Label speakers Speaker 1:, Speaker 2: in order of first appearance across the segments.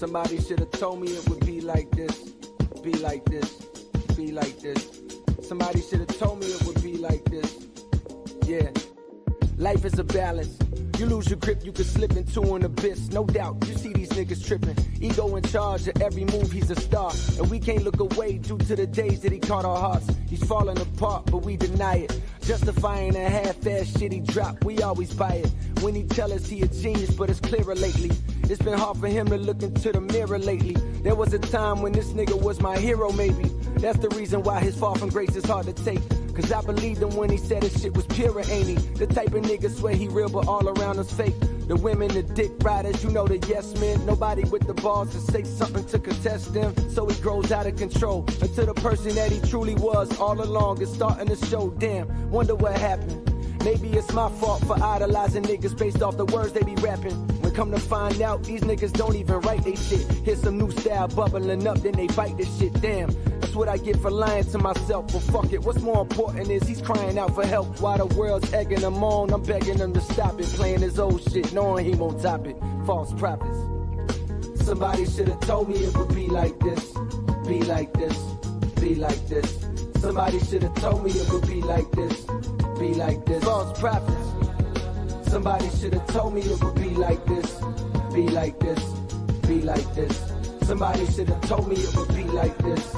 Speaker 1: Somebody should have told me it would be like this, be like this, be like this. Somebody should have told me it would be like this. Yeah, life is a balance. You lose your grip, you could slip into an abyss. No doubt, you see these niggas tripping. Ego in charge of every move, he's a star. And we can't look away due to the days that he caught our hearts. He's falling apart, but we deny it. Justifying a half-ass shit he dropped, we always buy it. When he tell us he a genius, but it's clearer lately. It's been hard for him to look into the mirror lately. There was a time when this nigga was my hero, maybe. That's the reason why his fall from grace is hard to take. Cause I believed him when he said his shit was pure, ain't he? The type of nigga swear he real, but all around us fake. The women, the dick riders, you know the yes men. Nobody with the balls to say something to contest them. So he grows out of control until the person that he truly was all along is starting to show. Damn, wonder what happened. Maybe it's my fault for idolizing niggas based off the words they be rapping. When come to find out, these niggas don't even write they shit. Here's some new style bubbling up, then they bite this shit. Damn, that's what I get for lying to myself. But fuck it, what's more important is he's crying out for help. While the world's egging him on, I'm begging him to stop it. Playing his old shit, knowing he won't top it. False prophets. Somebody should have told me it would be like this, be like this, be like this. Somebody should have told me it would be like this, be like this. False prophets. Somebody should have told me it would be like this, be like this, be like this. Somebody should have told me it would be like this.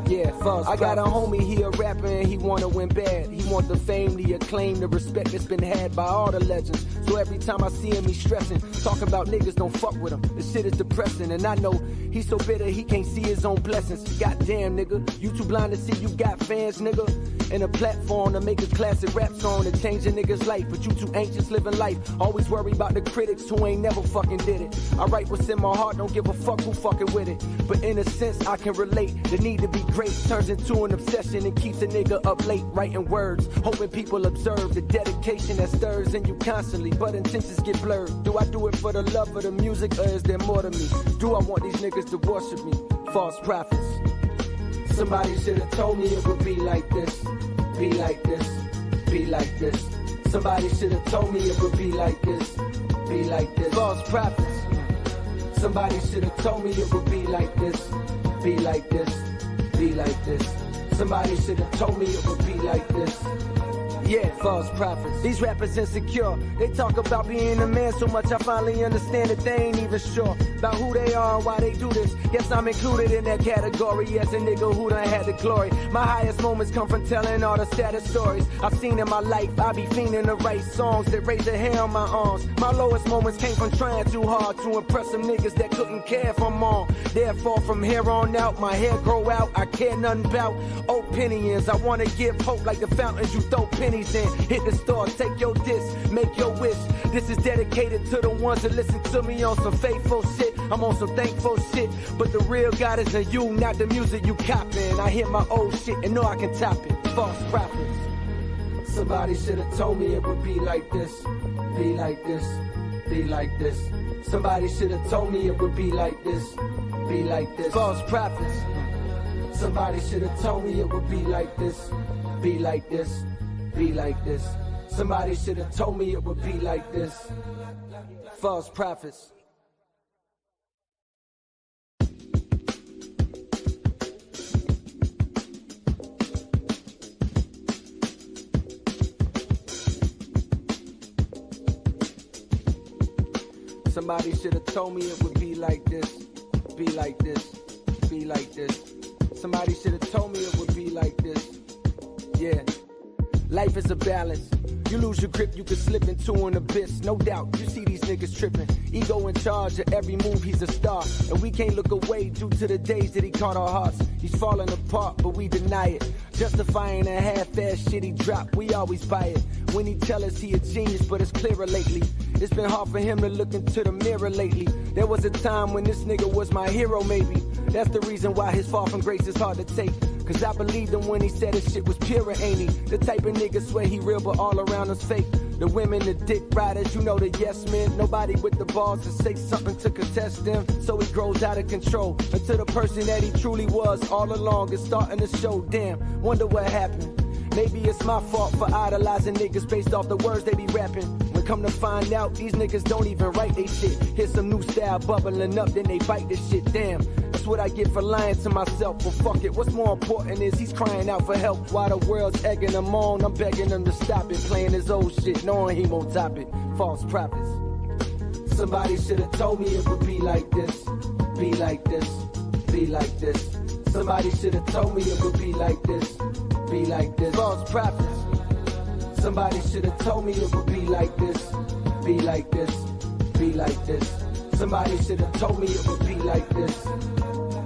Speaker 1: Yeah, false. I got a homie, he a rapper and he wanna win bad. He want the fame, the acclaim, the respect that's been had by all the legends. So every time I see him, he's stressing. Talking about niggas don't fuck with him. This shit is depressing and I know he's so bitter he can't see his own blessings. Goddamn, nigga, you too blind to see you got fans, nigga. And a platform to make a classic rap song to change a nigga's life. But you too anxious living life. Always worry about the critics who ain't never fucking did it. I write what's in my heart, don't give a fuck who fucking with it. But in a sense, I can relate. The need to be great turns into an obsession and keeps a nigga up late writing words. Hoping people observe the dedication that stirs in you constantly. But intentions get blurred. Do I do it for the love of the music or is there more to me? Do I want these niggas to worship me? False prophets. Somebody should have told me it would be like this, be like this, be like this. Somebody should have told me it would be like this, be like this. False prophets. Somebody should have told me it would be like this, be like this, be like this. Somebody should have told me it would be like this. Yeah, false prophets. These rappers insecure. They talk about being a man so much I finally understand that they ain't even sure about who they are and why they do this. Guess I'm included in that category as a nigga who done had the glory. My highest moments come from telling all the saddest stories I've seen in my life. I be fiending to write songs that raise the hair on my arms. My lowest moments came from trying too hard to impress some niggas that couldn't care for mom. Therefore from here on out, my hair grow out. I care nothing about opinions. I wanna give hope like the fountains you throw pennies in. Hit the store, take your diss, make your wish. This is dedicated to the ones that listen to me on some faithful shit. I'm on some thankful shit. But the real God is in you, not the music you copying. I hear my old shit and know I can top it. False prophets. Somebody should have told me it would be like this, be like this, be like this. Somebody should have told me it would be like this, be like this. False prophets. Somebody should have told me it would be like this, be like this, be like this. Somebody should have told me it would be like this. False prophets. Somebody should have told me it would be like this, be like this, be like this. Somebody should have told me it would be like this. Yeah. Life is a balance. You lose your grip, you could slip into an abyss. No doubt, you see these niggas tripping. Ego in charge of every move, he's a star. And we can't look away due to the days that he caught our hearts. He's falling apart, but we deny it. Justifying a half-ass shit he dropped, we always buy it. When he tell us he a genius, but it's clearer lately. It's been hard for him to look into the mirror lately. There was a time when this nigga was my hero, maybe. That's the reason why his fall from grace is hard to take. Cause I believed him when he said his shit was pure, ain't he? The type of nigga swear he real, but all around us fake. The women, the dick riders, you know the yes men. Nobody with the balls to say something to contest them. So he grows out of control until the person that he truly was all along is starting to show. Damn, wonder what happened. Maybe it's my fault for idolizing niggas based off the words they be rapping. When Come to find out, these niggas don't even write they shit. Here's some new style bubbling up, then they bite this shit. Damn, that's what I get for lying to myself. But fuck it, what's more important is he's crying out for help. While the world's egging him on, I'm begging him to stop it. Playing his old shit, knowing he won't top it. False prophets. Somebody should've told me it would be like this. Be like this, be like this. Somebody should've told me it would be like this. Be like this. False prophets. Somebody should've told me it would be like this. Be like this, be like this. Somebody should've told me it would be like this.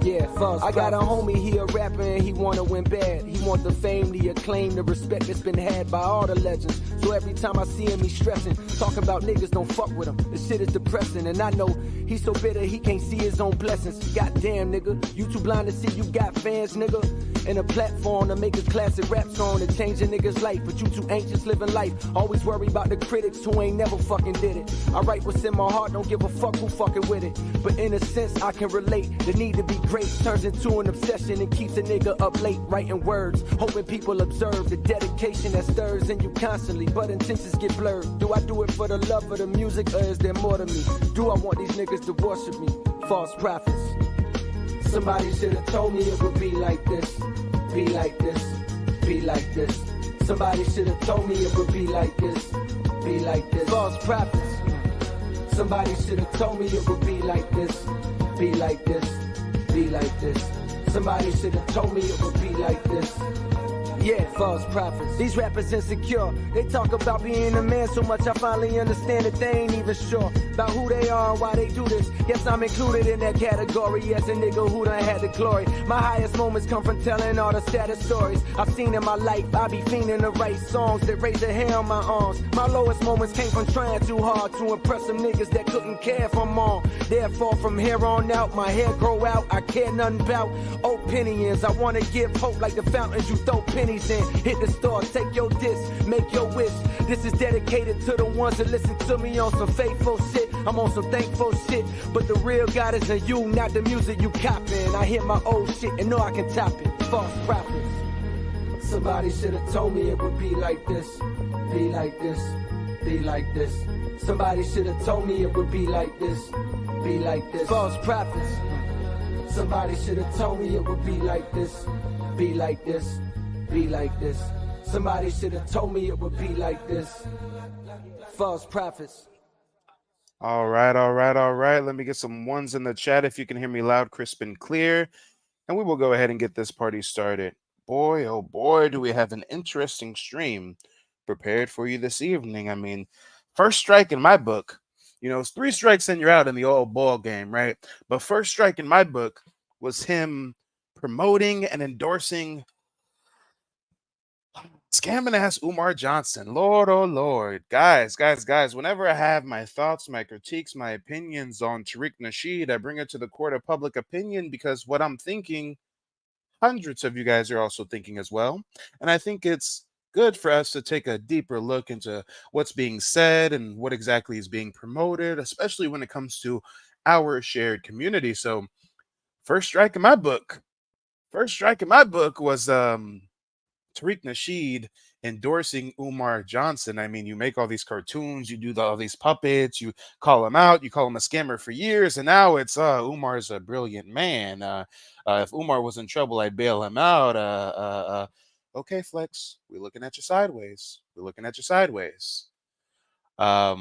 Speaker 1: Yeah, false. I got a homie, he a rapper and he wanna win bad. He want the fame, the acclaim, the respect that's been had by all the legends. So every time I see him, he's stressing. Talking about niggas don't fuck with him. This shit is depressing. And I know he's so bitter he can't see his own blessings. Goddamn, nigga. You too blind to see you got fans, nigga. And a platform to make a classic rap song to change a nigga's life. But you too anxious living life. Always worry about the critics who ain't never fucking did it. I write what's in my heart, don't give a fuck who fucking with it. But in a sense, I can relate. The need to be great turns into an obsession and keeps a nigga up late writing words. Hoping people observe the dedication that stirs in you constantly. But intentions get blurred. Do I do it for the love of the music or is there more to me? Do I want these niggas to worship me? False prophets. Somebody should've told me it would be like this. Be like this, be like this. Somebody should've told me it would be like this. Be like this. False prophets. Somebody should've told me it would be like this. Be like this, be like this. Somebody should've told me it would be like this. Yeah, false prophets. These rappers insecure. They talk about being a man so much I finally understand that they ain't even sure about who they are and why they do this. Guess I'm included in that category as a nigga who done had the glory. My highest moments come from telling all the saddest stories I've seen in my life. I be fiending to write songs that raise the hair on my arms. My lowest moments came from trying too hard to impress some niggas that couldn't care for mom. Therefore from here on out, my hair grow out. I care nothing about opinions. I wanna give hope like the fountains you throw pennies in. Hit the store, take your disc, make your wish. This is dedicated to the ones that listen to me on some faithful shit. I'm on some thankful shit. But the real God is in you, not the music you copying. I hear my old shit and know I can top it. False prophets. Somebody should have told me it would be like this. Be like this, be like this. Somebody should have told me it would be like this. Be like this. False prophets. Somebody should have told me it would be like this. Be like this. Be like this. Somebody should have told me it would be like this. False prophets.
Speaker 2: All right, all right, all right. Let me get some ones in the chat if you can hear me loud, crisp, and clear. And we will go ahead and get this party started. Boy, oh boy, do we have an interesting stream prepared for you this evening. I mean, first strike in my book, it's 3 strikes and you're out in the old ball game, right? But first strike in my book was him promoting and endorsing scamming ass Umar Johnson. Lord, oh Lord. Guys, whenever I have my thoughts, my critiques, my opinions on Tariq Nasheed, I bring it to the court of public opinion because what I'm thinking, hundreds of you guys are also thinking as well. And I think it's good for us to take a deeper look into what's being said and what exactly is being promoted, especially when it comes to our shared community. So first strike in my book was Tariq Nasheed endorsing Umar Johnson. I mean, you make all these cartoons, you do all these puppets, you call him out, you call him a scammer for years, and now it's Umar's a brilliant man. If Umar was in trouble, I'd bail him out. Okay, Flex, we're looking at you sideways. Now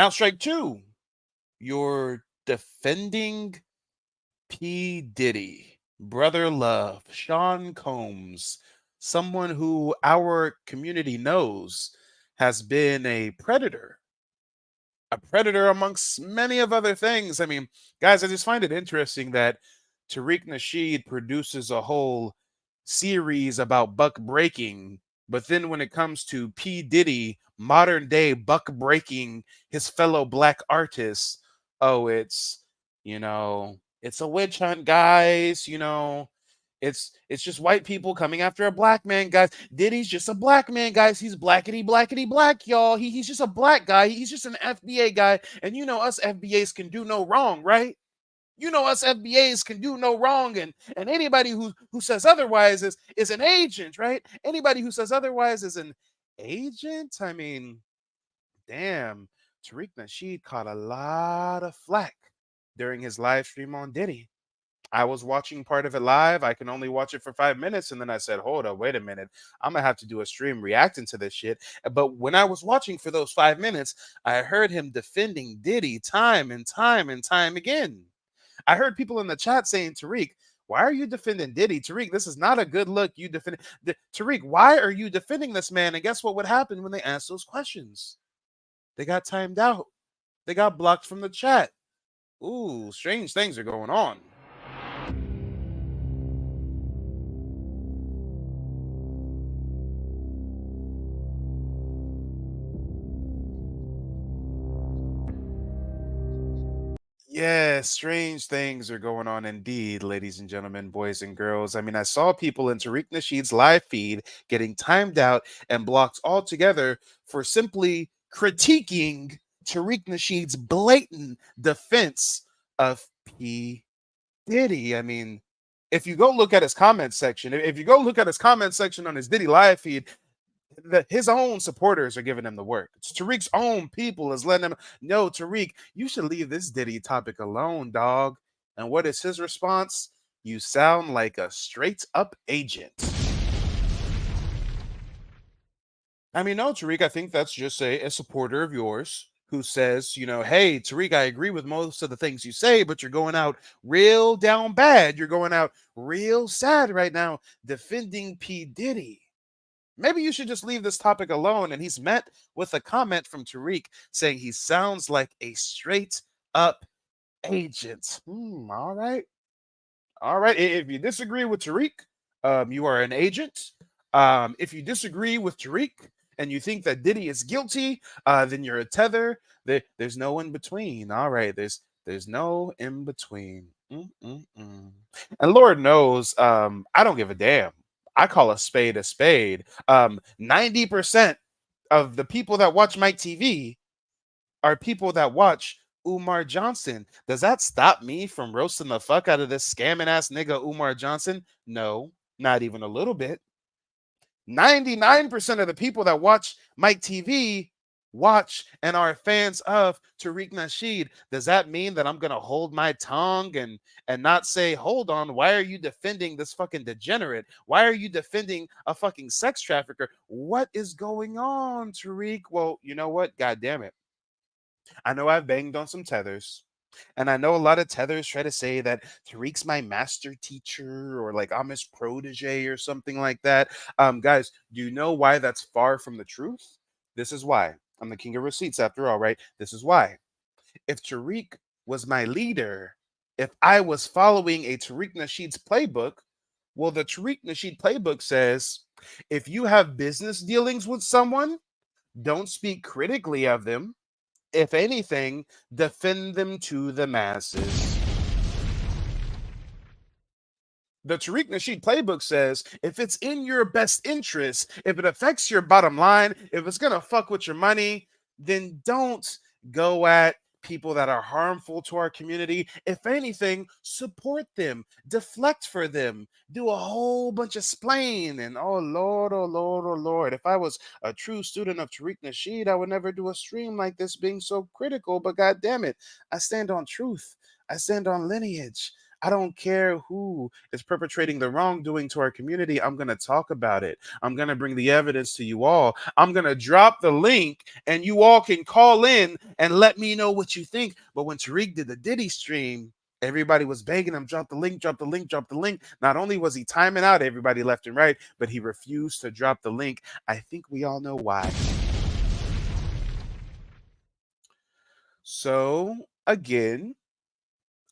Speaker 2: strike 2. You're defending P. Diddy, Brother Love, Sean Combs, someone who our community knows has been a predator amongst many of other things. I mean, guys, I just find it interesting that Tariq Nasheed produces a whole series about buck breaking, but then when it comes to P. Diddy, modern day buck breaking his fellow black artists, it's a witch hunt, guys. It's just white people coming after a black man, guys. Diddy's just a black man, guys. He's blackity black, y'all. He's just a black guy. He's just an FBA guy. And us FBAs can do no wrong, right? Us FBAs can do no wrong. And anybody who says otherwise is an agent, right? Anybody who says otherwise is an agent. I mean, damn, Tariq Nasheed caught a lot of flack during his live stream on Diddy. I was watching part of it live. I can only watch it for 5 minutes. And then I said, hold up, wait a minute. I'm going to have to do a stream reacting to this shit. But when I was watching for those 5 minutes, I heard him defending Diddy time and time and time again. I heard people in the chat saying, Tariq, why are you defending Diddy? Tariq, this is not a good look. You defend Tariq, why are you defending this man? And guess what would happen when they asked those questions? They got timed out. They got blocked from the chat. Ooh, strange things are going on. Yeah, strange things are going on indeed, ladies and gentlemen, boys and girls. I mean, I saw people in Tariq Nasheed's live feed getting timed out and blocked altogether for simply critiquing Tariq Nasheed's blatant defense of P. Diddy. I mean, if you go look at his comment section, if you go look at his comment section on his Diddy live feed, his own supporters are giving him the work. It's Tariq's own people is letting him know, Tariq, you should leave this Diddy topic alone, dog. And what is his response? You sound like a straight up agent. I mean, no, Tariq, I think that's just a supporter of yours who says, you know, hey, Tariq, I agree with most of the things you say, but you're going out real down bad. You're going out real sad right now defending P. Diddy. Maybe you should just leave this topic alone. And he's met with a comment from Tariq saying he sounds like a straight up agent. All right. All right. If you disagree with Tariq, you are an agent. If you disagree with Tariq and you think that Diddy is guilty, then you're a tether. There's no in between. All right. There's no in between. And Lord knows, I don't give a damn. I call a spade a spade. 90% of the people that watch Mike TV are people that watch Umar Johnson. Does that stop me from roasting the fuck out of this scamming ass nigga Umar Johnson? No, not even a little bit. 99% of the people that watch Mike TV watch and are fans of Tariq Nasheed. Does that mean that I'm gonna hold my tongue and not say, hold on, why are you defending this fucking degenerate? Why are you defending a fucking sex trafficker? What is going on, Tariq? Well, you know what? God damn it. I know I've banged on some tethers. And I know a lot of tethers try to say that Tariq's my master teacher or like I'm his protege or something like that. Guys, do you know why that's far from the truth? This is why. I'm the king of receipts after all, right? This is why. If Tariq was my leader, if I was following a Tariq Nasheed's playbook, well, the Tariq Nasheed playbook says if you have business dealings with someone, don't speak critically of them. If anything, defend them to the masses. The Tariq Nasheed playbook says if it's in your best interest, if it affects your bottom line, if it's going to fuck with your money, then don't go at people that are harmful to our community. If anything, support them, deflect for them, do a whole bunch of splain. And oh Lord, oh Lord, oh Lord, if I was a true student of Tariq Nasheed, I would never do a stream like this being so critical. But God damn it, I stand on truth. I stand on lineage. I don't care who is perpetrating the wrongdoing to our community. I'm going to talk about it. I'm going to bring the evidence to you all. I'm going to drop the link and you all can call in and let me know what you think. But when Tariq did the Diddy stream, everybody was begging him, drop the link, drop the link, drop the link. Not only was he timing out everybody left and right, but he refused to drop the link. I think we all know why. So, again,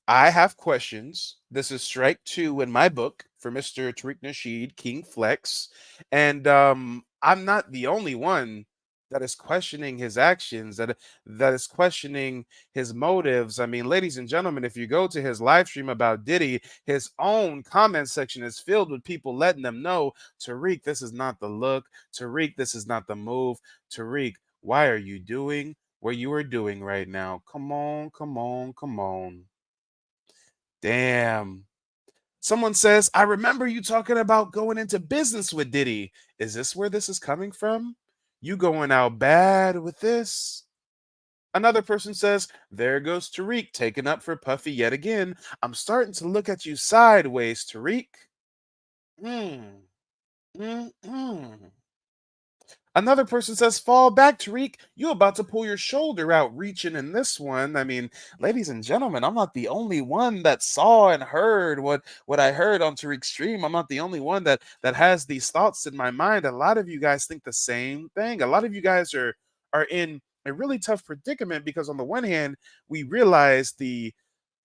Speaker 2: I have questions. This is strike 2 in my book for Mr. Tariq Nasheed, King Flex. And I'm not the only one that is questioning his actions, that is questioning his motives. I mean, ladies and gentlemen, if you go to his live stream about Diddy, his own comment section is filled with people letting them know, Tariq, this is not the look. Tariq, this is not the move. Tariq, why are you doing what you are doing right now? Come on, come on, come on. Damn. Someone says, I remember you talking about going into business with Diddy. Is this where this is coming from? You going out bad with this? Another person says, there goes Tariq taken up for Puffy yet again. I'm starting to look at you sideways, Tariq. Hmm. Mm-mm. Another person says, fall back, Tariq. You about to pull your shoulder out reaching in this one. I mean, ladies and gentlemen, I'm not the only one that saw and heard what I heard on Tariq's stream. I'm not the only one that has these thoughts in my mind. A lot of you guys think the same thing. A lot of you guys are in a really tough predicament because on the one hand, we realize the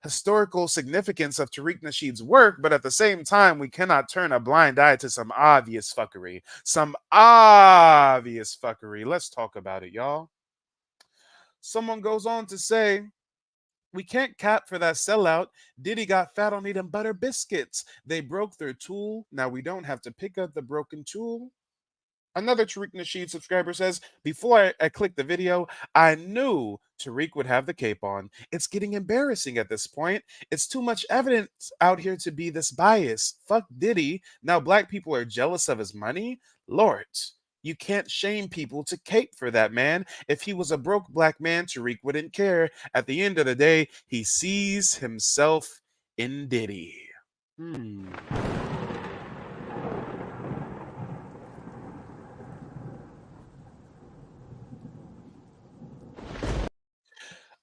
Speaker 2: historical significance of Tariq Nasheed's work, but at the same time, we cannot turn a blind eye to some obvious fuckery. Some obvious fuckery. Let's talk about it, y'all. Someone goes on to say, we can't cap for that sellout. Diddy got fat on eating butter biscuits. They broke their tool. Now we don't have to pick up the broken tool. Another Tariq Nasheed subscriber says, before I clicked the video, I knew Tariq would have the cape on. It's getting embarrassing at this point. It's too much evidence out here to be this biased. Fuck Diddy. Now black people are jealous of his money? Lord, you can't shame people to cape for that, man. If he was a broke black man, Tariq wouldn't care. At the end of the day, he sees himself in Diddy. Hmm.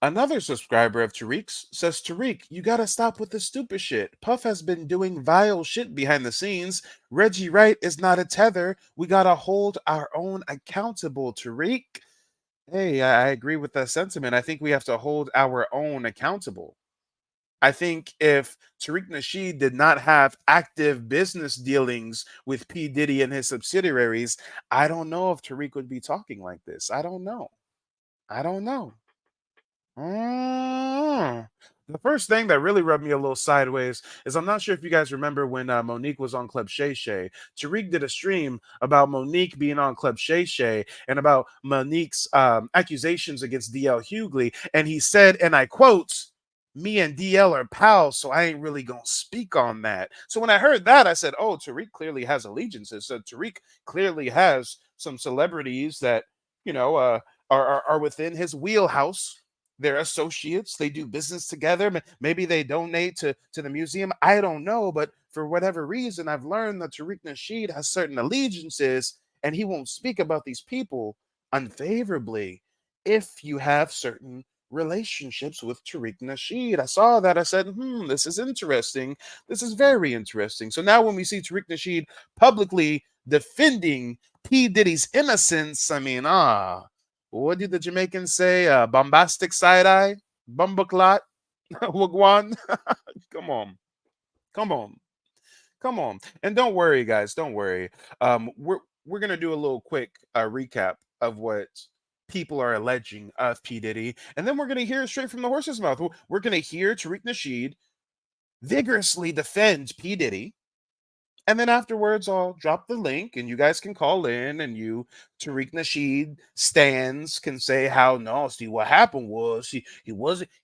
Speaker 2: Another subscriber of Tariq's says, Tariq, you gotta stop with the stupid shit. Puff has been doing vile shit behind the scenes. Reggie Wright is not a tether. We gotta hold our own accountable, Tariq. Hey, I agree with that sentiment. I think we have to hold our own accountable. I think if Tariq Nasheed did not have active business dealings with P. Diddy and his subsidiaries, I don't know if Tariq would be talking like this. I don't know. I don't know. Mm. The first thing that really rubbed me a little sideways is I'm not sure if you guys remember when Monique was on Club Shay Shay. Tariq did a stream about Monique being on Club Shay Shay and about Monique's accusations against DL Hughley. And he said, and I quote, me and DL are pals, so I ain't really gonna speak on that. So when I heard that, I said, oh, Tariq clearly has allegiances. So Tariq clearly has some celebrities that, you know, are within his wheelhouse. They're associates. They do business together. Maybe they donate to the museum. I don't know. But for whatever reason, I've learned that Tariq Nasheed has certain allegiances and he won't speak about these people unfavorably if you have certain relationships with Tariq Nasheed. I saw that. I said, this is interesting. This is very interesting. So now when we see Tariq Nasheed publicly defending P. Diddy's innocence, I mean, what did the Jamaicans say? Bombastic side eye, bumbaclot, wagwan. Come on, come on, come on. And don't worry, guys. Don't worry. We're gonna do a little quick recap of what people are alleging of P Diddy, and then we're gonna hear it straight from the horse's mouth. We're gonna hear Tariq Nasheed vigorously defend P Diddy. And then afterwards, I'll drop the link and you guys can call in and you, Tariq Nasheed stands, can say how no, see what happened was he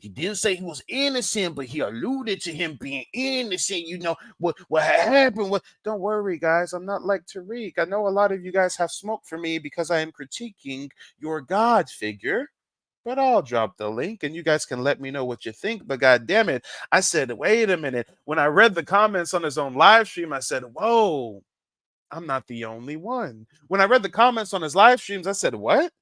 Speaker 2: didn't say he was innocent, but he alluded to him being innocent. You know what happened. What don't worry, guys. I'm not like Tariq. I know a lot of you guys have smoke for me because I am critiquing your God figure. But I'll drop the link and you guys can let me know what you think. But god damn it, I said, wait a minute. When I read the comments on his own live stream, I said, whoa, I'm not the only one. When I read the comments on his live streams, I said, what?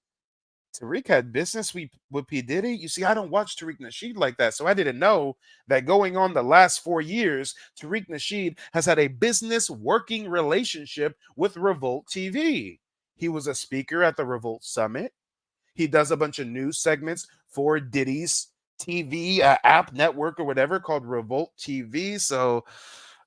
Speaker 2: Tariq had business with P. Diddy? You see, I don't watch Tariq Nasheed like that. So I didn't know that going on the last 4 years, Tariq Nasheed has had a business working relationship with Revolt TV. He was a speaker at the Revolt Summit. He does a bunch of news segments for Diddy's TV app network or whatever called Revolt TV. So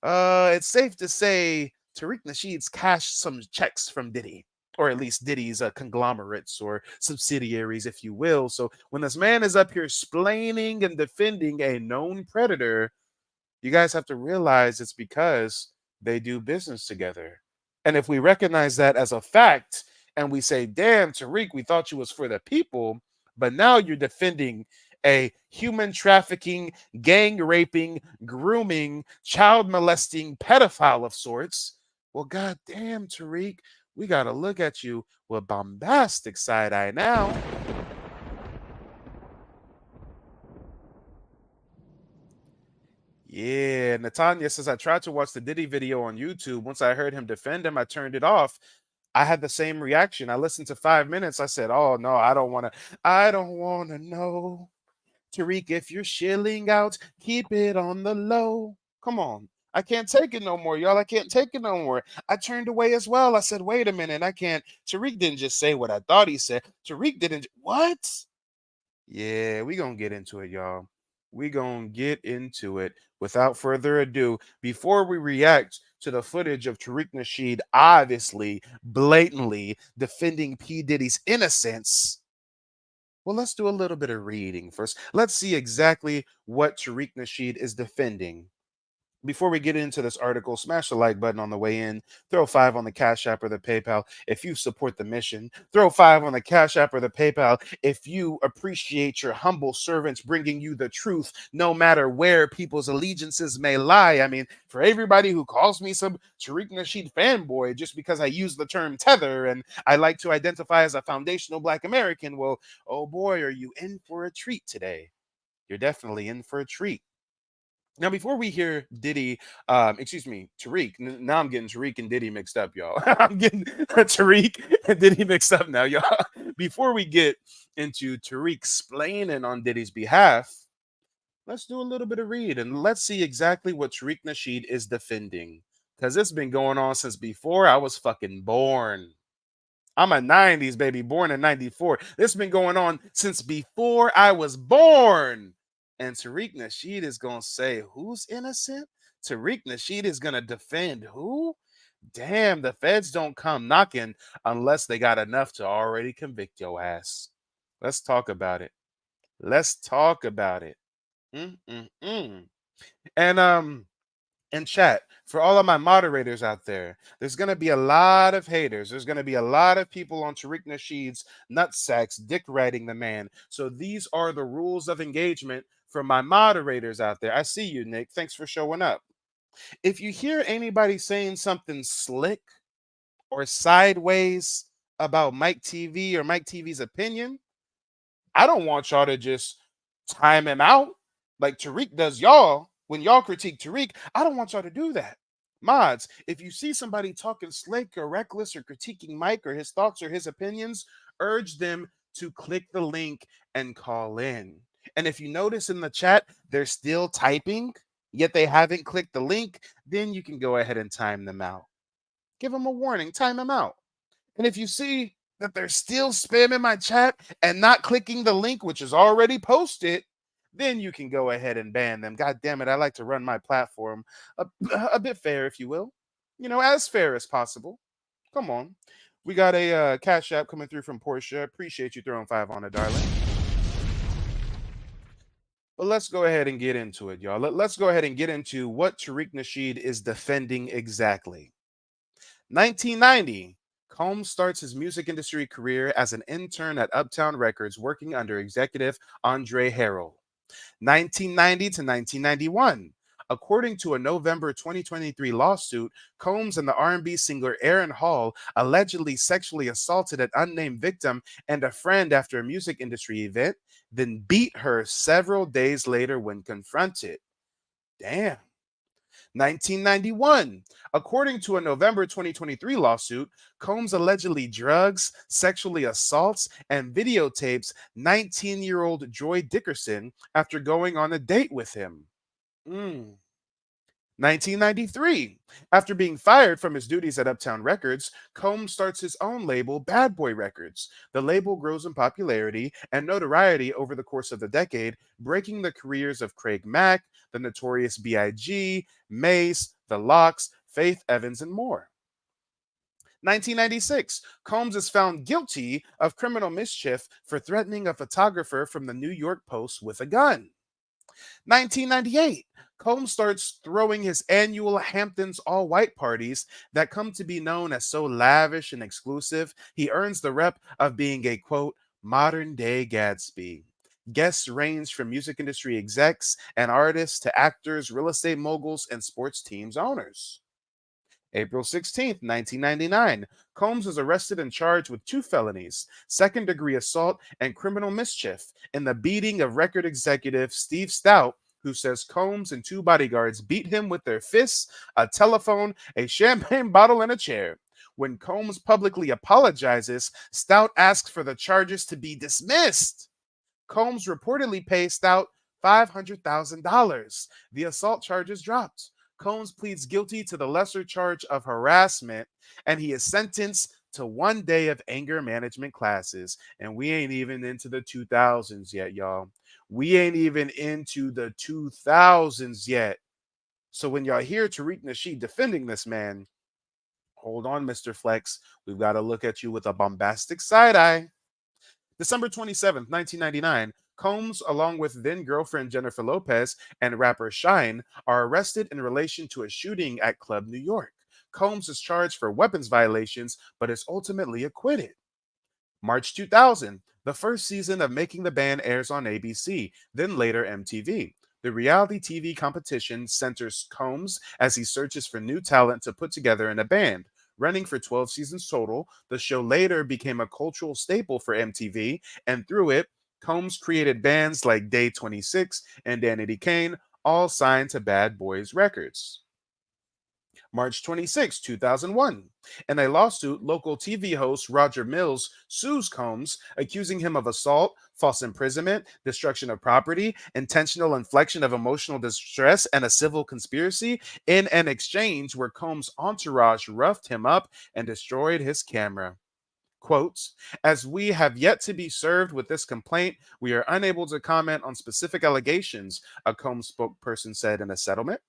Speaker 2: it's safe to say Tariq Nasheed's cashed some checks from Diddy, or at least Diddy's conglomerates or subsidiaries, if you will. So when this man is up here splaining and defending a known predator, you guys have to realize it's because they do business together. And if we recognize that as a fact and we say, damn, Tariq, we thought you was for the people, but now you're defending a human trafficking, gang raping, grooming, child molesting pedophile of sorts. Well, goddamn, Tariq, we got to look at you with bombastic side eye now. Yeah, Natanya says, I tried to watch the Diddy video on YouTube. Once I heard him defend him, I turned it off. I had the same reaction. I listened to 5 minutes. I said, oh no, I don't wanna know. Tariq, if you're shilling out, keep it on the low. Come on. I can't take it no more, y'all. I can't take it no more. I turned away as well. I said, wait a minute, I can't. Tariq didn't just say what I thought he said. Tariq didn't. What? Yeah, we gonna get into it, y'all. We gonna get into it. Without further ado, before we react to the footage of Tariq Nasheed obviously, blatantly defending P. Diddy's innocence, well, let's do a little bit of reading first. Let's see exactly what Tariq Nasheed is defending. Before we get into this article, smash the like button on the way in. Throw 5 on the Cash App or the PayPal if you support the mission. Throw 5 on the Cash App or the PayPal if you appreciate your humble servants bringing you the truth, no matter where people's allegiances may lie. I mean, for everybody who calls me some Tariq Nasheed fanboy just because I use the term tether and I like to identify as a foundational Black American, well, oh boy, are you in for a treat today. You're definitely in for a treat. Now, before we hear Diddy, Tariq. Now I'm getting Tariq and Diddy mixed up, y'all. I'm getting Tariq and Diddy mixed up now, y'all. Before we get into Tariq explaining on Diddy's behalf, let's do a little bit of read and let's see exactly what Tariq Nasheed is defending. Because it's been going on since before I was fucking born. I'm a 90s baby, born in 94. This has been going on since before I was born. And Tariq Nasheed is going to say, who's innocent? Tariq Nasheed is going to defend who? Damn, the feds don't come knocking unless they got enough to already convict your ass. Let's talk about it. Let's talk about it. And chat, for all of my moderators out there, there's going to be a lot of haters. There's going to be a lot of people on Tariq Nasheed's nutsacks dick riding the man. So these are the rules of engagement for my moderators out there. I see you, Nick. Thanks for showing up. If you hear anybody saying something slick or sideways about Mike TV or Mike TV's opinion, I don't want y'all to just time him out like Tariq does y'all. When y'all critique Tariq, I don't want y'all to do that. Mods, if you see somebody talking slick or reckless or critiquing Mike or his thoughts or his opinions, urge them to click the link and call in. And if you notice in the chat, they're still typing, yet they haven't clicked the link, then you can go ahead and time them out. Give them a warning, time them out. And if you see that they're still spamming my chat and not clicking the link, which is already posted, then you can go ahead and ban them. God damn it, I like to run my platform a bit fair, if you will. You know, as fair as possible. Come on. We got a Cash App coming through from Portia. Appreciate you throwing 5 on it, darling. But let's go ahead and get into it, y'all. Let's go ahead and get into what Tariq Nasheed is defending exactly. 1990. Combs starts his music industry career as an intern at Uptown Records, working under executive Andre Harrell. 1990 to 1991. According to a November 2023 lawsuit, Combs and the R&B singer Aaron Hall allegedly sexually assaulted an unnamed victim and a friend after a music industry event, then beat her several days later when confronted. Damn. 1991. According to a November 2023 lawsuit, Combs allegedly drugs, sexually assaults, and videotapes 19-year-old Joy Dickerson after going on a date with him. 1993. After being fired from his duties at Uptown Records, Combs starts his own label, Bad Boy Records. The label grows in popularity and notoriety over the course of the decade, breaking the careers of Craig Mack, the Notorious B.I.G., Mace, The Lox, Faith Evans, and more. 1996, Combs is found guilty of criminal mischief for threatening a photographer from the New York Post with a gun. 1998, Combs starts throwing his annual Hamptons all-white parties that come to be known as so lavish and exclusive, he earns the rep of being a, quote, modern-day Gatsby. Guests range from music industry execs and artists to actors, real estate moguls, and sports teams owners. April 16th, 1999, Combs was arrested and charged with 2 felonies, second-degree assault and criminal mischief, in the beating of record executive Steve Stout who says Combs and two bodyguards beat him with their fists, a telephone, a champagne bottle, and a chair. When Combs publicly apologizes, Stout asks for the charges to be dismissed. Combs reportedly pays Stout $500,000. The assault charge is dropped. Combs pleads guilty to the lesser charge of harassment, and he is sentenced to 1 day of anger management classes. And we ain't even into the 2000s yet, y'all. We ain't even into the 2000s yet. So when y'all hear Tariq Nasheed defending this man, hold on, Mr. Flex. We've got to look at you with a bombastic side eye. December 27th, 1999, Combs, along with then girlfriend Jennifer Lopez and rapper Shine, are arrested in relation to a shooting at Club New York. Combs is charged for weapons violations, but is ultimately acquitted. March 2000, the first season of Making the Band airs on ABC, then later MTV. The reality TV competition centers Combs as he searches for new talent to put together in a band. Running for 12 seasons total, the show later became a cultural staple for MTV, and through it, Combs created bands like Day 26 and Danity Kane, all signed to Bad Boys Records. March 26, 2001. In a lawsuit, local TV host Roger Mills sues Combs, accusing him of assault, false imprisonment, destruction of property, intentional infliction of emotional distress, and a civil conspiracy in an exchange where Combs' entourage roughed him up and destroyed his camera. Quotes, as we have yet to be served with this complaint, we are unable to comment on specific allegations, a Combs spokesperson said in a settlement.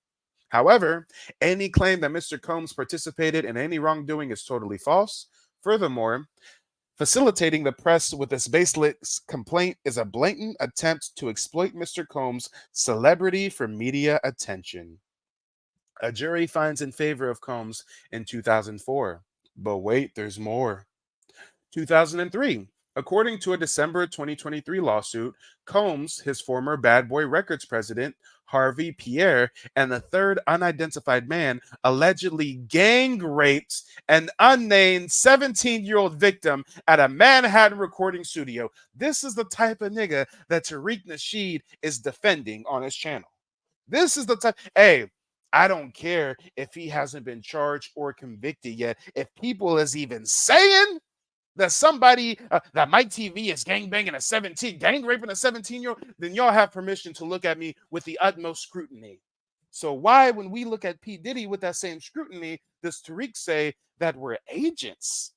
Speaker 2: However, any claim that Mr. Combs participated in any wrongdoing is totally false. Furthermore, facilitating the press with this baseless complaint is a blatant attempt to exploit Mr. Combs' celebrity for media attention. A jury finds in favor of Combs in 2004. But wait, there's more. 2003. According to a December 2023 lawsuit, Combs, his former Bad Boy Records president, Harvey Pierre, and the third unidentified man allegedly gang raped an unnamed 17-year-old victim at a Manhattan recording studio. This is the type of nigga that Tariq Nasheed is defending on his channel. This is the type. Hey, I don't care if he hasn't been charged or convicted yet. If people is even saying that somebody that Mike TV is gang raping a 17-year-old, then y'all have permission to look at me with the utmost scrutiny. So why, when we look at P. Diddy with that same scrutiny, does Tariq say that we're agents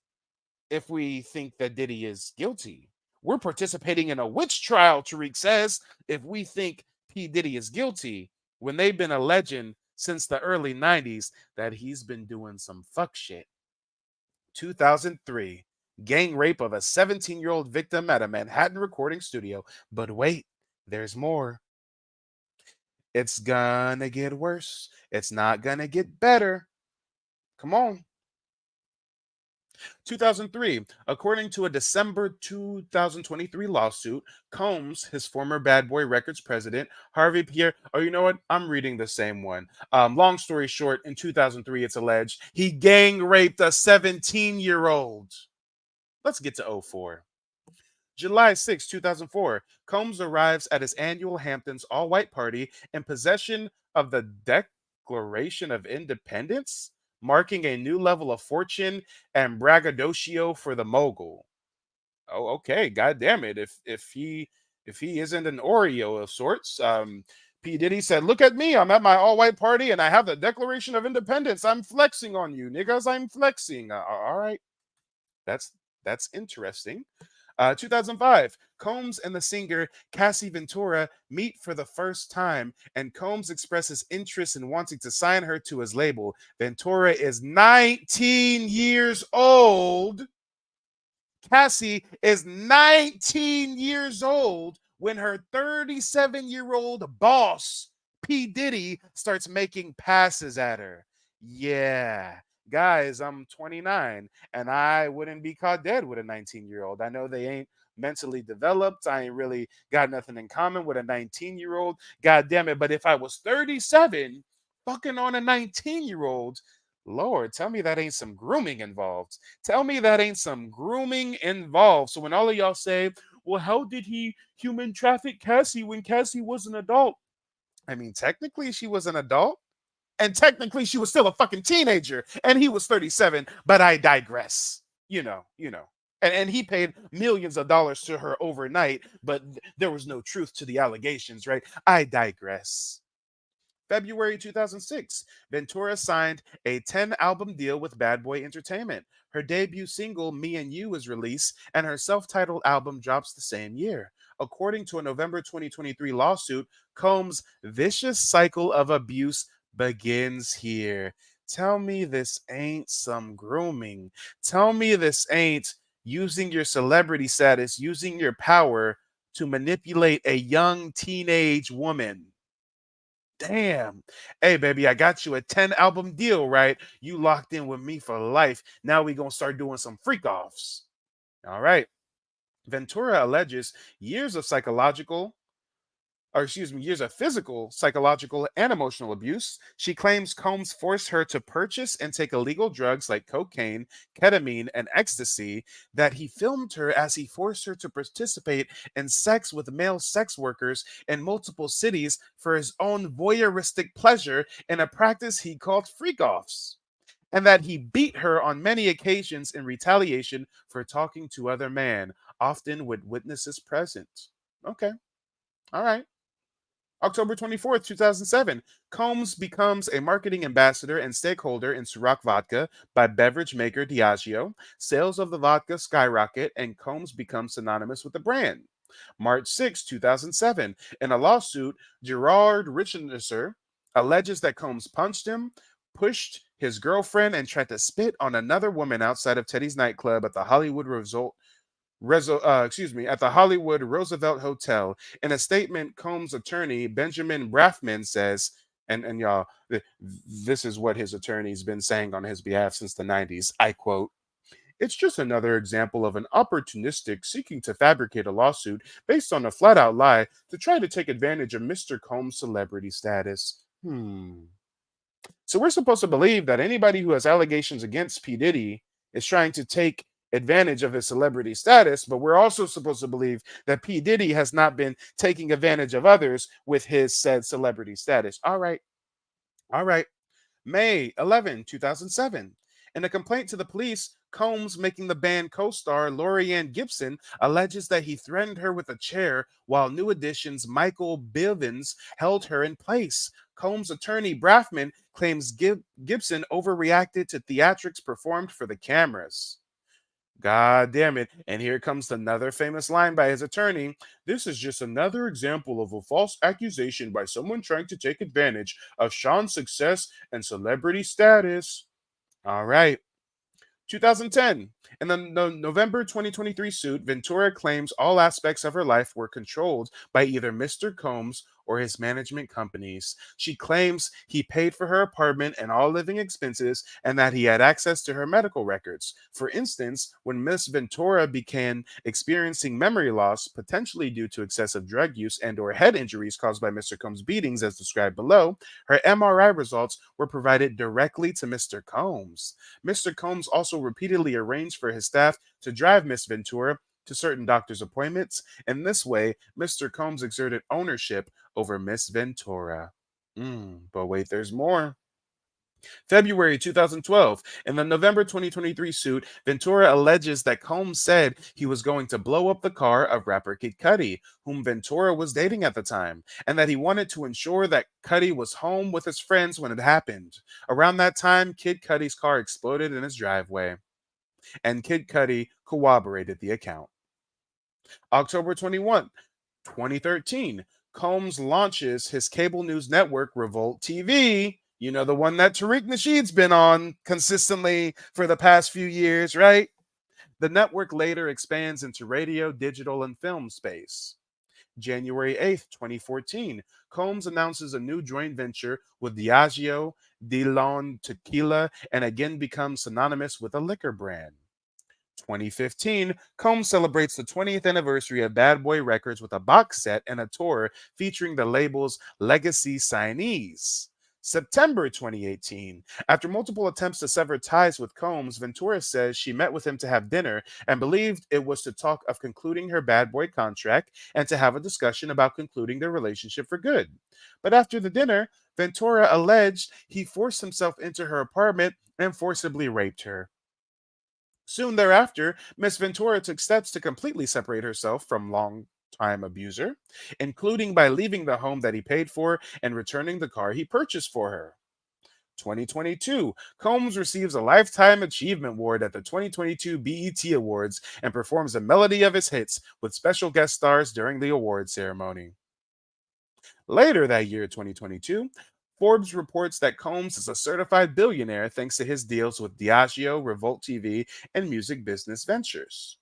Speaker 2: if we think that Diddy is guilty? We're participating in a witch trial, Tariq says, if we think P. Diddy is guilty, when they've been alleging since the early 90s that he's been doing some fuck shit. 2003. Gang rape of a 17-year-old victim at a Manhattan recording studio. But wait, there's more. It's gonna get worse. It's not gonna get better. Come on. 2003. According to a December 2023 lawsuit, Combs, his former Bad Boy Records president, Harvey Pierre. Oh, you know what? I'm reading the same one. Long story short, in 2003, it's alleged he gang raped a 17-year-old. Let's get to 04. July 6, 2004, Combs arrives at his annual Hamptons all-white party in possession of the Declaration of Independence, marking a new level of fortune and braggadocio for the mogul. Oh, okay, god damn it. If he isn't an Oreo of sorts, P. Diddy said, look at me, I'm at my all-white party and I have the Declaration of Independence. I'm flexing on you, niggas. I'm flexing. All right. That's interesting. 2005, Combs and the singer Cassie Ventura meet for the first time, and Combs expresses interest in wanting to sign her to his label. Ventura is 19 years old. Cassie is 19 years old when her 37-year-old boss, P. Diddy, starts making passes at her. Yeah. Guys, I'm 29 and I wouldn't be caught dead with a 19-year-old. I know they ain't mentally developed. I ain't really got nothing in common with a 19-year-old. God damn it. But if I was 37, fucking on a 19-year-old, Lord, tell me that ain't some grooming involved. Tell me that ain't some grooming involved. So when all of y'all say, well, how did he human traffic Cassie when Cassie was an adult? I mean, technically, she was an adult, and technically, she was still a fucking teenager, and he was 37. But I digress. You know. And he paid millions of dollars to her overnight, but there was no truth to the allegations, right? I digress. February 2006, Ventura signed a 10-album deal with Bad Boy Entertainment. Her debut single, Me and You, is released, and her self titled album drops the same year. According to a November 2023 lawsuit, Combs' vicious cycle of abuse begins here. Tell me this ain't some grooming. Tell me this ain't using your celebrity status, using your power to manipulate a young teenage woman. Damn. Hey, baby, I got you a 10-album deal, right? You locked in with me for life. Now we gonna start doing some freak offs. All right. Ventura alleges years of psychological years of physical, psychological, and emotional abuse. She claims Combs forced her to purchase and take illegal drugs like cocaine, ketamine, and ecstasy, that he filmed her as he forced her to participate in sex with male sex workers in multiple cities for his own voyeuristic pleasure in a practice he called freak-offs, and that he beat her on many occasions in retaliation for talking to other men, often with witnesses present. Okay, all right. October 24th, 2007, Combs becomes a marketing ambassador and stakeholder in Ciroc vodka by beverage maker Diageo. Sales of the vodka skyrocket, and Combs becomes synonymous with the brand. March 6, 2007, in a lawsuit, Gerard Richardson alleges that Combs punched him, pushed his girlfriend, and tried to spit on another woman outside of Teddy's nightclub at the at the Hollywood Roosevelt Hotel. In a statement, Combs' attorney, Benjamin Braffman, says, and y'all, this is what his attorney's been saying on his behalf since the 90s. I quote, "It's just another example of an opportunistic seeking to fabricate a lawsuit based on a flat out lie to try to take advantage of Mr. Combs' celebrity status." So we're supposed to believe that anybody who has allegations against P. Diddy is trying to take advantage of his celebrity status, but we're also supposed to believe that P. Diddy has not been taking advantage of others with his said celebrity status. All right. All right. May 11, 2007. In a complaint to the police, Combs, making the band co-star Lorianne Gibson, alleges that he threatened her with a chair while New Edition's Michael Bivins held her in place. Combs' attorney Braffman claims Gibson overreacted to theatrics performed for the cameras. God damn it. And here comes another famous line by his attorney. "This is just another example of a false accusation by someone trying to take advantage of Sean's success and celebrity status." All right. 2010. In the November 2023 suit, Ventura claims all aspects of her life were controlled by either Mr. Combs or his management companies. She claims he paid for her apartment and all living expenses, and that he had access to her medical records. For instance, when Miss Ventura began experiencing memory loss, potentially due to excessive drug use and or head injuries caused by Mr. Combs' beatings as described below, her MRI results were provided directly to Mr. Combs. Mr. Combs also repeatedly arranged for his staff to drive Miss Ventura to certain doctor's appointments. In this way, Mr. Combs exerted ownership over Miss Ventura. But wait, there's more. February 2012, in the November 2023 suit, Ventura alleges that Combs said he was going to blow up the car of rapper Kid Cudi, whom Ventura was dating at the time, and that he wanted to ensure that Cudi was home with his friends when it happened. Around that time, Kid Cudi's car exploded in his driveway, and Kid Cudi corroborated the account. October 21, 2013, Combs launches his cable news network, Revolt TV. You know, the one that Tariq Nasheed's been on consistently for the past few years, right? The network later expands into radio, digital, and film space. January 8th, 2014, Combs announces a new joint venture with Diageo, Dilon Tequila, and again becomes synonymous with a liquor brand. 2015, Combs celebrates the 20th anniversary of Bad Boy Records with a box set and a tour featuring the label's legacy signees. September 2018. After multiple attempts to sever ties with Combs, Ventura says she met with him to have dinner and believed it was to talk of concluding her bad boy contract and to have a discussion about concluding their relationship for good. But after the dinner, Ventura alleged he forced himself into her apartment and forcibly raped her. Soon thereafter, Miss Ventura took steps to completely separate herself from long-time abuser, including by leaving the home that he paid for and returning the car he purchased for her. 2022, Combs receives a Lifetime Achievement Award at the 2022 BET Awards and performs a melody of his hits with special guest stars during the award ceremony. Later that year, 2022, Forbes reports that Combs is a certified billionaire thanks to his deals with Diageo, Revolt TV, and music business ventures.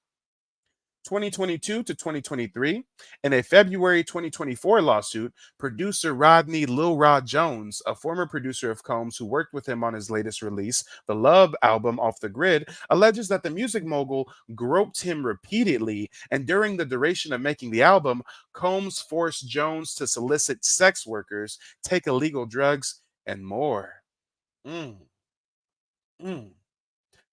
Speaker 2: 2022 to 2023, in a February 2024 lawsuit, producer Rodney Lil Rod Jones, a former producer of Combs who worked with him on his latest release, the Love album Off the Grid, alleges that the music mogul groped him repeatedly, and during the duration of making the album, Combs forced Jones to solicit sex workers, take illegal drugs, and more. Mm, mm.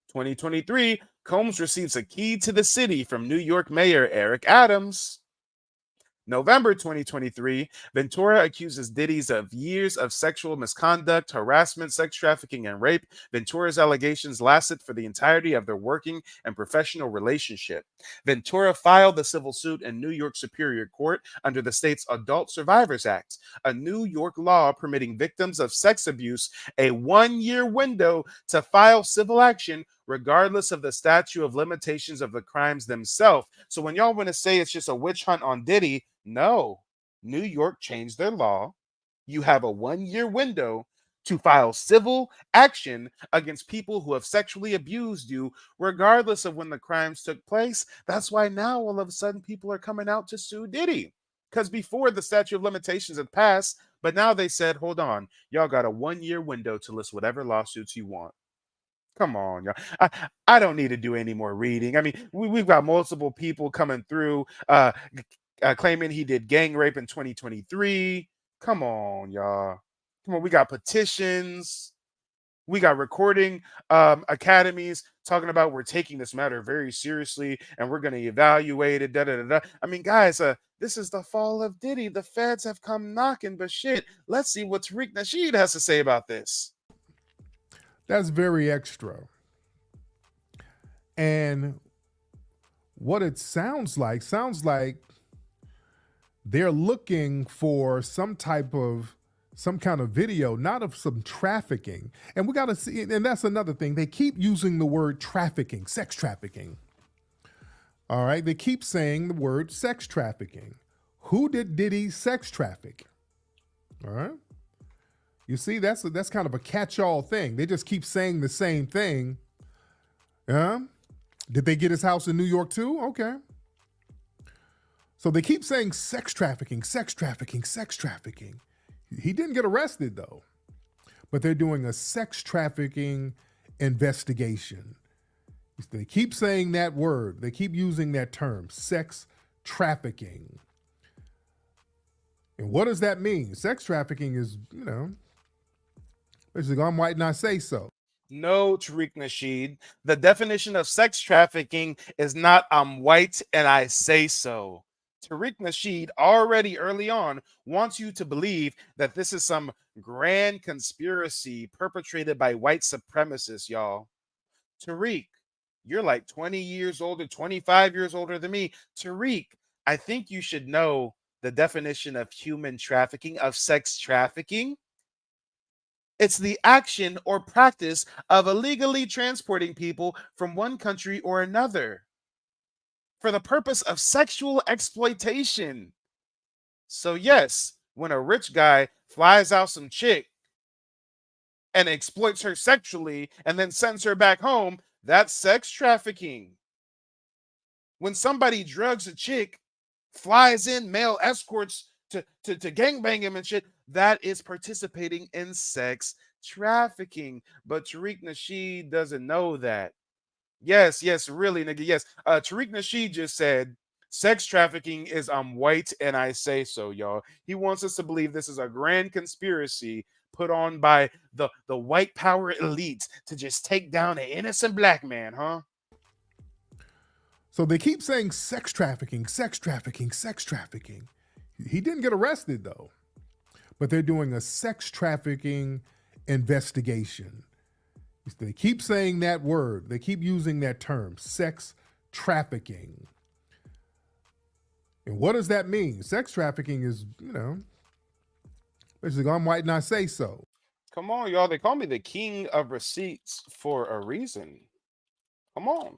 Speaker 2: 2023, Combs receives a key to the city from New York Mayor Eric Adams. November 2023, Ventura accuses Diddy's of years of sexual misconduct, harassment, sex trafficking, and rape. Ventura's allegations lasted for the entirety of their working and professional relationship. Ventura filed the civil suit in New York Superior Court under the state's Adult Survivors Act, a New York law permitting victims of sex abuse a 1-year window to file civil action regardless of the statute of limitations of the crimes themselves. So when y'all want to say it's just a witch hunt on Diddy, no. New York changed their law. You have a 1-year window to file civil action against people who have sexually abused you, regardless of when the crimes took place. That's why now all of a sudden people are coming out to sue Diddy. Because before the statute of limitations had passed, but now they said, hold on, y'all got a 1-year window to list whatever lawsuits you want. Come on, y'all. I don't need to do any more reading. I mean, we've got multiple people coming through claiming he did gang rape in 2023. Come on, y'all. Come on, we got petitions. We got recording academies talking about we're taking this matter very seriously and we're going to evaluate it. Da, da, da, da. I mean, guys, this is the fall of Diddy. The feds have come knocking, but shit, let's see what Tariq Nasheed has to say about this.
Speaker 3: That's very extra. And what it sounds like they're looking for some kind of video, not of some trafficking. And we got to see, and that's another thing. They keep using the word trafficking, sex trafficking. All right. They keep saying the word sex trafficking. Who did Diddy sex traffic? All right. You see, that's kind of a catch-all thing. They just keep saying the same thing. Yeah. Did they get his house in New York too? Okay. So they keep saying sex trafficking, sex trafficking, sex trafficking. He didn't get arrested though, but they're doing a sex trafficking investigation. They keep saying that word. They keep using that term, sex trafficking. And what does that mean? Sex trafficking is, basically, I'm white and I say so.
Speaker 2: No, Tariq Nasheed. The definition of sex trafficking is not I'm white and I say so. Tariq Nasheed already early on wants you to believe that this is some grand conspiracy perpetrated by white supremacists, y'all. Tariq, you're like 20 years older, 25 years older than me. Tariq, I think you should know the definition of human trafficking, of sex trafficking. It's the action or practice of illegally transporting people from one country or another for the purpose of sexual exploitation. So yes, when a rich guy flies out some chick and exploits her sexually and then sends her back home, that's sex trafficking. When somebody drugs a chick, flies in male escorts to gangbang him and shit, that is participating in sex trafficking. But Tariq Nasheed doesn't know that. Yes, really, nigga. Yes. Tariq Nasheed just said sex trafficking is I'm white and I say so, y'all. He wants us to believe this is a grand conspiracy put on by the white power elites to just take down an innocent black man, huh?
Speaker 3: So they keep saying sex trafficking, sex trafficking, sex trafficking. He didn't get arrested though, but they're doing a sex trafficking investigation. They keep saying that word. They keep using that term, sex trafficking. And what does that mean? Sex trafficking is, basically, I'm white and I say so.
Speaker 2: Come on, y'all. They call me the king of receipts for a reason. Come on.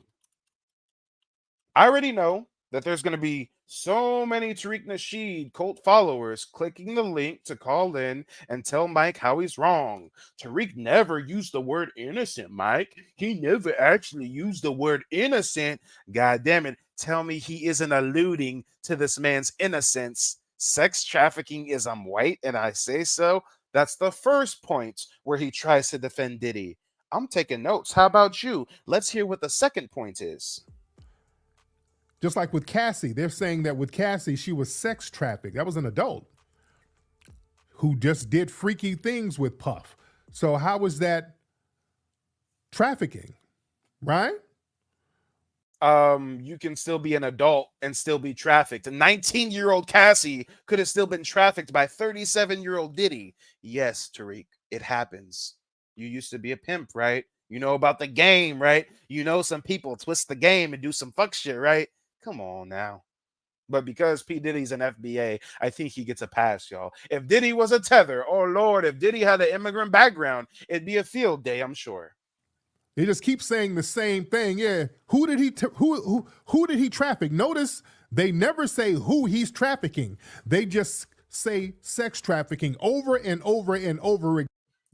Speaker 2: I already know that there's going to be so many Tariq Nasheed cult followers clicking the link to call in and tell Mike how he's wrong. Tariq never used the word innocent, Mike. He never actually used the word innocent. God damn it. Tell me he isn't alluding to this man's innocence. Sex trafficking is I'm white and I say so. That's the first point where he tries to defend Diddy. I'm taking notes. How about you? Let's hear what the second point is.
Speaker 3: Just like with Cassie, they're saying that with Cassie, she was sex trafficked. That was an adult who just did freaky things with Puff. So how was that trafficking, right?
Speaker 2: You can still be an adult and still be trafficked. A 19-year-old Cassie could have still been trafficked by 37-year-old Diddy. Yes, Tariq, it happens. You used to be a pimp, right? You know about the game, right? You know some people twist the game and do some fuck shit, right? Come on now. But because P. Diddy's an FBA, I think he gets a pass, y'all. If Diddy was a tether, oh Lord, if Diddy had an immigrant background, it'd be a field day, I'm sure.
Speaker 3: They just keep saying the same thing. Yeah, who did he traffic? Notice they never say who he's trafficking. They just say sex trafficking over and over and over again.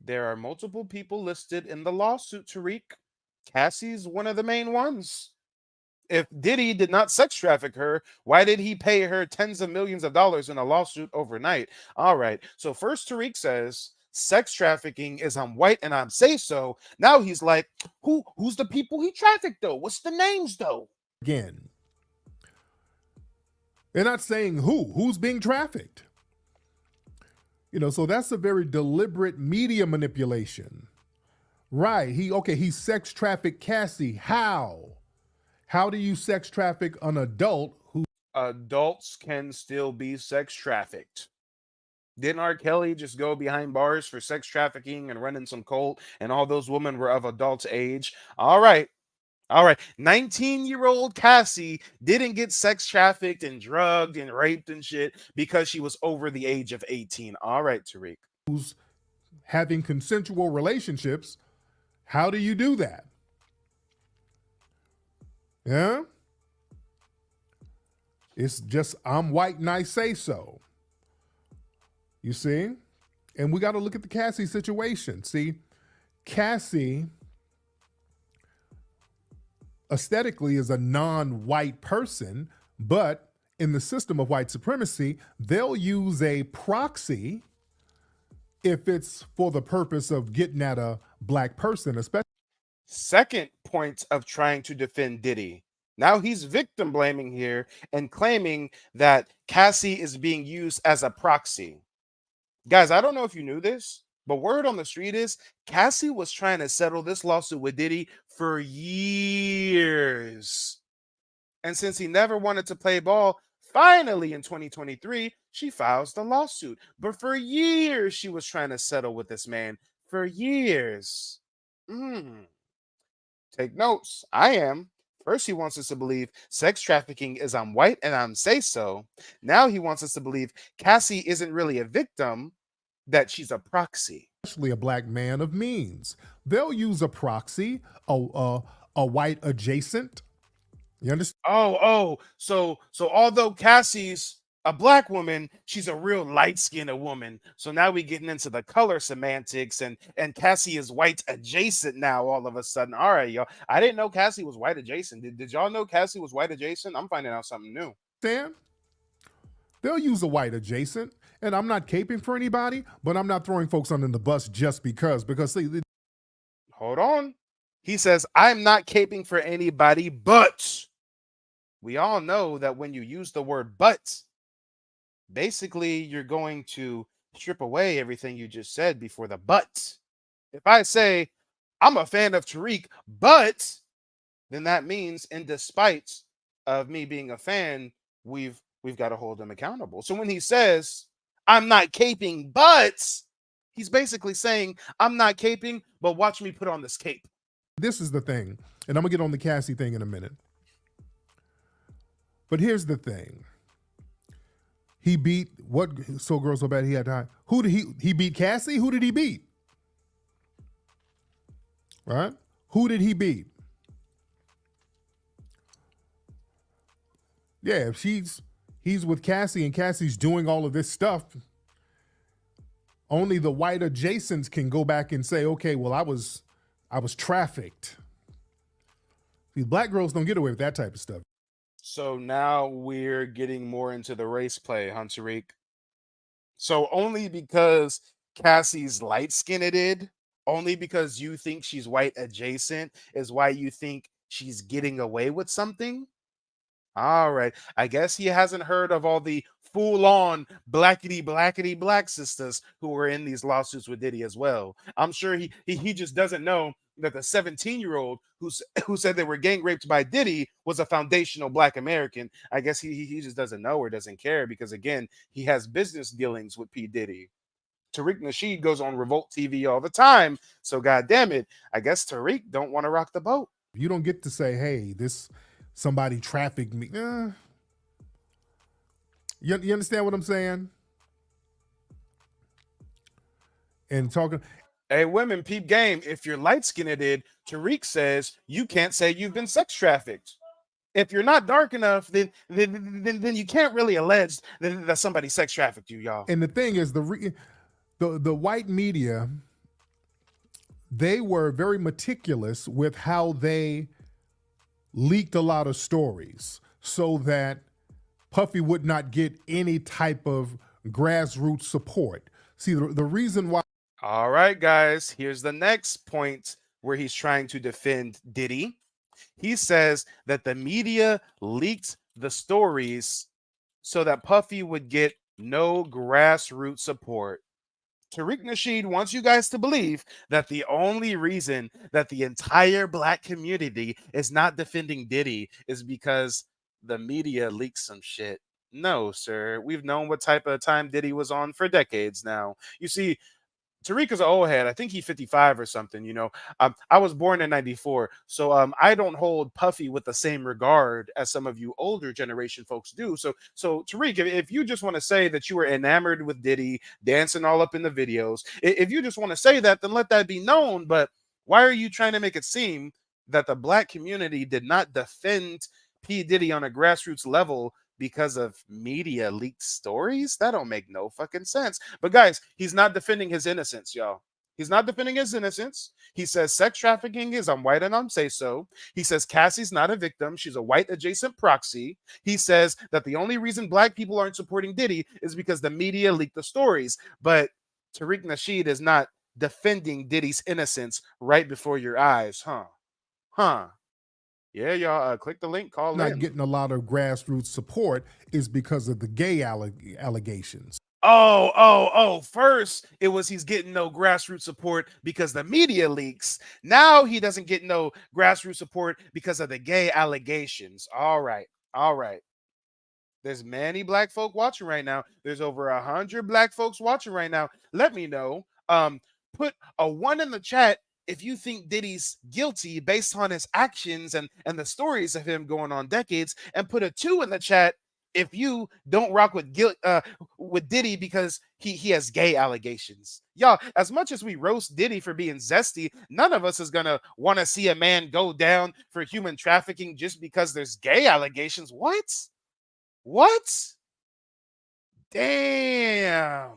Speaker 2: There are multiple people listed in the lawsuit, Tariq. Cassie's one of the main ones. If Diddy did not sex traffic her, why did he pay her tens of millions of dollars in a lawsuit overnight? All right. So first Tariq says sex trafficking is I'm white and I'm say so. Now he's like, who's the people he trafficked though? What's the names though?
Speaker 3: Again. They're not saying who's being trafficked. So that's a very deliberate media manipulation. Right. He sex trafficked Cassie. How? How do you sex traffic an adult who...
Speaker 2: Adults can still be sex trafficked. Didn't R. Kelly just go behind bars for sex trafficking and running some cult, and all those women were of adult age? All right. 19-year-old Cassie didn't get sex trafficked and drugged and raped and shit because she was over the age of 18. All right, Tariq.
Speaker 3: Who's having consensual relationships. How do you do that? Yeah? It's just, I'm white and I say so. You see? And we got to look at the Cassie situation. See, Cassie aesthetically is a non-white person, but in the system of white supremacy, they'll use a proxy if it's for the purpose of getting at a black person, especially.
Speaker 2: Second point of trying to defend Diddy. Now he's victim blaming here and claiming that Cassie is being used as a proxy. Guys, I don't know if you knew this, but word on the street is Cassie was trying to settle this lawsuit with Diddy for years. And since he never wanted to play ball, finally in 2023, she files the lawsuit. But for years, she was trying to settle with this man. For years. Take notes. I am. First, he wants us to believe sex trafficking is I'm white and I'm say so. Now he wants us to believe Cassie isn't really a victim, that she's a proxy.
Speaker 3: Especially a black man of means. They'll use a proxy, a white adjacent. You understand?
Speaker 2: So although Cassie's a black woman, she's a real light-skinned woman. So now we're getting into the color semantics, and Cassie is white adjacent now all of a sudden. All right, y'all. I didn't know Cassie was white adjacent. Did y'all know Cassie was white adjacent? I'm finding out something new.
Speaker 3: Dan, they'll use a white adjacent, and I'm not caping for anybody, but I'm not throwing folks under the bus just because see,
Speaker 2: hold on. He says, I'm not caping for anybody, but we all know that when you use the word but, basically you're going to strip away everything you just said before the but. If I say I'm a fan of Tariq, but then that means, in despite of me being a fan, we've got to hold him accountable. So when he says I'm not caping, but he's basically saying I'm not caping, but watch me put on this cape.
Speaker 3: This is the thing, and I'm gonna get on the Cassie thing in a minute. But here's the thing. He beat what? So Girl So Bad He Had Time. Who did he beat? Cassie? Who did he beat? Right? Who did he beat? Yeah, if he's with Cassie and Cassie's doing all of this stuff, only the white adjacents can go back and say, okay, well, I was trafficked. These black girls don't get away with that type of stuff.
Speaker 2: So now we're getting more into the race play, Tariq. So only because Cassie's light-skinned, only because you think she's white adjacent is why you think she's getting away with something? All right. I guess he hasn't heard of all the full-on blackety black sisters who were in these lawsuits with Diddy as well. I'm sure he just doesn't know that the 17-year-old who said they were gang raped by Diddy was a foundational black American. I guess he just doesn't know or doesn't care because, again, he has business dealings with P. Diddy. Tariq Nasheed goes on Revolt TV all the time. So, God damn it, I guess Tariq don't want to rock the boat.
Speaker 3: You don't get to say, hey, somebody trafficked me. You understand what I'm saying? And talking.
Speaker 2: Hey, women, peep game. If you're light-skinned, Tariq says you can't say you've been sex trafficked. If you're not dark enough, then you can't really allege that somebody sex trafficked you, y'all.
Speaker 3: And the thing is, the white media, they were very meticulous with how they leaked a lot of stories so that Puffy would not get any type of grassroots support. See, the reason why.
Speaker 2: All right, guys, here's the next point where he's trying to defend Diddy. He says that the media leaked the stories so that Puffy would get no grassroots support. Tariq Nasheed wants you guys to believe that the only reason that the entire black community is not defending Diddy is because the media leaked some shit. No, sir. We've known what type of time Diddy was on for decades now. You see, Tariq is an old head. I think he's 55 or something, you know. I was born in 94, so I don't hold Puffy with the same regard as some of you older generation folks do. So Tariq, if you just want to say that you were enamored with Diddy, dancing all up in the videos, if you just want to say that, then let that be known. But why are you trying to make it seem that the black community did not defend P. Diddy on a grassroots level because of media leaked stories? That don't make no fucking sense. But guys, he's not defending his innocence, y'all. He's not defending his innocence. He says sex trafficking is I'm white and I'm say so. He says Cassie's not a victim. She's a white adjacent proxy. He says that the only reason black people aren't supporting Diddy is because the media leaked the stories. But Tariq Nasheed is not defending Diddy's innocence right before your eyes, huh? Yeah, y'all, click the link, call
Speaker 3: not
Speaker 2: in.
Speaker 3: Getting a lot of grassroots support is because of the gay allegations.
Speaker 2: Oh, first it was he's getting no grassroots support because the media leaks. Now he doesn't get no grassroots support because of the gay allegations. All right. There's many black folk watching right now. There's over 100 black folks watching right now. Let me know. Put a 1 in the chat if you think Diddy's guilty based on his actions and the stories of him going on decades, and put a 2 in the chat if you don't rock with Diddy because he has gay allegations. Y'all, as much as we roast Diddy for being zesty, none of us is gonna want to see a man go down for human trafficking just because there's gay allegations. What? Damn.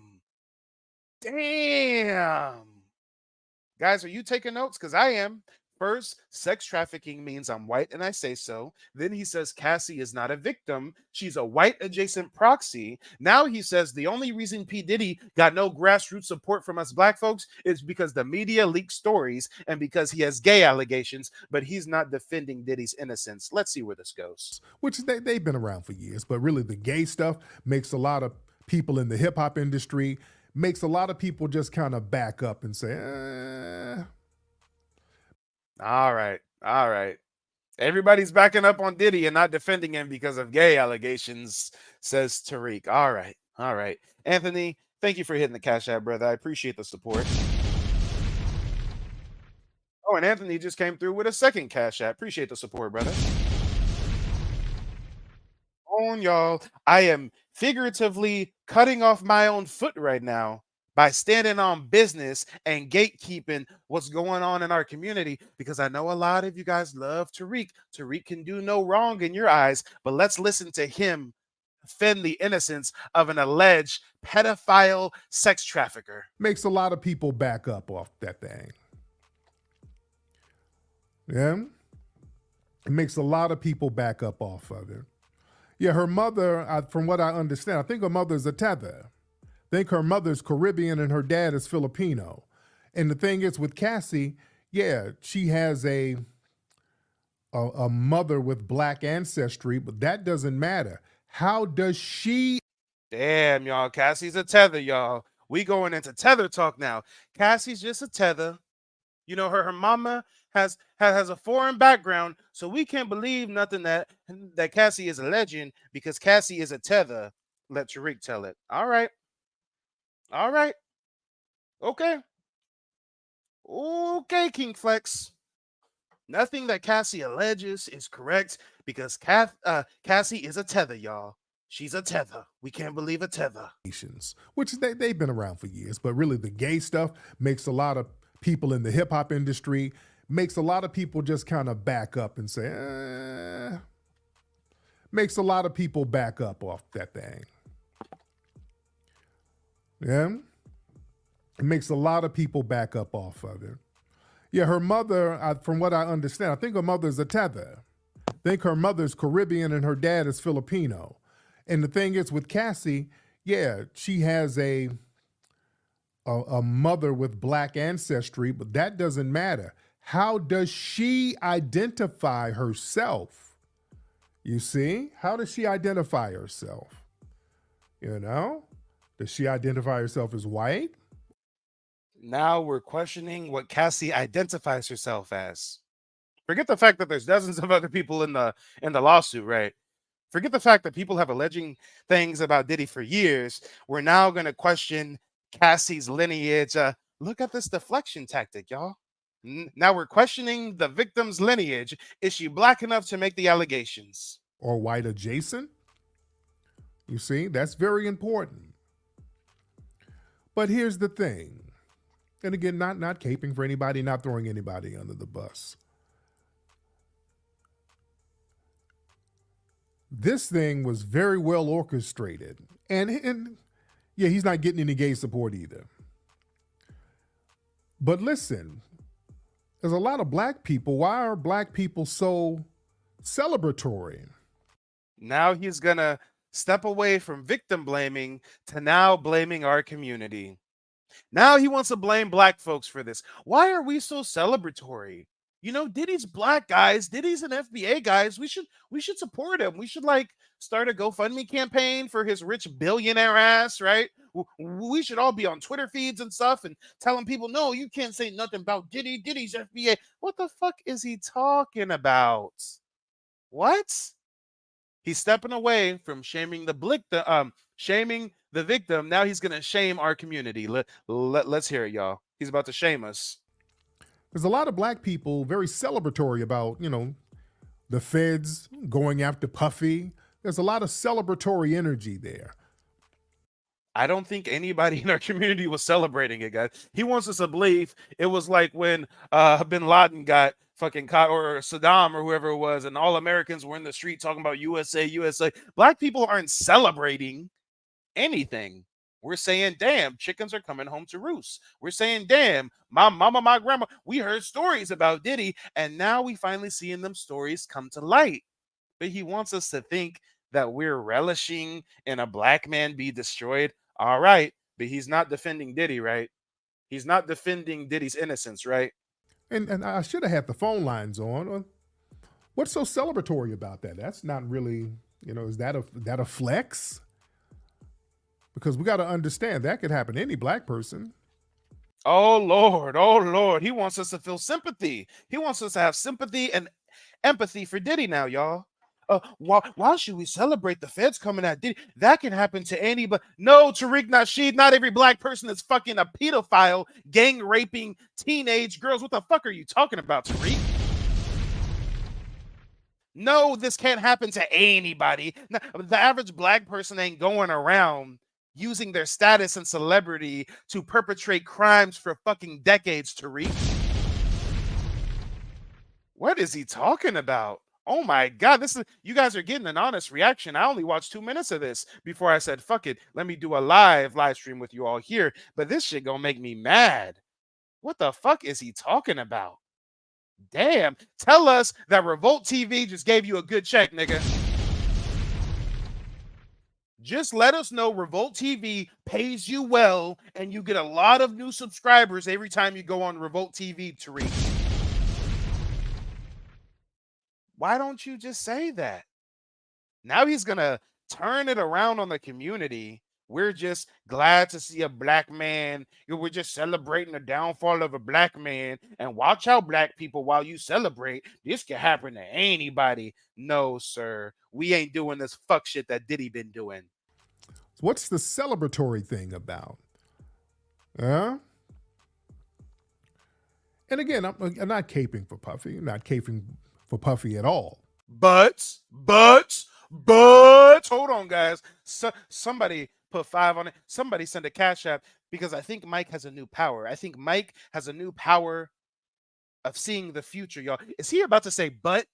Speaker 2: Guys, are you taking notes? Because I am. First, sex trafficking means I'm white and I say so. Then he says Cassie is not a victim. She's a white adjacent proxy. Now he says the only reason P. Diddy got no grassroots support from us black folks is because the media leaked stories and because he has gay allegations, but he's not defending Diddy's innocence. Let's see where this goes.
Speaker 3: Which they've been around for years, but really the gay stuff makes a lot of people in the hip hop industry makes a lot of people just kind of back up and say,
Speaker 2: All right. All right. Everybody's backing up on Diddy and not defending him because of gay allegations, says Tariq. All right. All right. Anthony, thank you for hitting the Cash App, brother. I appreciate the support. Oh, and Anthony just came through with a second Cash App. Appreciate the support, brother. On y'all, I am figuratively cutting off my own foot right now by standing on business and gatekeeping what's going on in our community, because I know a lot of you guys love Tariq. Tariq can do no wrong in your eyes, but let's listen to him defend the innocence of an alleged pedophile sex trafficker.
Speaker 3: makes a lot of people back up off that thing. Yeah. It makes a lot of people back up off of it. Yeah, her mother, from what I understand, I think her mother's a tether. I think her mother's Caribbean and her dad is Filipino. And the thing is with Cassie, yeah, she has a mother with black ancestry, but that doesn't matter. How does she?
Speaker 2: Damn, y'all. Cassie's a tether, y'all. We going into tether talk now. Cassie's just a tether. You know, her mama has a foreign background, so we can't believe nothing that Cassie is a legend because Cassie is a tether. Let Tariq tell it. All right. All right. Okay. Okay, King Flex. Nothing that Cassie alleges is correct because Cassie is a tether, y'all. She's a tether. We can't believe a tether.
Speaker 3: Which they've been around for years, but really the gay stuff makes a lot of people in the hip hop industry, makes a lot of people just kind of back up and say, makes a lot of people back up off that thing. Yeah. It makes a lot of people back up off of it. Yeah, her mother, from what I understand, I think her mother's a tether. I think her mother's Caribbean and her dad is Filipino. And the thing is with Cassie, yeah, she has a mother with black ancestry, but that doesn't matter. How does she identify herself? You see? How does she identify herself? You know? Does she identify herself as white?
Speaker 2: Now we're questioning what Cassie identifies herself as. Forget the fact that there's dozens of other people in the lawsuit, right? Forget the fact that people have alleging things about Diddy for years. We're now going to question Cassie's lineage. Look at this deflection tactic, y'all. Now we're questioning the victim's lineage. Is she black enough to make the allegations?
Speaker 3: Or white adjacent? You see, that's very important. But here's the thing. And again, not caping for anybody, not throwing anybody under the bus. This thing was very well orchestrated. And yeah, he's not getting any gay support either. But listen, there's a lot of black people. Why are black people so celebratory?
Speaker 2: Now he's going to step away from victim blaming to now blaming our community. Now he wants to blame black folks for this. Why are we so celebratory? You know, Diddy's black, guys. Diddy's an FBA, guys. We should support him. We should start a GoFundMe campaign for his rich billionaire ass, right? We should all be on Twitter feeds and stuff and telling people, no, you can't say nothing about Diddy. Diddy's FBA. What the fuck is he talking about? What? He's stepping away from shaming the victim. Now he's gonna shame our community. Let's hear it, y'all. He's about to shame us.
Speaker 3: There's a lot of black people very celebratory about, the feds going after Puffy. There's a lot of celebratory energy there.
Speaker 2: I don't think anybody in our community was celebrating it, guys. He wants us to believe it was like when Bin Laden got fucking caught, or Saddam, or whoever it was, and all Americans were in the street talking about USA, USA. Black people aren't celebrating anything. We're saying, damn, chickens are coming home to roost. We're saying, damn, my mama, my grandma. We heard stories about Diddy, and now we finally seeing them stories come to light. But he wants us to think that we're relishing in a black man be destroyed. All right, but he's not defending Diddy, right? He's not defending Diddy's innocence, right?
Speaker 3: And I should have had the phone lines on. What's so celebratory about that? That's not really, is that a flex? Because we got to understand that could happen to any black person.
Speaker 2: Oh Lord. He wants us to feel sympathy. He wants us to have sympathy and empathy for Diddy now, y'all. Why should we celebrate the feds coming at Diddy? That can happen to anybody. No, Tariq Nasheed, not every black person is fucking a pedophile, gang raping teenage girls. What the fuck are you talking about, Tariq? No, this can't happen to anybody. The average black person ain't going around using their status and celebrity to perpetrate crimes for fucking decades, Tariq. What is he talking about? Oh my God, you guys are getting an honest reaction. I only watched 2 minutes of this before I said, fuck it, let me do a live stream with you all here. But this shit gonna make me mad. What the fuck is he talking about? Damn, tell us that Revolt TV just gave you a good check, nigga. Just let us know Revolt TV pays you well and you get a lot of new subscribers every time you go on Revolt TV, Tariq. Why don't you just say that? Now he's going to turn it around on the community. We're just glad to see a black man. We're just celebrating the downfall of a black man. And watch out, black people, while you celebrate. This can happen to anybody. No, sir. We ain't doing this fuck shit that Diddy been doing.
Speaker 3: What's the celebratory thing about? Huh? And again, I'm not caping for Puffy. I'm not caping for Puffy at all.
Speaker 2: But, hold on, guys. Somebody put 5 on it. Somebody send a cash app because I think Mike has a new power. I think Mike has a new power of seeing the future, y'all. Is he about to say but?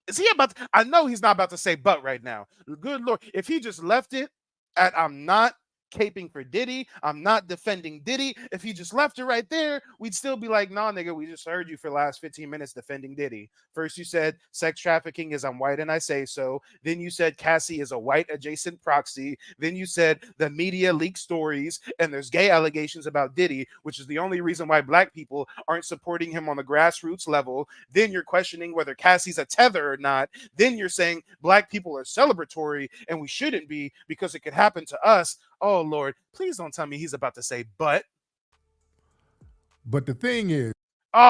Speaker 2: Is he about to? I know he's not about to say but right now. Good Lord. If he just left it at I'm not caping for Diddy, I'm not defending Diddy. If he just left it right there, we'd still be like, nah, nigga, we just heard you for the last 15 minutes defending Diddy. First you said sex trafficking is I'm white and I say so. Then you said Cassie is a white adjacent proxy. Then you said the media leak stories and there's gay allegations about Diddy, which is the only reason why black people aren't supporting him on the grassroots level. Then you're questioning whether Cassie's a tether or not. Then you're saying black people are celebratory and we shouldn't be because it could happen to us. Oh, Lord, please don't tell me he's about to say but.
Speaker 3: But the thing is...
Speaker 2: Oh,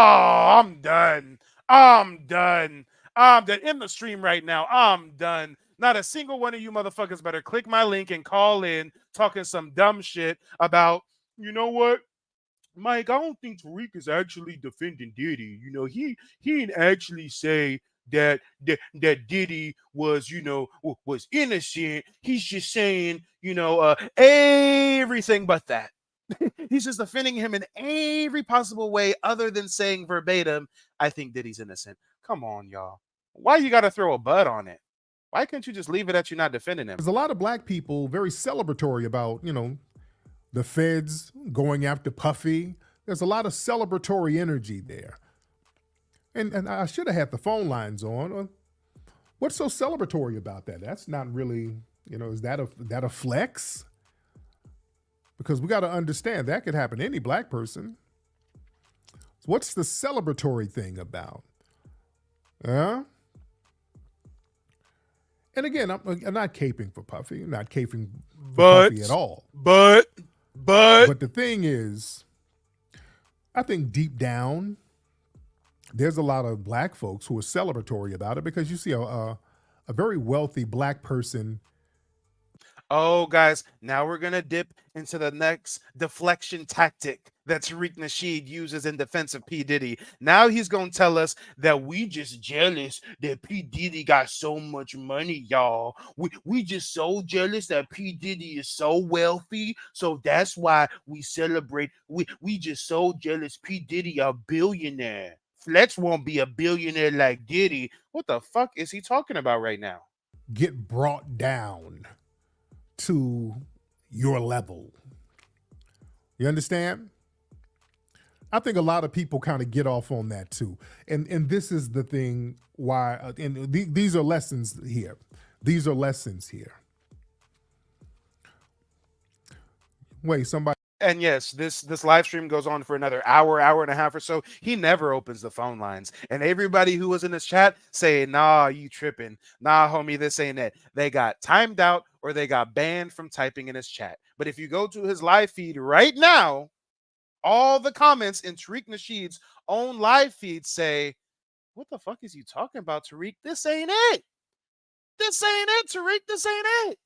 Speaker 2: I'm done. I'm done. In the stream right now. I'm done. Not a single one of you motherfuckers better click my link and call in talking some dumb shit about, you know what? Mike, I don't think Tariq is actually defending Diddy. You know, he didn't actually say that Diddy was, you know, was innocent. He's just saying, you know, everything but that. He's just defending him in every possible way other than saying verbatim, I think Diddy's innocent. Come on, y'all. Why you got to throw a but on it? Why can't you just leave it at you're not defending him?
Speaker 3: There's a lot of black people very celebratory about, you know, the feds going after Puffy. There's a lot of celebratory energy there. And I should have had the phone lines on. What's so celebratory about that? That's not really, you know, is that a flex? Because we got to understand that could happen to any black person. What's the celebratory thing about? Huh? And again, I'm not caping for Puffy. I'm not caping for Puffy at all.
Speaker 2: But
Speaker 3: the thing is, I think deep down, there's a lot of black folks who are celebratory about it because you see a very wealthy black person.
Speaker 2: Oh, guys, now we're going to dip into the next deflection tactic that Tariq Nasheed uses in defense of P. Diddy. Now he's going to tell us that we just jealous that P. Diddy got so much money, y'all. We just so jealous that P. Diddy is so wealthy, so that's why we celebrate. We just so jealous P. Diddy a billionaire. Flex won't be a billionaire like Diddy. What the fuck is he talking about right now?
Speaker 3: Get brought down to your level. You understand? I think a lot of people kind of get off on that too. And this is the thing why, and these are lessons here. These are lessons here. Wait, somebody.
Speaker 2: And yes, this live stream goes on for another hour and a half or so. He never opens the phone lines. And everybody who was in this chat saying, nah, you tripping. Nah, homie, this ain't it. They got timed out or they got banned from typing in his chat. But if you go to his live feed right now, all the comments in Tariq Nasheed's own live feed say, what the fuck is you talking about, Tariq? This ain't it. This ain't it, Tariq. This ain't it.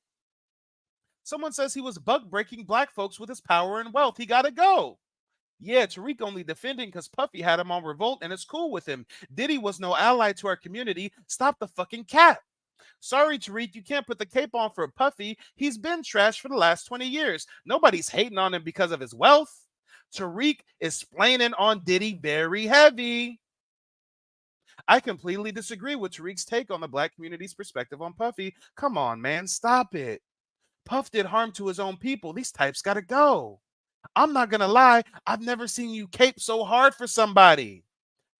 Speaker 2: Someone says he was buck breaking black folks with his power and wealth. He got to go. Yeah, Tariq only defending because Puffy had him on revolt and it's cool with him. Diddy was no ally to our community. Stop the fucking cap. Sorry, Tariq, you can't put the cape on for Puffy. He's been trash for the last 20 years. Nobody's hating on him because of his wealth. Tariq is splaining on Diddy very heavy. I completely disagree with Tariq's take on the black community's perspective on Puffy. Come on, man, stop it. Puff did harm to his own people. These types gotta go. I'm not gonna lie, I've never seen you cape so hard for somebody.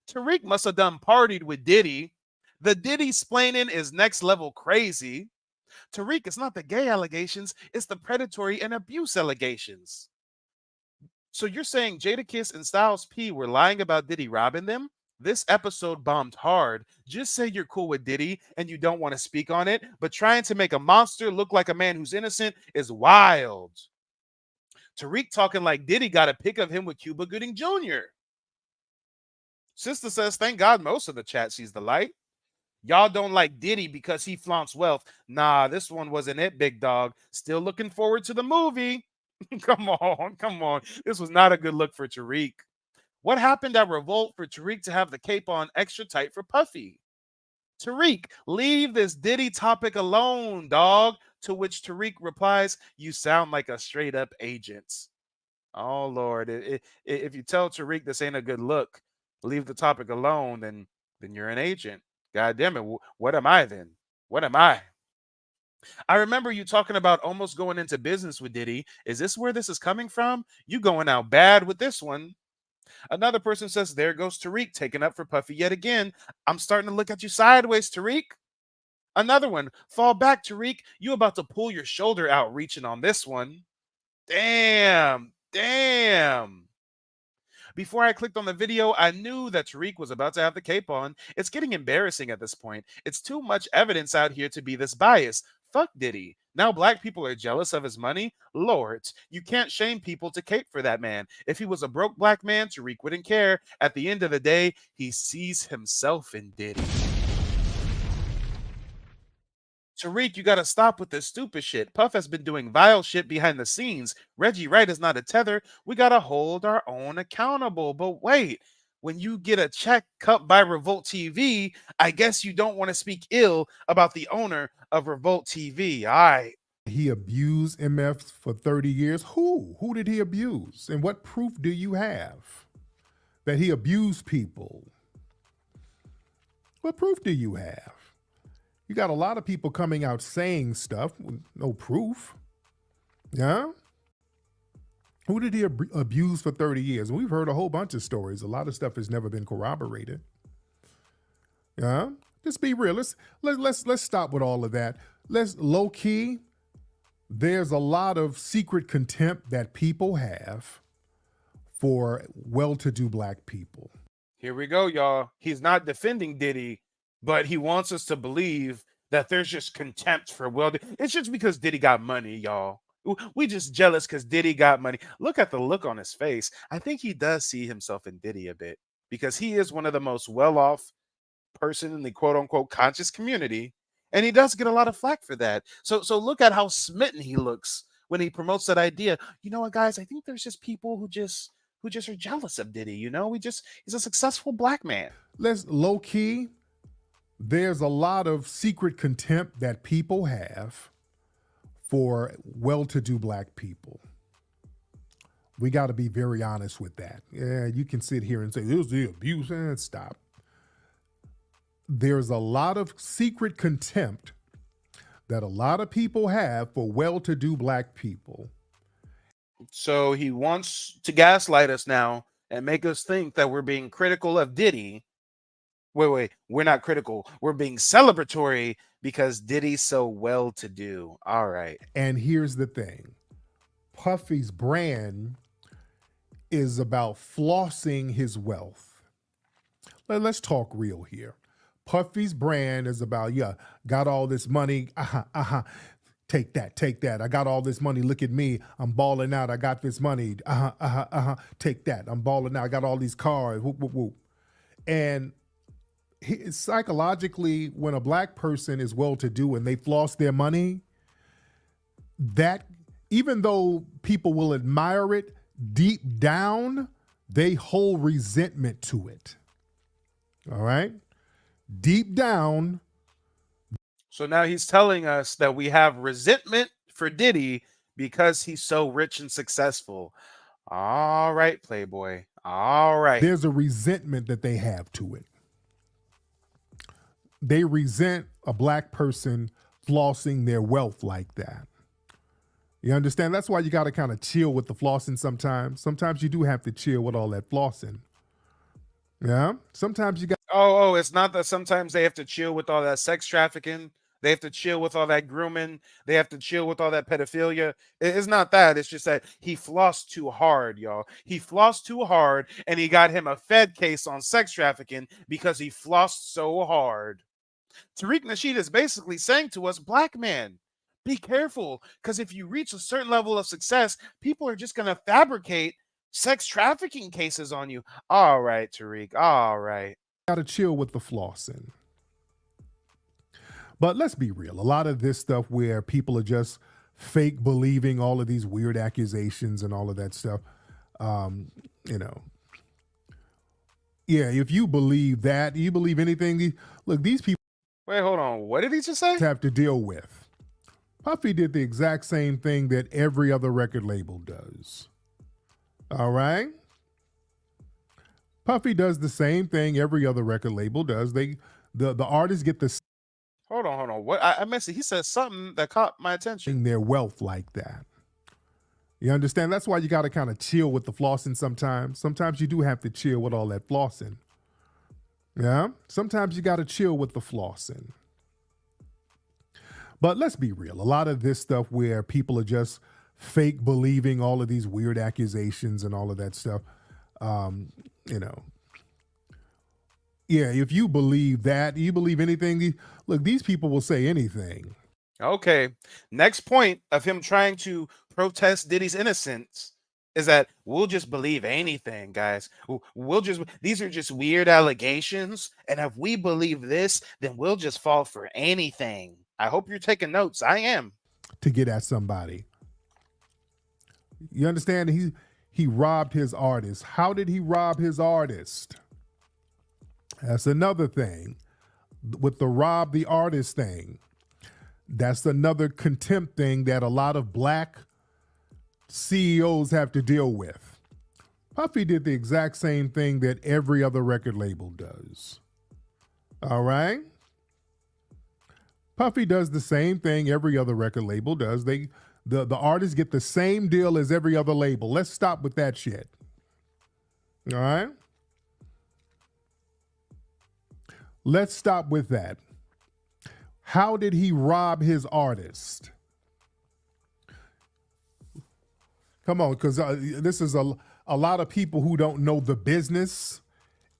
Speaker 2: Tariq must have done partied with Diddy. The Diddy splaining is next level crazy. Tariq, it's not the gay allegations, it's the predatory and abuse allegations. So you're saying Jadakiss and Styles P were lying about Diddy robbing them? This episode bombed hard. Just say you're cool with Diddy and you don't want to speak on it, but trying to make a monster look like a man who's innocent is wild. Tariq talking like Diddy got a pic of him with Cuba Gooding Jr. Sister says, thank God most of the chat sees the light. Y'all don't like Diddy because he flaunts wealth. Nah, this one wasn't it, big dog. Still looking forward to the movie. Come on. This was not a good look for Tariq. What happened at Revolt for Tariq to have the cape on extra tight for Puffy? Tariq, leave this Diddy topic alone, dog. To which Tariq replies, you sound like a straight up agent. Oh, Lord. If you tell Tariq this ain't a good look, leave the topic alone, then you're an agent. God damn it. What am I then? What am I? I remember you talking about almost going into business with Diddy. Is this where this is coming from? You going out bad with this one. Another person says, there goes Tariq taking up for Puffy yet again. I'm starting to look at you sideways, Tariq. Another one, fall back, Tariq. You about to pull your shoulder out reaching on this one. Damn. Before I clicked on the video, I knew that Tariq was about to have the cape on. It's getting embarrassing at this point. It's too much evidence out here to be this biased. Fuck Diddy. Now black people are jealous of his money? Lord, you can't shame people to cape for that man. If he was a broke black man, Tariq wouldn't care. At the end of the day, he sees himself in Diddy. Tariq, you gotta stop with this stupid shit. Puff has been doing vile shit behind the scenes. Reggie Wright is not a tether. We gotta hold our own accountable. But wait, when you get a check cut by Revolt TV, I guess you don't want to speak ill about the owner of Revolt TV. All right.
Speaker 3: He abused MF for 30 years. Who? Who did he abuse? And what proof do you have that he abused people? What proof do you have? You got a lot of people coming out saying stuff with no proof. Yeah? Who did he abuse for 30 years? And we've heard a whole bunch of stories. A lot of stuff has never been corroborated. Yeah? Just be real. Let's stop with all of that. Let's low key. There's a lot of secret contempt that people have for well-to-do black people.
Speaker 2: Here we go, y'all. He's not defending Diddy, but he wants us to believe that there's just contempt for it's just because Diddy got money, y'all. We just jealous because Diddy got money. Look at the look on his face. I think he does see himself in Diddy a bit because he is one of the most well-off person in the quote-unquote conscious community, and he does get a lot of flack for that. So look at how smitten he looks when he promotes that idea. You know what, guys? I think there's just people who just are jealous of Diddy. You know, he's a successful black man.
Speaker 3: Let's low key. There's a lot of secret contempt that people have for well-to-do black people. We got to be very honest with that. Yeah, you can sit here and say, it was the abuse, and stop. There's a lot of secret contempt that a lot of people have for well-to-do black people.
Speaker 2: So he wants to gaslight us now and make us think that we're being critical of Diddy. Wait, we're not critical. We're being celebratory because Diddy's so well-to-do. All right.
Speaker 3: And here's the thing. Puffy's brand is about flossing his wealth. Let's talk real here. Puffy's brand is about, yeah, got all this money. Take that. I got all this money. Look at me. I'm balling out. I got this money. Take that. I'm balling out. I got all these cars. Whoop, whoop, whoop. And psychologically, when a black person is well-to-do and they floss their money, that even though people will admire it, deep down, they hold resentment to it. All right? Deep down.
Speaker 2: So now he's telling us that we have resentment for Diddy because he's so rich and successful. All right, Playboy. All right.
Speaker 3: There's a resentment that they have to it. They resent a black person flossing their wealth like that. You understand? That's why you got to kind of chill with the flossing sometimes. Sometimes you do have to chill with all that flossing. Yeah? Sometimes you got...
Speaker 2: Oh, it's not that sometimes they have to chill with all that sex trafficking. They have to chill with all that grooming. They have to chill with all that pedophilia. It's not that. It's just that he flossed too hard, y'all. He flossed too hard, and he got him a Fed case on sex trafficking because he flossed so hard. Tariq Nasheed is basically saying to us, black man, be careful, because if you reach a certain level of success, people are just going to fabricate sex trafficking cases on you. All right, Tariq. All right.
Speaker 3: Got to chill with the flossing. But let's be real. A lot of this stuff where people are just fake believing all of these weird accusations and all of that stuff, you know. Yeah, if you believe that, you believe anything. Look, these people...
Speaker 2: Wait, hold on. What did he just say?
Speaker 3: ...have to deal with. Puffy did the exact same thing that every other record label does. All right? Puffy does the same thing every other record label does. The artists get the...
Speaker 2: Hold on. What? I missed it. He said something that caught my attention.
Speaker 3: ...their wealth like that. You understand? That's why you got to kind of chill with the flossing sometimes. Sometimes you do have to chill with all that flossing. Yeah? Sometimes you got to chill with the flossing. But let's be real. A lot of this stuff where people are just fake believing all of these weird accusations and all of that stuff, you know. Yeah, if you believe that, you believe anything. Look, these people will say anything.
Speaker 2: Okay. Next point of him trying to protest Diddy's innocence is that we'll just believe anything, guys. These are just weird allegations. And if we believe this, then we'll just fall for anything. I hope you're taking notes. I am.
Speaker 3: To get at somebody. You understand? He robbed his artist. How did he rob his artist? That's another thing. With the rob the artist thing, that's another contempt thing that a lot of black CEOs have to deal with. Puffy did the exact same thing that every other record label does. All right? Puffy does the same thing every other record label does. The artists get the same deal as every other label. Let's stop with that shit. All right? Let's stop with that. How did he rob his artist? Come on, because this is a lot of people who don't know the business,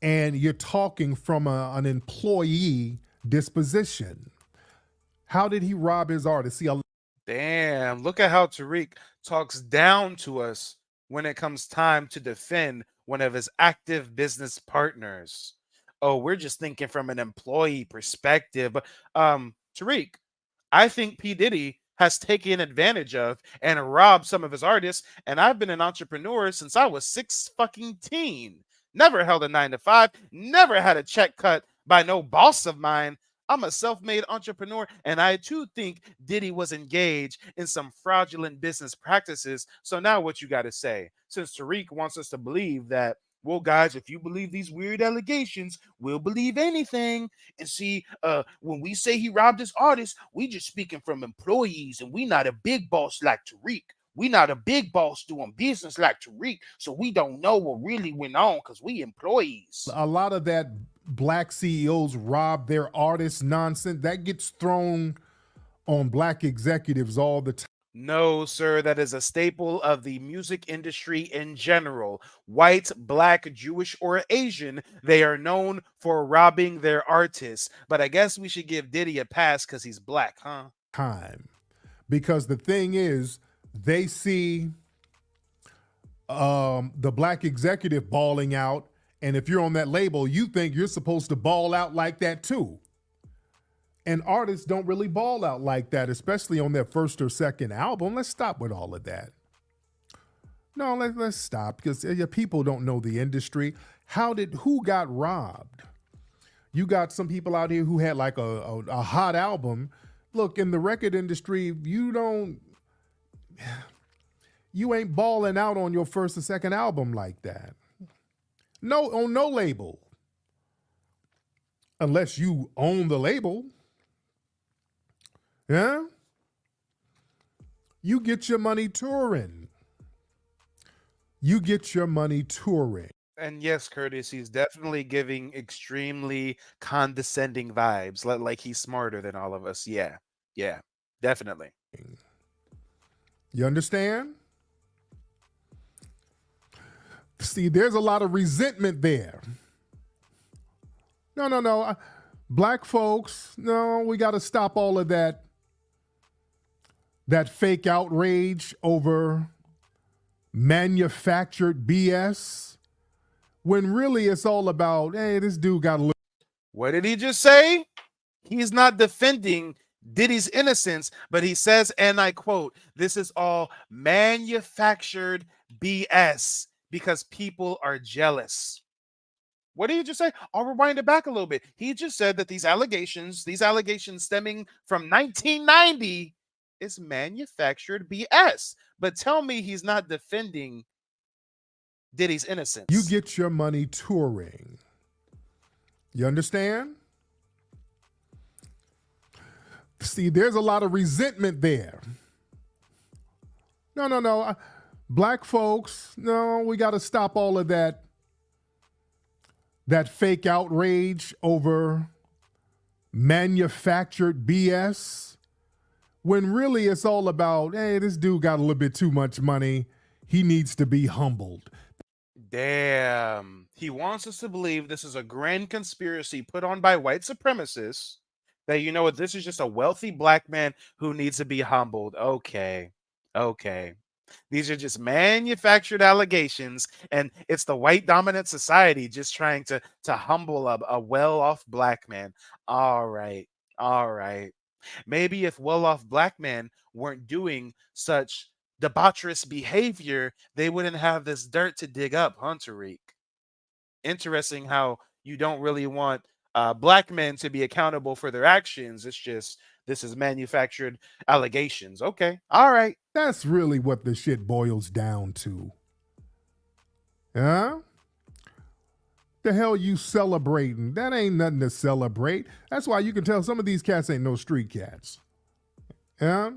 Speaker 3: and you're talking from an employee disposition. How did he rob his artist? See,
Speaker 2: damn, look at how Tariq talks down to us when it comes time to defend one of his active business partners. Oh, we're just thinking from an employee perspective. Tariq, I think P. Diddy has taken advantage of and robbed some of his artists. And I've been an entrepreneur since I was 16. Never held a 9-to-5, never had a check cut by no boss of mine. I'm a self-made entrepreneur, and I too think Diddy was engaged in some fraudulent business practices. So now what you got to say? Since Tariq wants us to believe that, well, guys, if you believe these weird allegations, we'll believe anything. And see, when we say he robbed his artist, we just speaking from employees, and we not a big boss like Tariq. We not a big boss doing business like Tariq, so we don't know what really went on because we employees.
Speaker 3: A lot of that black CEOs rob their artists nonsense, that gets thrown on black executives all the time.
Speaker 2: No, sir, that is a staple of the music industry in general. White, black, Jewish, or Asian, they are known for robbing their artists. But I guess we should give Diddy a pass because he's black, huh?
Speaker 3: Time. Because the thing is, they see the black executive balling out, and if you're on that label, you think you're supposed to ball out like that too. And artists don't really ball out like that, especially on their first or second album. Let's stop with all of that. No, let's stop, because people don't know the industry. Who got robbed? You got some people out here who had like a hot album. Look, in the record industry, you ain't balling out on your first or second album like that. No, on no label. Unless you own the label. Yeah? You get your money touring. You get your money touring.
Speaker 2: And yes, Curtis, he's definitely giving extremely condescending vibes, like he's smarter than all of us. Yeah, definitely.
Speaker 3: You understand? See, there's a lot of resentment there. No. Black folks, no, we got to stop all of that fake outrage over manufactured BS, when really it's all about, hey, this dude got a little.
Speaker 2: What did he just say? He's not defending Diddy's innocence, but he says, and I quote, "This is all manufactured BS because people are jealous." What did he just say? I'll rewind it back a little bit. He just said that these allegations stemming from 1990 is manufactured BS. But tell me he's not defending Diddy's innocence.
Speaker 3: You get your money touring. You understand? See, there's a lot of resentment there. No. Black folks, no, we got to stop all of that fake outrage over manufactured BS, when really it's all about, hey, this dude got a little bit too much money. He needs to be humbled.
Speaker 2: Damn. He wants us to believe this is a grand conspiracy put on by white supremacists, that, you know what, this is just a wealthy black man who needs to be humbled. Okay. These are just manufactured allegations, and it's the white dominant society just trying to humble a well-off black man. All right. Maybe if well-off black men weren't doing such debaucherous behavior, they wouldn't have this dirt to dig up, huh, Tariq? Interesting how you don't really want black men to be accountable for their actions. It's just, this is manufactured allegations. Okay. All right.
Speaker 3: That's really what the shit boils down to. Huh? The hell you celebrating? That ain't nothing to celebrate. That's why you can tell some of these cats ain't no street cats. Yeah?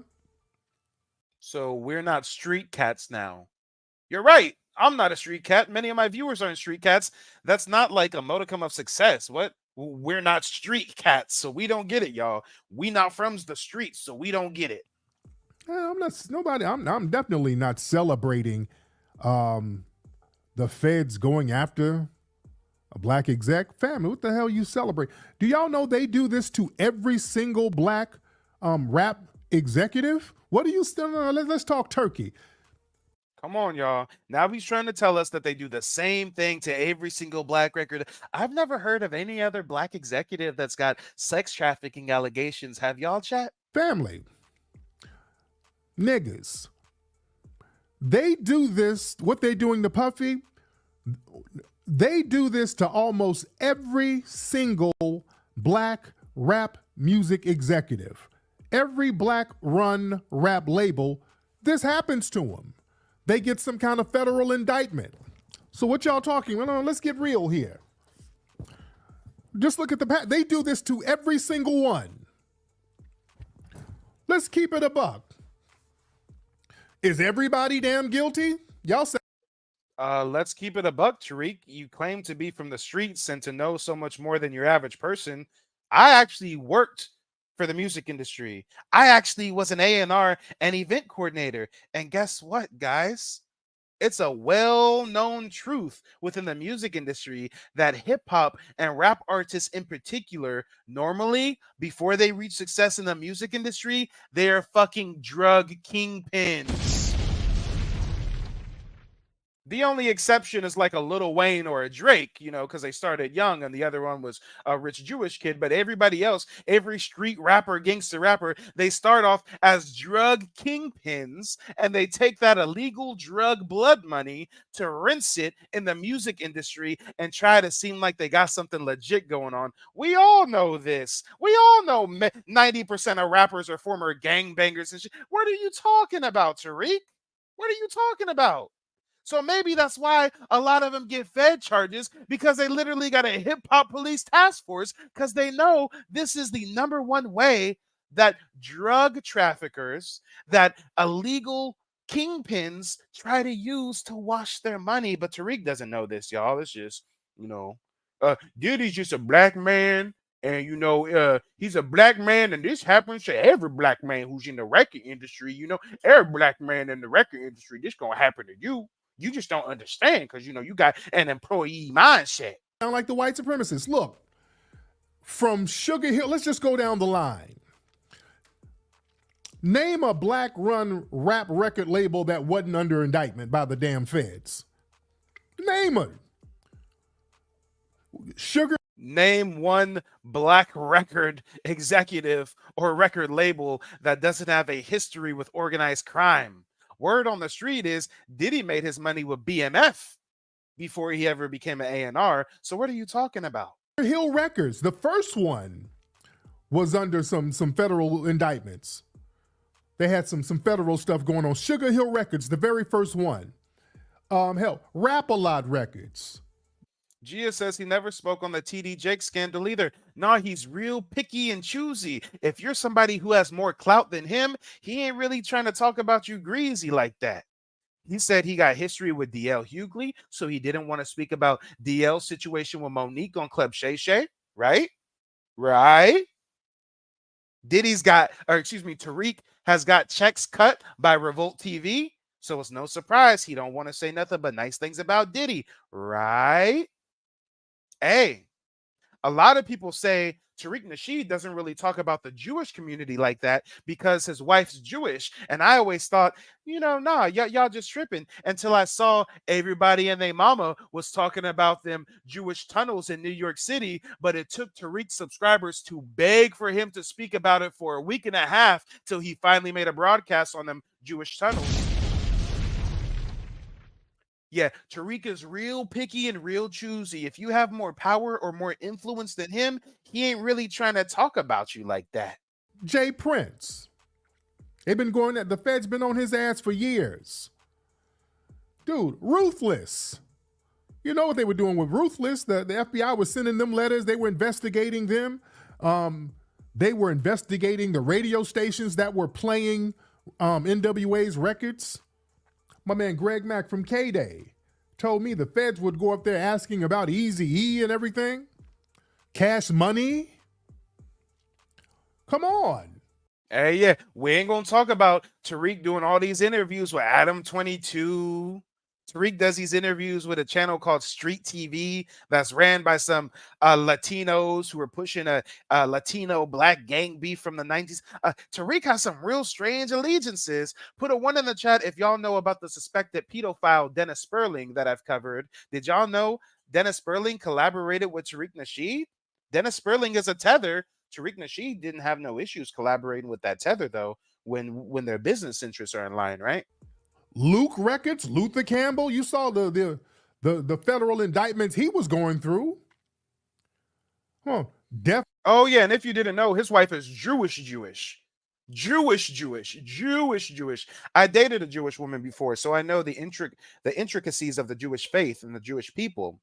Speaker 2: So we're not street cats now. You're right. I'm not a street cat. Many of my viewers aren't street cats. That's not like a modicum of success. What? We're not street cats, so we don't get it, y'all. We not from the streets, so we don't get it.
Speaker 3: I'm definitely not celebrating the feds going after a black exec. Family, what the hell you celebrate? Do y'all know they do this to every single black rap executive? What do you still? Let's talk turkey.
Speaker 2: Come on, y'all. Now he's trying to tell us that they do the same thing to every single black record. I've never heard of any other black executive that's got sex trafficking allegations. Have y'all, chat?
Speaker 3: Family. Niggas. They do this, what they're doing to Puffy, they do this to almost every single black rap music executive. Every black run rap label, this happens to them. They get some kind of federal indictment. So what y'all talking? Well, let's get real here. Just look at they do this to every single one. Let's keep it a buck. Is everybody damn guilty? Y'all say.
Speaker 2: Let's keep it a buck, Tariq. You claim to be from the streets and to know so much more than your average person. I actually worked for the music industry. I actually was an A&R and event coordinator. And guess what, guys? It's a well-known truth within the music industry that hip-hop and rap artists in particular, normally, before they reach success in the music industry, they are fucking drug kingpins. The only exception is like a Lil Wayne or a Drake, you know, because they started young and the other one was a rich Jewish kid. But everybody else, every street rapper, gangster rapper, they start off as drug kingpins and they take that illegal drug blood money to rinse it in the music industry and try to seem like they got something legit going on. We all know this. We all know 90% of rappers are former gangbangers and shit. What are you talking about, Tariq? What are you talking about? So maybe that's why a lot of them get fed charges, because they literally got a hip hop police task force, because they know this is the number one way that drug traffickers, that illegal kingpins try to use to wash their money. But Tariq doesn't know this, y'all. It's just, Diddy's just a black man. And he's a black man, and this happens to every black man who's in the record industry. Every black man in the record industry, this gonna happen to you. You just don't understand because, you got an employee mindset.
Speaker 3: Sound like the white supremacists. Look, from Sugar Hill, let's just go down the line. Name a black-run rap record label that wasn't under indictment by the damn feds. Name it.
Speaker 2: Name one black record executive or record label that doesn't have a history with organized crime. Word on the street is Diddy made his money with BMF before he ever became an A&R. So what are you talking about?
Speaker 3: Hill Records, the first one was under some federal indictments. They had some federal stuff going on. Sugar Hill Records, the very first one. Rap-A-Lot Records.
Speaker 2: Gia says he never spoke on the TD Jake scandal either. Nah, he's real picky and choosy. If you're somebody who has more clout than him, he ain't really trying to talk about you greasy like that. He said he got history with DL Hughley, so he didn't want to speak about DL's situation with Monique on Club Shay Shay, right? Right? Tariq has got checks cut by Revolt TV, so it's no surprise he don't want to say nothing but nice things about Diddy, right? Hey, a lot of people say Tariq Nasheed doesn't really talk about the Jewish community like that because his wife's Jewish. And I always thought, y'all just tripping, until I saw everybody and their mama was talking about them Jewish tunnels in New York City. But it took Tariq subscribers to beg for him to speak about it for a week and a half till he finally made a broadcast on them Jewish tunnels. Yeah, Tariq is real picky and real choosy. If you have more power or more influence than him, he ain't really trying to talk about you like that.
Speaker 3: Jay Prince. They've been going at the Fed's been on his ass for years. Dude, Ruthless. You know what they were doing with Ruthless? The FBI was sending them letters. They were investigating them. They were investigating the radio stations that were playing NWA's records. My man Greg Mack from K-Day told me the feds would go up there asking about Eazy-E and everything. Cash Money. Come on.
Speaker 2: Hey, yeah, we ain't going to talk about Tariq doing all these interviews with Adam 22. Tariq does these interviews with a channel called Street TV that's ran by some Latinos who are pushing a Latino black gang beef from the 90s. Tariq has some real strange allegiances. Put a 1 in the chat if y'all know about the suspected pedophile Dennis Sperling that I've covered. Did y'all know Dennis Sperling collaborated with Tariq Nasheed? Dennis Sperling is a tether. Tariq Nasheed didn't have no issues collaborating with that tether, though, when their business interests are in line, right?
Speaker 3: Luke Records, Luther Campbell. You saw the federal indictments he was going through.
Speaker 2: Oh yeah, and if you didn't know, his wife is Jewish. I dated a Jewish woman before, so I know the intricacies of the Jewish faith and the Jewish people.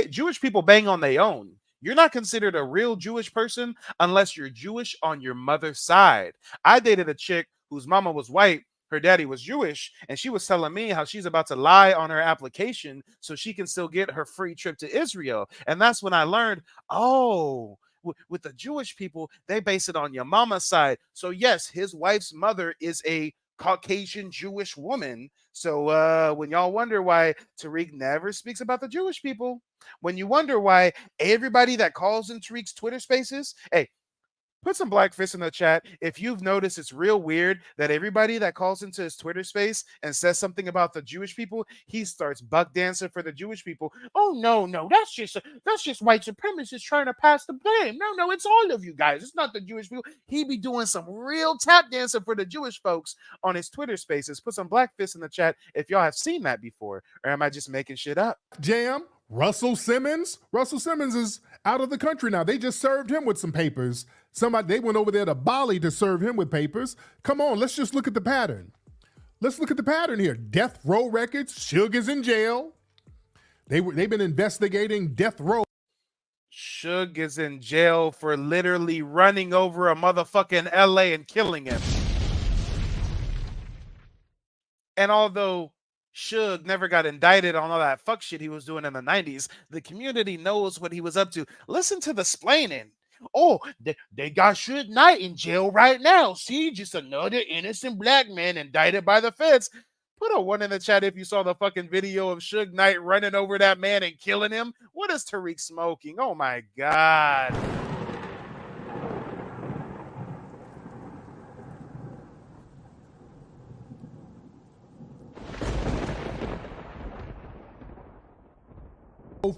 Speaker 2: Jewish people bang on their own. You're not considered a real Jewish person unless you're Jewish on your mother's side. I dated a chick whose mama was white. Her daddy was Jewish, and she was telling me how she's about to lie on her application so she can still get her free trip to Israel. And that's when I learned, oh, with the Jewish people, they base it on your mama's side. So yes, his wife's mother is a Caucasian Jewish woman. So when y'all wonder why Tariq never speaks about the Jewish people, when you wonder why everybody that calls in Tariq's Twitter spaces, hey, put some black fists in the chat if you've noticed it's real weird that everybody that calls into his Twitter space and says something about the Jewish people, he starts buck dancing for the Jewish people. Oh no, that's just white supremacists trying to pass the blame. No, it's all of you guys. It's not the Jewish people. He be doing some real tap dancing for the Jewish folks on his Twitter spaces. Put some black fists in the chat if y'all have seen that before, or am I just making shit up?
Speaker 3: Jam. Russell Simmons is out of the country now. They just served him with some papers. They went over there to Bali to serve him with papers. Come on, let's just look at the pattern. Let's look at the pattern here. Death Row Records, Suge is in jail. They've been investigating Death Row.
Speaker 2: Suge is in jail for literally running over a motherfucking LA and killing him. And although Suge never got indicted on all that fuck shit he was doing in the 90s, the community knows what he was up to. Listen to the splaining. Oh, they got Suge Knight in jail right now. See, just another innocent black man indicted by the feds. Put a 1 in the chat if you saw the fucking video of Suge Knight running over that man and killing him. What is Tariq smoking? Oh my God.